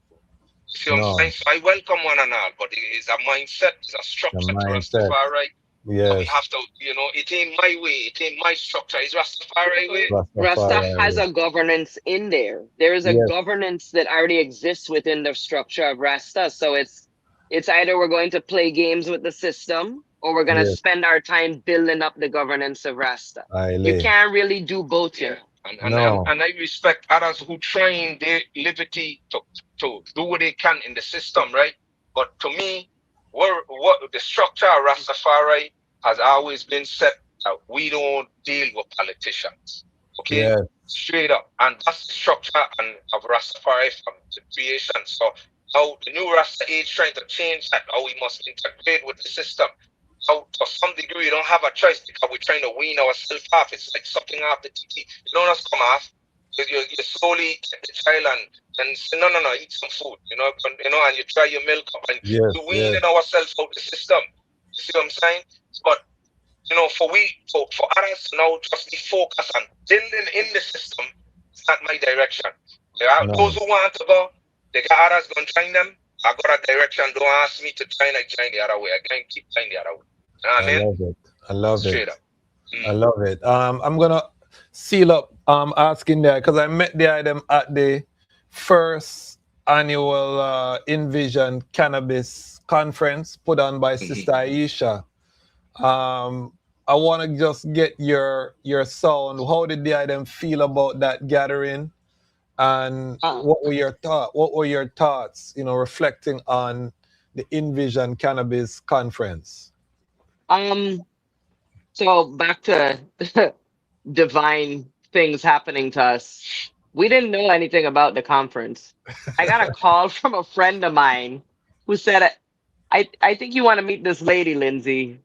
You see what I'm No, saying? So I welcome one and all, but it is a mindset, it's a the structure to mindset. Rastafari. So we Yes. have to, it ain't my way, it ain't my structure, it's Rastafari way. Rasta Rastafari. has a governance in there. There is a Yes. governance that already exists within the structure of Rasta. So it's either we're going to play games with the system or we're going to Yes. spend our time building up the governance of Rasta. I You lay. can't really do both, you know. No. And I respect others who trying their liberty to do what they can in the system, right? But to me, what the structure of Rastafari has always been set that we don't deal with politicians. Okay? Yes. Straight up. And that's the structure of Rastafari from the creation. So how the new Rasta age trying to change that, how we must integrate with the system. So to some degree, we don't have a choice because we're trying to wean ourselves off. It's like sucking off the titty. You don't just come off. You slowly get the child and say, no, eat some food, and you try your milk up and Yes. we're weaning ourselves out the system. You see what I'm saying? But for others to now just be focused on building in the system, it's not my direction. No. Those who want to go, they got others going to join them. I got a direction. Don't ask me to join the other way. I can't keep trying the other way. You know what I mean? love it. I love Straight it. up. I love it. I'm gonna seal up asking there because I met the item at the first annual Envision Cannabis Conference put on by Sister Aisha. I want to just get your sound. How did the item feel about that gathering? And what were your thoughts? What were your thoughts? Reflecting on the Envision Cannabis Conference. So back to divine things happening to us. We didn't know anything about the conference. I got a call from a friend of mine who said, I think you want to meet this lady, Lindsey.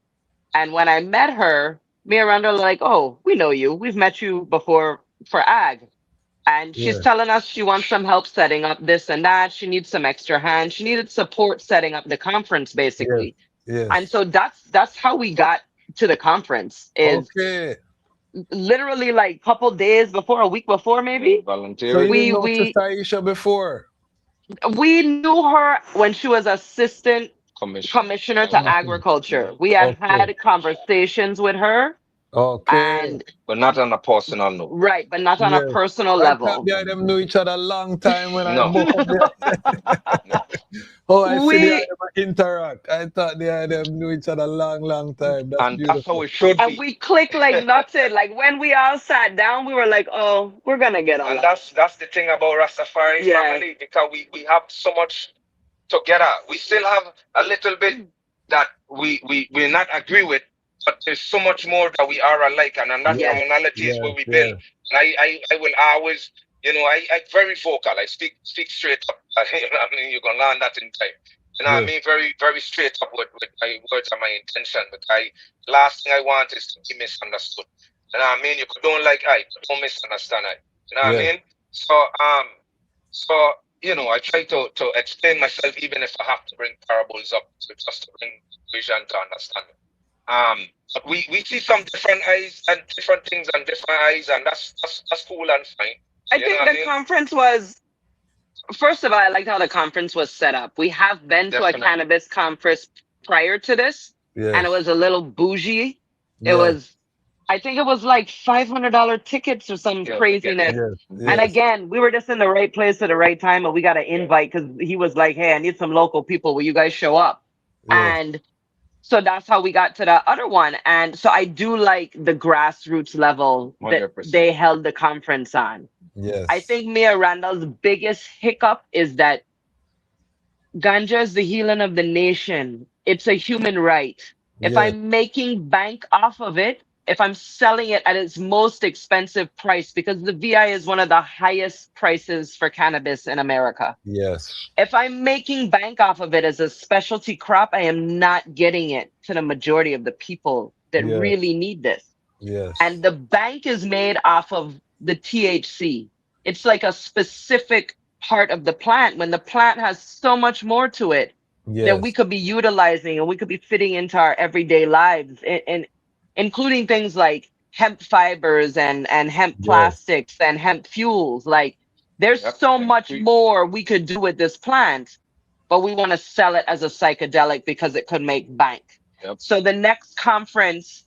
And when I met her, me and Randall were like, oh, we know you. We've met you before for ag. And she's telling us she wants some help setting up this and that. She needs some extra hands. She needed support setting up the conference, basically. Yes. And so that's how we got to the conference. Is literally like a couple days before, a week before, maybe. Volunteering. So you know Sister Aisha before? We knew her when she was assistant commissioner to agriculture. We had had conversations with her. Okay. But not on a personal note. Right, but not on a personal level. I thought they them knew each other a long time when I No. booked up there. Oh, I see they interact. I thought them knew each other a long time. That's and beautiful. that's how it should be. And we clicked like nothing. Like when we all sat down, we were like, oh, we're gonna get on. And that's the thing about Rastafari family, because we have so much together. We still have a little bit that we not agree with, but there's so much more that we are alike, and that commonality is where we build. And I will always, I very vocal. I speak straight up. I mean, you're gonna learn that in time. I mean, very, very straight up with my words and my intention. Because last thing I want is to be misunderstood. I mean, you don't like I, but don't misunderstand I. What I mean? So I try to explain myself, even if I have to bring parables up just to bring vision to understand. But we see some different eyes and different things and different eyes, and that's cool and fine. I think the conference was First of all, I liked how the conference was set up. We have been to a Definitely. cannabis conference prior to this, and it Yes. was a little bougie. It Yes. was, I think it was like $500 tickets or some Yeah, craziness. Yes. And Yes. again, we were just in the right place at the right time, and we got an invite because he was like, "Hey, I need some local people. Will you guys show up?" Yes. And so that's how we got to the other one. And so I do like the grassroots level that 100%. they held the conference on. Yes. I think Mia Randall's biggest hiccup is that ganja is the healing of the nation. It's a human right. If Yes. I'm making bank off of it, if I'm selling it at its most expensive price, because the VI is one of the highest prices for cannabis in America. Yes. If I'm making bank off of it as a specialty crop, I am not getting it to the majority of the people that Yes. really need this. Yes. And the bank is made off of the THC. It's like a specific part of the plant when the plant has so much more to it that we Yes. could be utilizing and we could be fitting into our everyday lives, and including things like hemp fibers and hemp Yes. plastics and hemp fuels. Like there's Yep. so much more we could do with this plant, but we want to sell it as a psychedelic because it could make bank. Yep. So the next conference,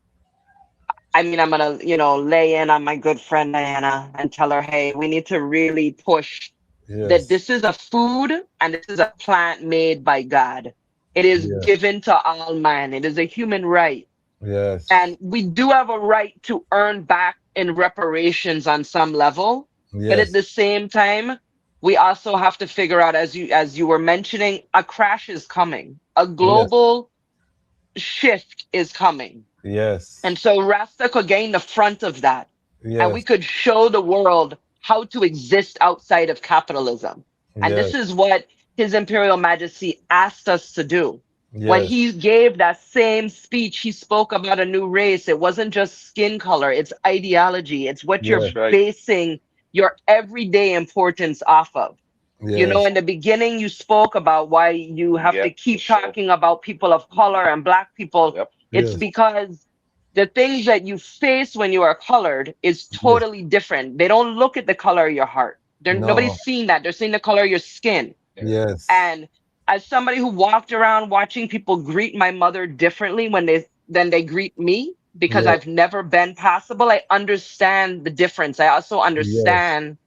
I mean, I'm gonna, lay in on my good friend Diana and tell her, hey, we need to really push that Yes. this is a food and this is a plant made by God. It is Yes. given to all man. It is a human right. Yes. And we do have a right to earn back in reparations on some level. But at Yes. the same time, we also have to figure out, as you were mentioning, a crash is coming. A Yes. global shift is coming. Yes. And so Rasta could gain the front of that. And we Yes. could show the world how to exist outside of capitalism. And Yes. this is what His Imperial Majesty asked us to do. When Yes. he gave that same speech, he spoke about a new race. It wasn't just skin color, it's ideology. It's what you're Yes. That's right. basing your everyday importance off of. Yes. In the beginning, you spoke about why you have to Yep. keep For sure. talking about people of color and Black people. Yep. It's Yes. because the things that you face when you are colored is Yes. totally different. They don't look at the color of your heart. Nobody's No. seeing that. They're seeing the color of your skin. Yes. And as somebody who walked around watching people greet my mother differently than they greet me, because Yes. I've never been passable, I understand the difference. I also Yes. understand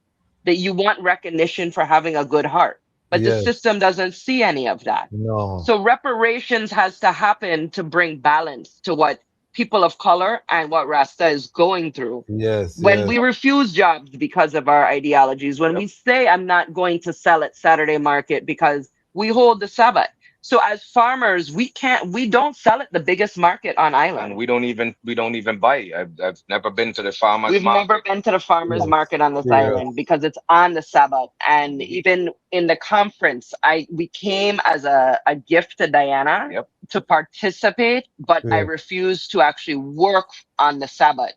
that you want recognition for having a good heart, but the Yes. system doesn't see any of that. No. So reparations has to happen to bring balance to what people of color and what Rasta is going through. Yes. When Yes. we refuse jobs because of our ideologies, when we say I'm not going to sell at Saturday market because we hold the Sabbath. So as farmers, we don't sell at the biggest market on island. And we don't even buy. I've never been to the farmers We've never market. been to the farmers Yes. market on this Yes. island because it's on the Sabbath. And even in the conference, we came as a gift to Diana Yep. to participate, but I Yes. refused to actually work on the Sabbath.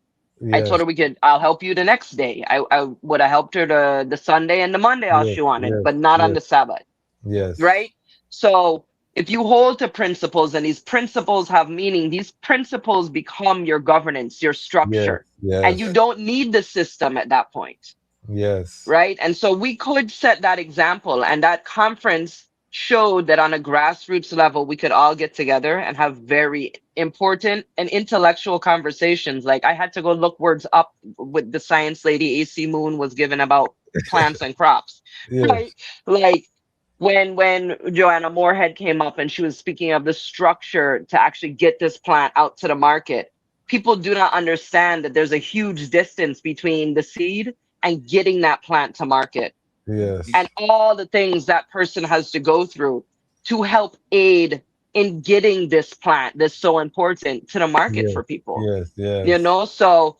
I told Yes. her I'll help you the next day. I would have helped her the Sunday and the Monday all Yes. she wanted, Yes. but not on the Yes. Sabbath, Yes. right? So if you hold to principles and these principles have meaning, these principles become your governance, your Yes. structure, and you Yes. don't need the system at that point, Yes. right? And so we could set that example, and that conference showed that on a grassroots level, we could all get together and have very important and intellectual conversations. Like I had to go look words up with the science lady AC Moon was given about plants and crops, Yes. right? Like when Joanna Moorhead came up and she was speaking of the structure to actually get this plant out to the market, people do not understand that there's a huge distance between the seed and getting that plant to market, Yes. and all the things that person has to go through to help aid in getting this plant that's so important to the market Yes. for people. Yes. Yes. So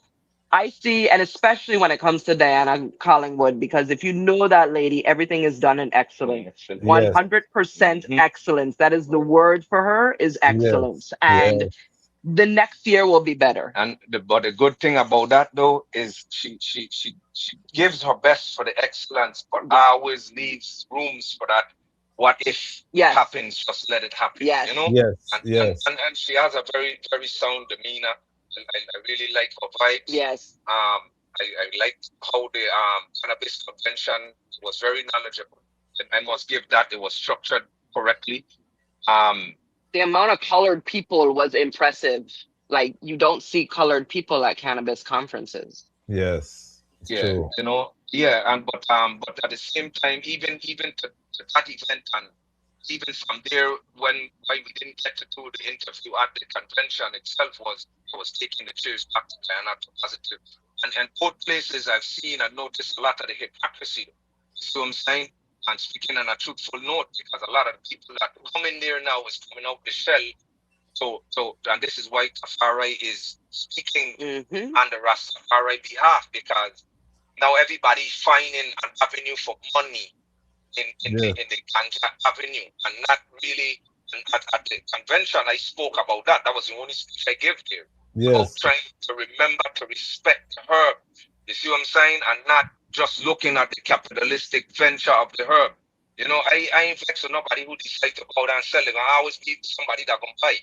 I see, and especially when it comes to Diana Collingwood, because if you know that lady, everything is done in excellence. Yes. 100% excellence. That is the word for her, is excellence. Yes. And Yes. the next year will be better. And but the good thing about that though is she gives her best for the excellence, but always leaves rooms for that. What if happens? Just let it happen. Yes. Yes. And, Yes. and she has a very very sound demeanor. I really like her vibes. Yes. I liked how the cannabis convention was very knowledgeable. And I must give that it was structured correctly. Um, The amount of colored people was impressive. Like, you don't see colored people at cannabis conferences. Yes, it's yeah, true. and but at the same time, even to that event, and even from there, when why we didn't get to do the interview at the convention itself, was I was taking the cheers back to Guyana to positive. And both places I've seen and noticed a lot of the hypocrisy. You see what I'm saying? And speaking on a truthful note, because a lot of the people that come in there now is coming out the shell. So and this is why Tafari is speaking on the Ras Tafari behalf, because now everybody's finding an avenue for money in the ganja avenue, and not really. And at the convention, I spoke about that. That was the only speech I gave there. About Yes. trying to remember to respect the herb. You see what I'm saying? And not just looking at the capitalistic venture of the herb. You know, I ain't vexed with nobody who decides to go down and sell it. I always be somebody that can buy.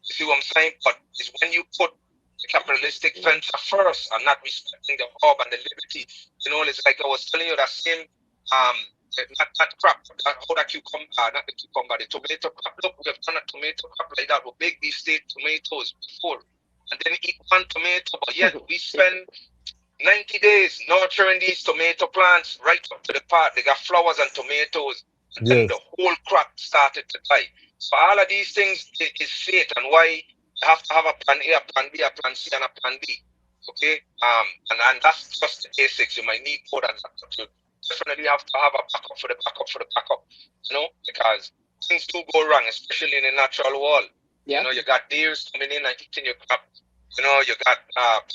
You see what I'm saying? But it's when you put the capitalistic venture first and not respecting the herb and the liberty. You know, it's like I was telling you that same not crop, how that cucumber, not the cucumber, the tomato crop. Look, we have done a tomato crop like that with big beef steak tomatoes before, and then eat one tomato, but yet we spend 90 days nurturing these tomato plants right up to the part. They got flowers and tomatoes, and then the whole crop started to die. So all of these things is fate, and why you have to have a plan A, a plan B, a plan C, and a plan D. Okay, and that's just the basics. You might need more than that. You definitely have to have a backup for the backup for the backup. You know, because things do go wrong, especially in the natural world. You know, you got deers coming in and eating your crop. You know, you got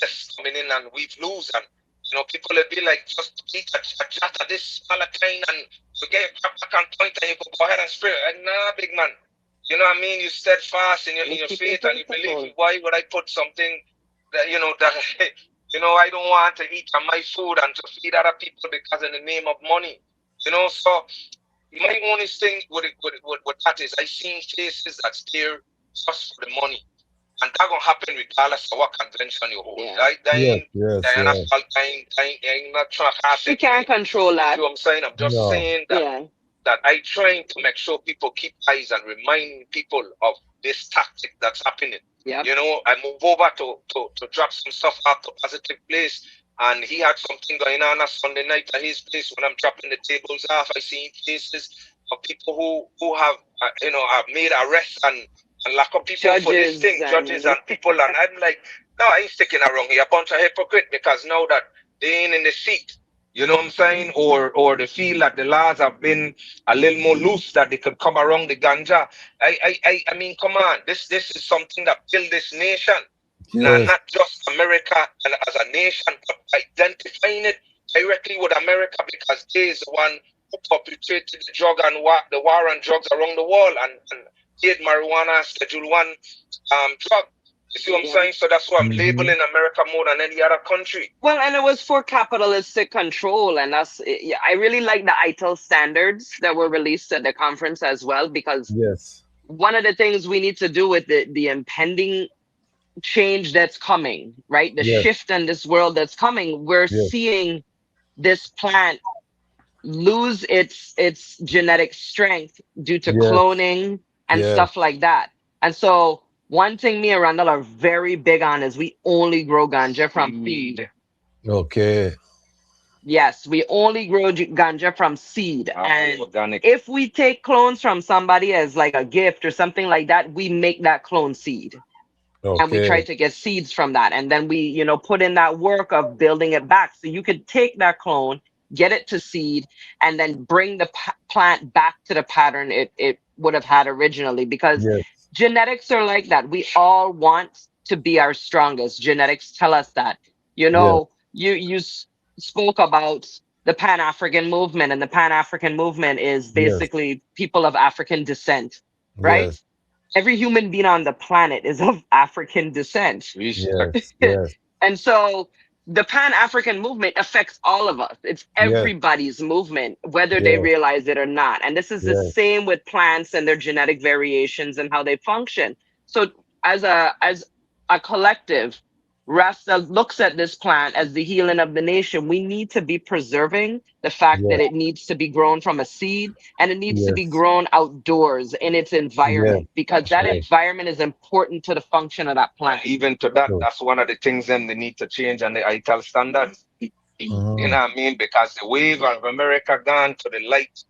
pests coming in and we've lose, and you know, people will be like, just eat a chat of this smaller kind, and you get your crop back on point, and you go ahead and spray it. And nah, big man. You know what I mean? You steadfast in your faith and you believe. Why would I put something that you know I don't want to eat on my food and to feed other people because in the name of money? You know, so my only thing with that is I seen cases that's there just for the money. And that gonna happen regardless of what convention you hold. Right? I'm not trying to We can't control that. You know what I'm saying? I'm just saying that I trying to make sure people keep eyes and remind people of this tactic that's happening. You know, I move over to drop some stuff off to Positive Place, and he had something going on Sunday night at his place. When I'm dropping the tables off, I see cases of people who have have made arrests and lock up people for this thing, judges and people, and I'm like, no, I ain't sticking around here. A bunch of hypocrite, because now that they ain't in the seat, you know what I'm saying, or they feel that the laws have been a little more loose, that they could come around the ganja. I mean, come on, this is something that built this nation, not just America and as a nation, but identifying it directly with America, because they is the one who perpetrated the drug and the war on drugs around the world, and did marijuana Schedule 1 drug. You see what I'm saying? So that's why I'm labeling America more than any other country. Well, and it was for capitalistic control, and I really like the ITIL standards that were released at the conference as well, because one of the things we need to do with the impending change that's coming, right? The shift in this world that's coming, we're seeing this plant lose its genetic strength due to cloning and stuff like that. And so one thing me and Randall are very big on is we only grow ganja from seed. Okay. Yes, we only grow ganja from seed. And organic. If we take clones from somebody as like a gift or something like that, we make that clone seed. And we try to get seeds from that. And then we, put in that work of building it back. So you could take that clone, get it to seed, and then bring the plant back to the pattern it would have had originally. Because genetics are like that. We all want to be our strongest. Genetics tell us that. You spoke about the Pan-African movement, and the Pan-African movement is basically people of African descent, right? Every human being on the planet is of African descent. And so the Pan-African movement affects all of us. It's everybody's movement, whether they realize it or not. And this is the same with plants and their genetic variations and how they function. So as a collective, Rasta looks at this plant as the healing of the nation. We need to be preserving the fact Yeah. that it needs to be grown from a seed and it needs to be Yes. grown outdoors in its Yes. environment because that Yes. environment is important to the function of that And plant. even to that, True. that's one of the things them they need to change on the ITAL standards. You know what I mean? Because the wave of America gone to the light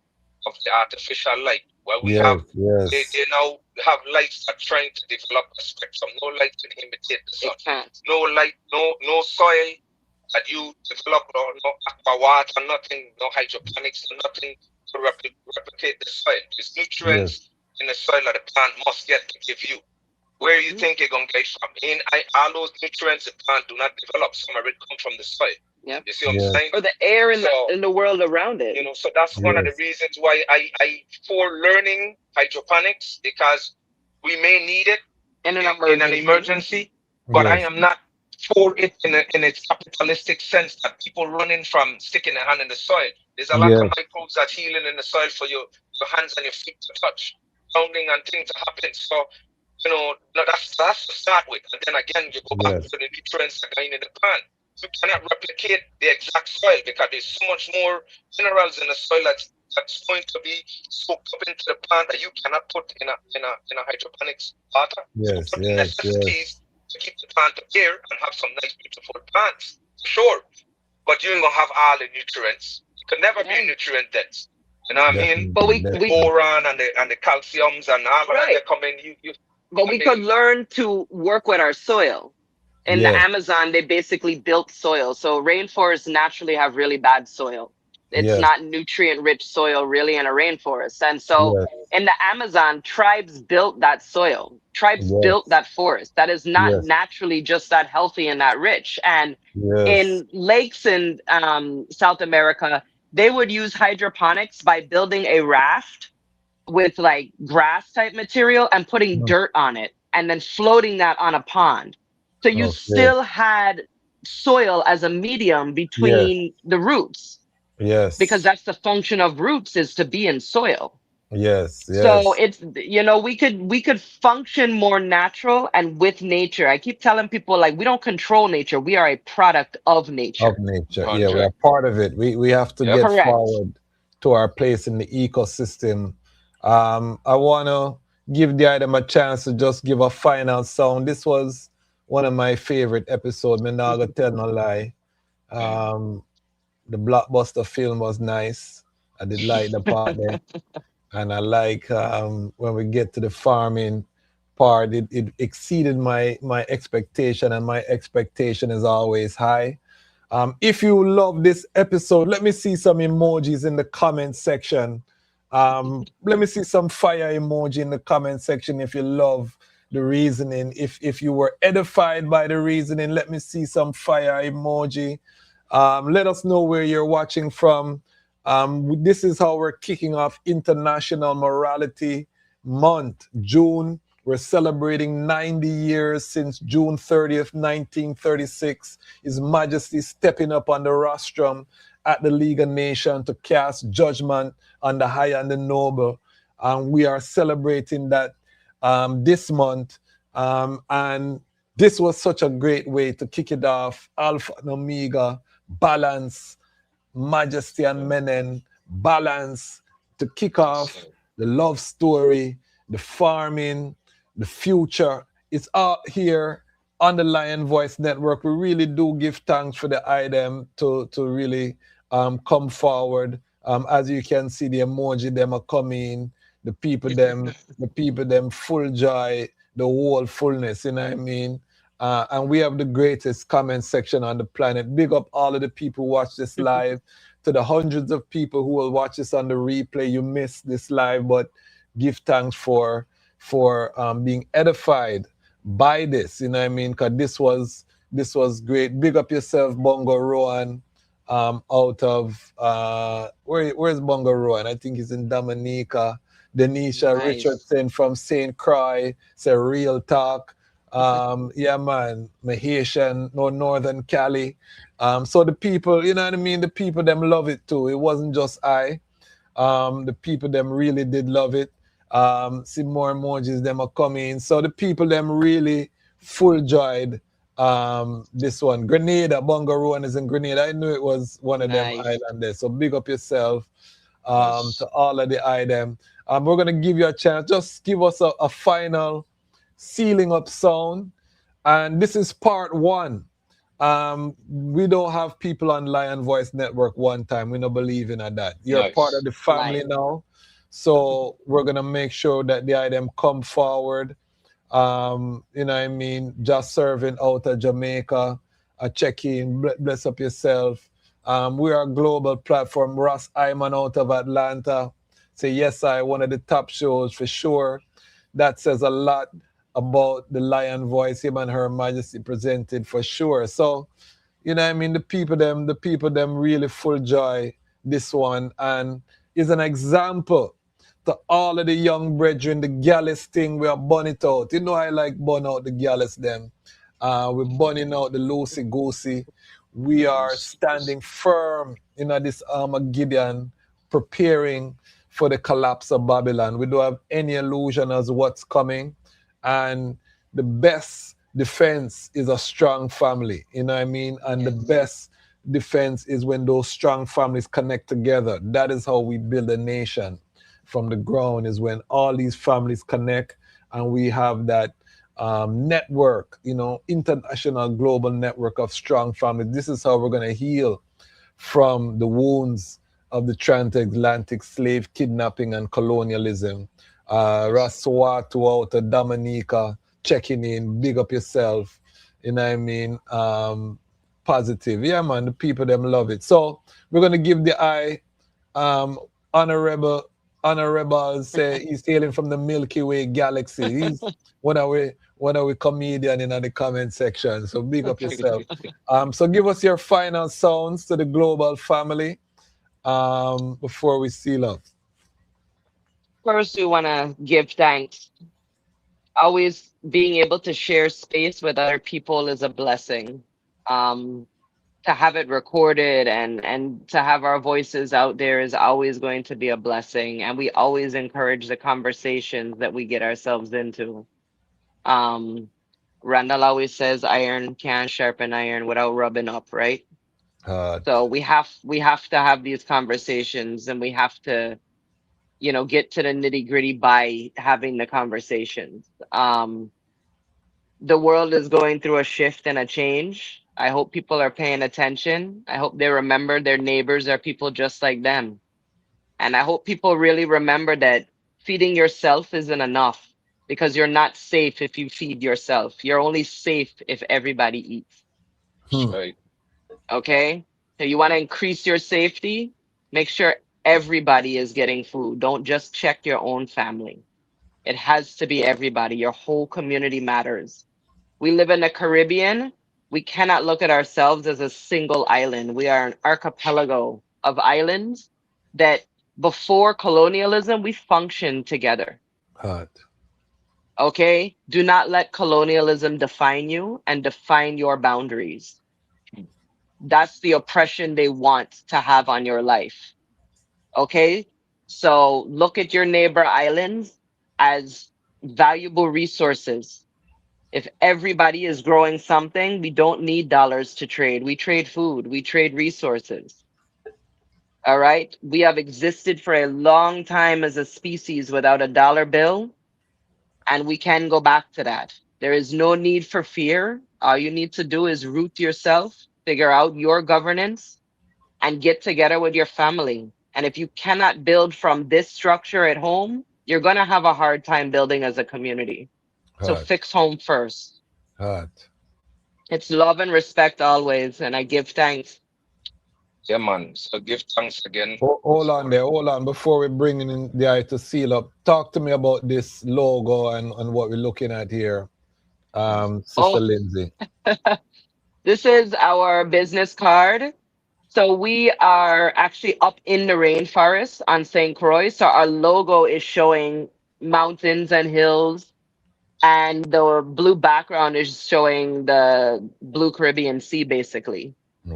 of the artificial light. Where we Yes. have Yes. they now have lights that are trying to develop a spectrum. No light can imitate the sun. It can't. No light, no soil that you develop, no aqua water, nothing, no hydroponics, nothing to replicate the soil. There's Yes. nutrients in the soil that the plant must get to give you. Where you think you're gonna get it from? All those nutrients the plant do not develop. Some of it come from the soil. Yep. You see what I'm Yes. saying? Or the air in So, the world around it. you know, so that's one of the Yes. reasons why I for learning hydroponics, because we may need it In an in an emergency, but I Yes. am not for it in its capitalistic sense that people running from sticking their hand in the soil. There's a lot of Yes. microbes that healing in the soil for your hands and your feet to touch, pounding and things to happen. So, you know, that's to start with. And then again, you go back Yes. to the nutrients that are in the plant. You cannot replicate the exact soil because there's so much more minerals in the soil that's going to be soaked up into the plant that you cannot put in a hydroponics water. Yes. So the Yes. necessities to keep the plant up there and have some nice beautiful plants, sure. But you ain't gonna have all the nutrients. You can never be nutrient dense. You know what I mean? But we The boron and the calciums and all of that they come in. But we could learn to work with our soil. In the Yes. Amazon, they basically built soil. So rainforests naturally have really bad soil. It's Yes. not nutrient rich soil really in a rainforest. And so Yes. in the Amazon, tribes built that soil. Tribes Yes. built that forest. That is not Yes. naturally just that healthy and that rich. And Yes. in lakes in South America, they would use hydroponics by building a raft with like grass type material and putting dirt on it and then floating that on a pond. So you Okay. still had soil as a medium between the roots Yes. because that's the function of roots is to be in soil. Yes. Yes. So it's, you know, we could function more natural and with nature. I keep telling people like we don't control nature. We are a product of nature. Of nature. Yeah, we are part of it. We have to Yep. get Correct. forward to our place in the ecosystem. I want to give the item a chance to just give a final sound. This was one of my favorite episodes. Me not gonna tell no lie. The blockbuster film was nice. I did like the part there. And I like when we get to the farming part, it exceeded my expectation, and my expectation is always high. If you love this episode, let me see some emojis in the comment section. Let me see some fire emoji in the comment section if you love the reasoning. If you were edified by the reasoning, let me see some fire emoji. Let us know where you're watching from. This is how we're kicking off International Morality Month, June. We're celebrating 90 years since June 30th, 1936. His Majesty stepping up on the rostrum at the League of Nations to cast judgment on the high and the noble. We are celebrating that this month. And this was such a great way to kick it off. Alpha and Omega, balance, Majesty and Menen, balance, to kick off the love story, the farming, the future. It's all here on the Lion Voice Network. We really do give thanks for the item to really come forward. As you can see, the emoji them are coming, the people them full joy, the whole fullness, you know what I mean? And we have the greatest comment section on the planet. Big up all of the people who watch this live. To the hundreds of people who will watch this on the replay, you missed this live, but give thanks for being edified by this, you know what I mean? Because this was great. Big up yourself, Bongo Rowan, out of where's Bongo Rowan? I think he's in Dominica. Denisha Nice. Richardson from St. Croix, say real talk. Yeah, man, my Haitian, no Northern Cali. So the people, you know what I mean? The people them love it too. It wasn't just I. The people them really did love it. See more emojis them are coming. So the people them really full joyed This one, Grenada, Bongaroon is in Grenada. I knew it was one of them Nice. island there. So big up yourself to Yes. all of the item. We're gonna give you a chance. Just give us a final sealing up sound. And this is part one. We don't have people on Lion Voice Network one time. We don't believe in that. You're part of Nice. the family Lion. now. So we're gonna make sure that the item come forward. You know what I mean? Just serving out of Jamaica, a check-in, bless up yourself. We are a global platform. Ross Iman out of Atlanta. Say yes, I one of the top shows for sure. That says a lot about the Lion Voice, him and Her Majesty presented for sure. So, you know what I mean, the people them really full joy this one and is an example to all of the young brethren, the gallus thing, we are burn it out. You know I like burn out the gallus them. We're burning out the loosey goosey. We are Yes. Yes. standing firm in this Armageddon, preparing for the collapse of Babylon. We don't have any illusion as what's coming. And the best defense is a strong family. You know what I mean? And the Yes. best defense is when those strong families connect together. That is how we build a nation from the ground, is when all these families connect and we have that network, international global network of strong families. This is how we're going to heal from the wounds of the transatlantic slave kidnapping and colonialism. Rasuatu out of Dominica, checking in, big up yourself. You know what I mean? Positive. Yeah, man, the people them love it. So we're gonna give the eye honorable say he's hailing from the Milky Way galaxy. He's one of we comedian in the comment section. So big up yourself. So give us your final sounds to the global family before we seal up. First, we want to give thanks. Always being able to share space with other people is a blessing. Um, to have it recorded and to have our voices out there is always going to be a blessing. And we always encourage the conversations that we get ourselves into. Um, Randall always says iron can't sharpen iron without rubbing up, right? Hard. So we have to have these conversations and we have to, get to the nitty gritty by having the conversations. The world is going through a shift and a change. I hope people are paying attention. I hope they remember their neighbors are people just like them. And I hope people really remember that feeding yourself isn't enough because you're not safe if you feed yourself. You're only safe if everybody eats. That's right. Okay? So you want to increase your safety? Make sure everybody is getting food. Don't just check your own family. It has to be everybody. Your whole community matters. We live in the Caribbean. We cannot look at ourselves as a single island. We are an archipelago of islands that before colonialism, we functioned together. Hard. Okay? Do not let colonialism define you and define your boundaries. That's the oppression they want to have on your life. Okay? So look at your neighbor islands as valuable resources. If everybody is growing something, we don't need dollars to trade. We trade food, we trade resources. All right? We have existed for a long time as a species without a dollar bill, and we can go back to that. There is no need for fear. All you need to do is root yourself, figure out your governance, and get together with your family. And if you cannot build from this structure at home, you're going to have a hard time building as a community. So Hard. fix home first. Hard. It's love and respect always, and I give thanks. Yeah, man. So give thanks again. Hold on For there, hold on. Before we bring in the eye to seal up, talk to me about this logo and what we're looking at here, Sister Oh, Lindsay. this is our business card. So we are actually up in the rainforest on St. Croix. So our logo is showing mountains and hills, and the blue background is showing the blue Caribbean Sea, basically.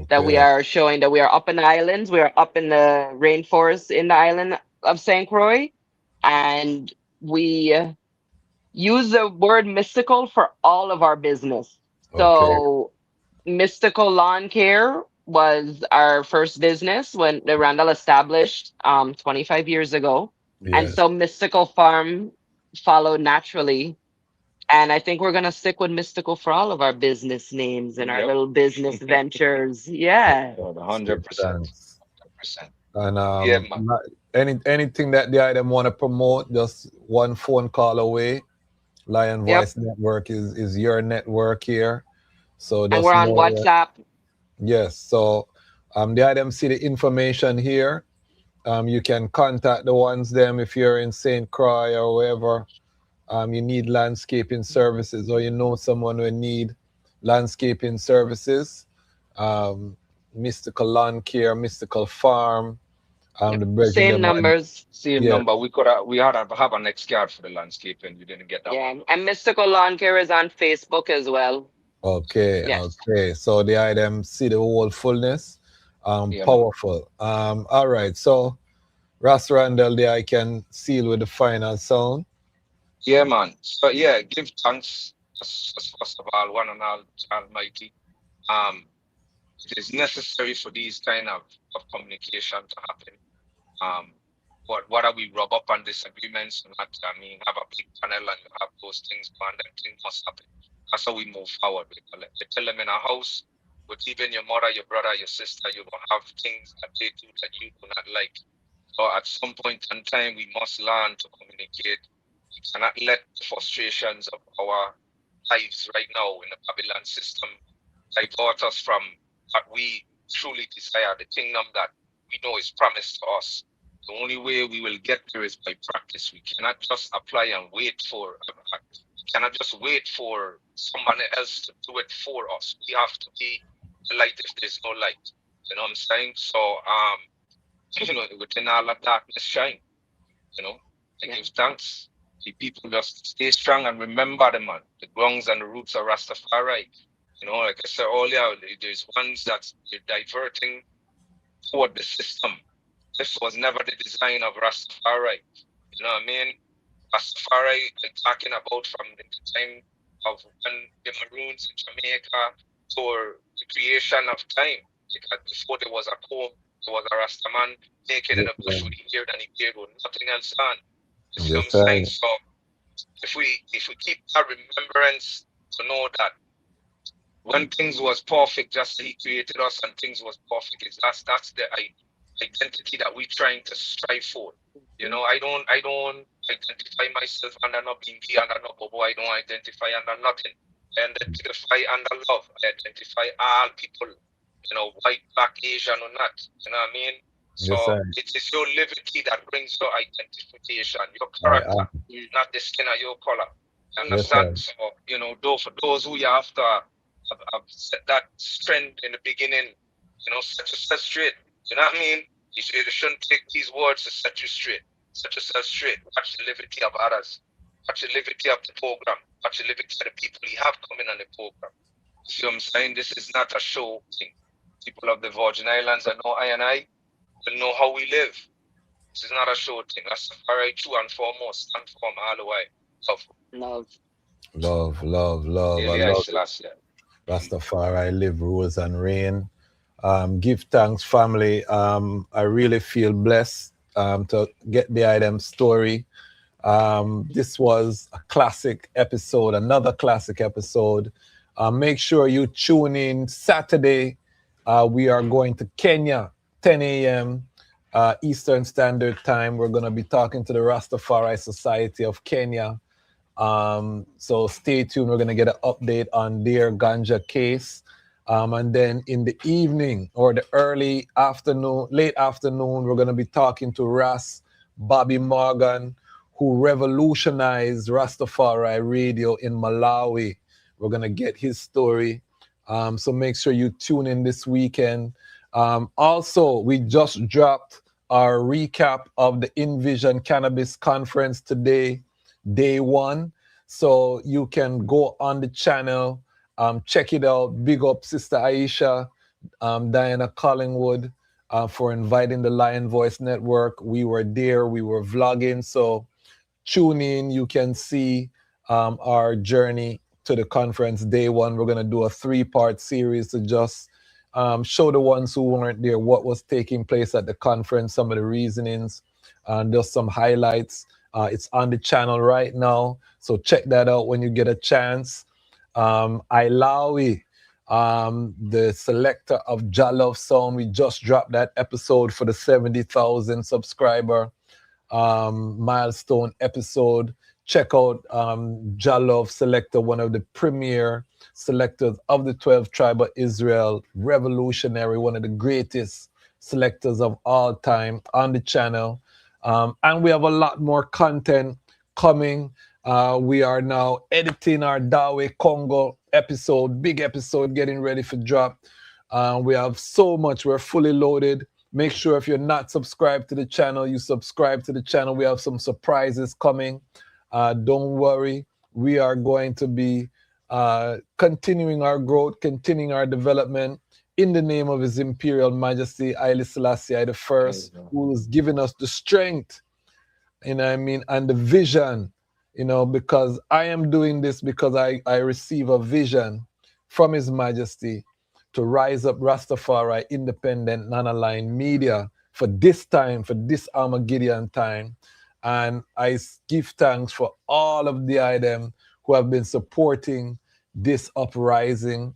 That we Okay. are showing that we are up in the islands, we are up in the rainforest in the island of St. Croix, and we use the word mystical for all of our business. Okay. So Mystical Lawn Care was our first business when the Randall established 25 years ago. And Yes. so Mystical Farm followed naturally. And I think we're gonna stick with Mystical for all of our business names and our Yep. little business ventures. Yeah. So Give 100%. thanks. 100%. And Yeah, man. anything that the item want to promote, just one phone call away. Lion Yep. Voice Network is your network here. So And we're just on know that. WhatsApp. Yes. So the item see the information here. You can contact the ones them if you're in St. Croix or wherever. You need landscaping services, or you know someone who need landscaping services. Um, Mystical Lawn Care, Mystical Farm. Yep. The brethren Same them are, numbers. Same yeah. number. We had to have a next card for the landscaping. You didn't get that Yeah. one. And Mystical Lawn Care is on Facebook as well. Okay, Yes. okay. So the item see the whole fullness. Yeah, man. Powerful. All right. So Ras Randall there I can seal with the final sound. Yeah, man. So yeah, give thanks first of all, one and all Almighty. Um, it is necessary for these kind of communication to happen. Um, whether we rub up on disagreements or not, I mean, have a big panel and you have those things, man, then things must happen. That's how we move forward. We tell them in a house, with even your mother, your brother, your sister, you're gonna have things that they do that you do not like. So at some point in time, we must learn to communicate. We cannot let the frustrations of our lives right now in the Babylon system divert us from what we truly desire, the kingdom that we know is promised to us. The only way we will get there is by practice. We cannot just apply and wait for, we cannot just wait for someone else to do it for us. We have to be the light if there's no light. You know what I'm saying? So, within all that darkness, shine. I give thanks. The people just stay strong and remember the man, the grounds and the roots of Rastafari. Like I said earlier, there's ones that they're diverting toward the system. This was never the design of Rastafari. You know what I mean? Rastafari, like talking about from the time of when the Maroons in Jamaica for the creation of time. Because before there was a poem, there was a Rastaman naked in Yes, a bush with a beard and he beard with nothing else on. You see what I'm yes, saying? So if we keep our remembrance to know that when things was perfect, just he created us and things was perfect. That's the identity that we're trying to strive for. I don't identify myself under no bingy, under no bobo. I don't identify under nothing. I identify under love. I identify all people, white, black, Asian or not. You know what I mean? So yes, sir. it is your liberty that brings your identification, your I character, am. not the skin of your color. Yes, sir. Understand? So, though for those who you have to have set that strength in the beginning, set yourself straight. You know what I mean? You shouldn't take these words to set you straight. Set yourself straight. Watch the liberty of others. Watch the liberty of the program. Watch the liberty of the people you have coming on the program. You see what I'm saying? This is not a show thing. People of the Virgin Islands that know I will know how we live. This is not a show thing. That's Rastafari true and foremost, and from all the way. Love. Love, love, love. I Yeah, love it. Rastafari live, rules and reign. Give thanks, family. I really feel blessed to get the item story. This was a classic episode, another classic episode. Make sure you tune in Saturday. We are going to Kenya, 10 a.m. Eastern Standard Time. We're going to be talking to the Rastafari Society of Kenya. So stay tuned. We're going to get an update on their ganja case. And then in the evening or the late afternoon, we're going to be talking to Ras Bobby Morgan, who revolutionized Rastafari radio in Malawi. We're going to get his story. So make sure you tune in this weekend. Also, we just dropped our recap of the Envision Cannabis Conference today, day one. So you can go on the channel, check it out. Big up Sister Aisha, Diana Collingwood for inviting the Lion Voice Network. We were there, we were vlogging. So tune in, you can see our journey to the conference day one. We're going to do a 3-part series to just show the ones who weren't there what was taking place at the conference, some of the reasonings, and just some highlights. It's on the channel right now, so check that out when you get a chance. Ilawi, the selector of Jalove Sound, we just dropped that episode for the 70,000 subscriber milestone episode. Check out Jalove Selector, one of the premier selectors of the 12th tribe of Israel, revolutionary, one of the greatest selectors of all time on the channel. And we have a lot more content coming. We are now editing our Dawe Congo episode, big episode, getting ready for drop. We have so much, we're fully loaded. Make sure if you're not subscribed to the channel, you subscribe to the channel. We have some surprises coming. Don't worry, we are going to be continuing our growth, continuing our development in the name of His Imperial Majesty Haile Selassie I, who has given us the strength, you know what I mean, and the vision, you know, because I am doing this because I receive a vision from His Majesty to rise up Rastafari independent, non-aligned media for this time, for this Armageddon time. And I give thanks for all of the items who have been supporting this uprising.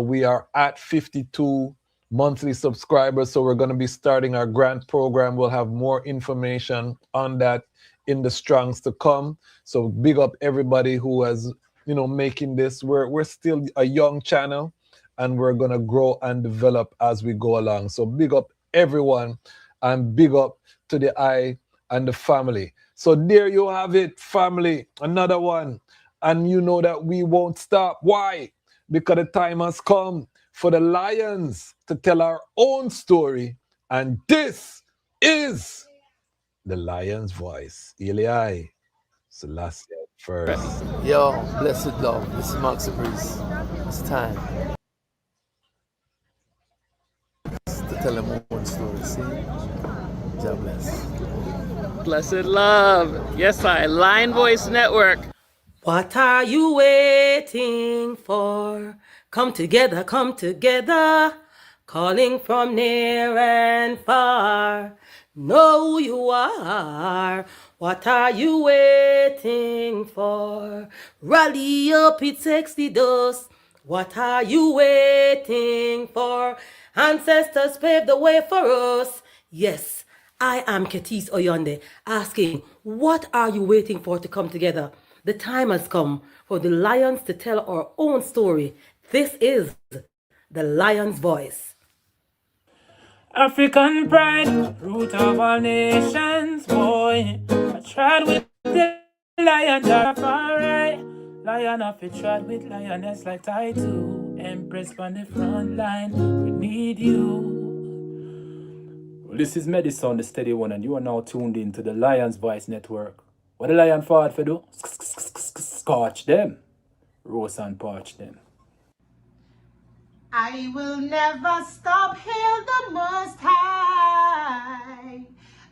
We are at 52 monthly subscribers, so we're going to be starting our grant program. We'll have more information on that in the strongs to come. So big up everybody who has, you know, making this. We're still a young channel, and we're going to grow and develop as we go along. So big up everyone, and big up to the I and the family. So there you have it, family, another one. And you know that we won't stop. Why? Because the time has come for the Lions to tell our own story. And this is the Lion's voice. Eli Selassie first. Yo, blessed love. This is Max Breeze. It's time to tell them one story. See? God bless. Blessed love. Yes, I. Lion Voice Network. What are you waiting for? Come together, calling from near and far. Know who you are. What are you waiting for? Rally up, it takes the dust. What are you waiting for? Ancestors paved the way for us. Yes, I am Ketis Oyonde, asking, what are you waiting for to come together? The time has come for the Lions to tell our own story. This is the Lion's voice. African pride, root of all nations, boy. I tried with the lion, Tafari. Lion of it, tried with lioness like I do. Empress on the front line, we need you. Well, this is Medicine, the steady one, and you are now tuned in to the Lion's Voice Network. What the lion fought for do? Scorch them. Roast and parch them. I will never stop, hail the Most High,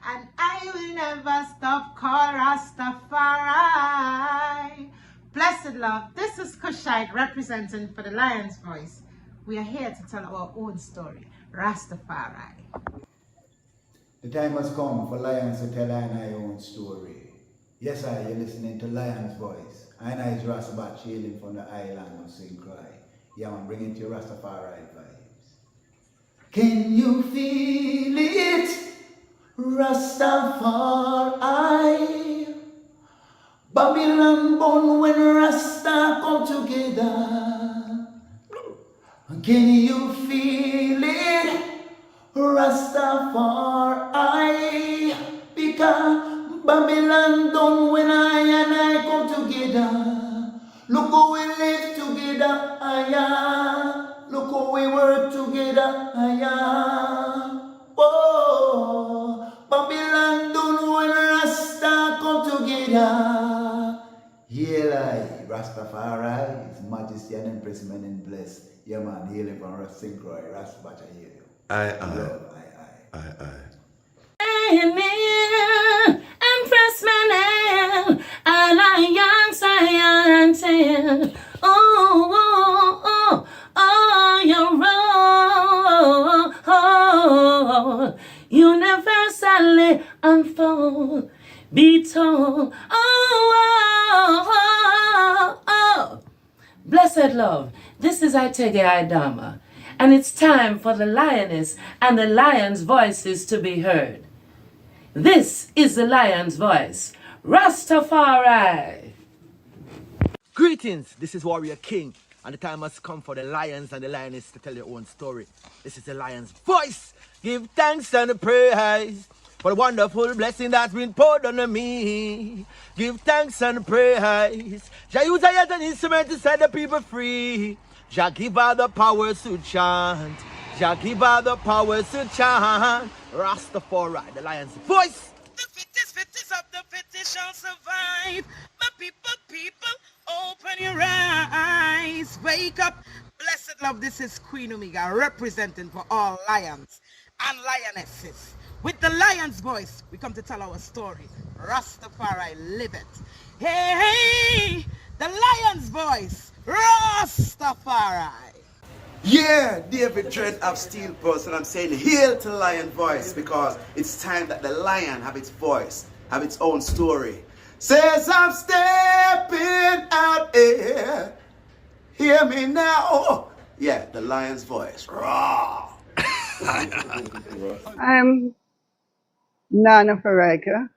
and I will never stop, call Ras Tafari. Blessed love, this is Kushite representing for the Lion's Voice. We are here to tell our own story, Rastafari. The time has come for Lions to tell our own story. Yes, you're listening to Lion's Voice. I is Ras Tafari hailing from the island of St. Croix. Yeah, man, bring it to your Rastafari vibes. Can you feel it? Rastafari. Babylon born when Rasta come together. Can you feel it? Rastafari. Because Babylon done when I and I come together. Look how we live together, aya. Look how we work together, aya. Oh, Babylon done when Rasta come together. Yeah, like Rastafari, His Majesty and Empress men in bless. Yeah, man, hailing from St. Croix, Rastafari, I hear you. Aye. Amen. Empress man, alliance I am. Oh, Blessed love, this is Itege Idama, and it's time for the lioness and the lion's voices to be heard. This is the lion's voice, Ras Tafari. Greetings, this is Warrior King, and the time has come for the lions and the lioness to tell their own story. This is the lion's voice. Give thanks and praise for the wonderful blessing that's been poured on me. Give thanks and praise. Jah use I as an instrument to set the people free. Jah give her the powers to chant. Jah give her the powers to chant. Ras Tafari, the lion's voice. The fittest of the fittest shall survive. My people, open your eyes. Wake up. Blessed love, this is Queen Omega representing for all lions and lionesses. With the lion's voice, we come to tell our story. Rastafari, live it. Hey, the lion's voice, Rastafari. Yeah, David Dread of Steel Pulse, and I'm saying hail to the lion voice because it's time that the lion have its voice, have its own story. Says I'm stepping out here. Hear me now. Yeah, the lion's voice. Raw. I'm Nana Farika.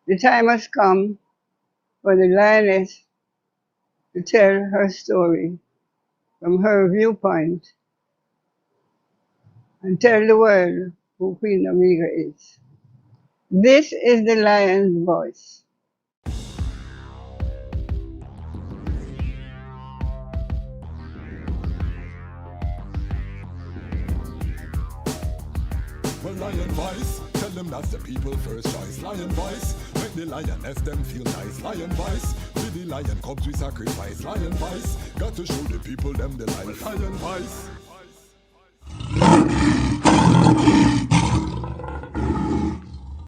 The time has come for the lioness to tell her story from her viewpoint and tell the world who Queen Omega is. This is the lion's voice. Well, lion voice, tell them that's the people first choice. Lion voice, make the lioness them feel nice. Lion voice, with the lion cubs we sacrifice. Lion voice, got to show the people them the life. Lion voice.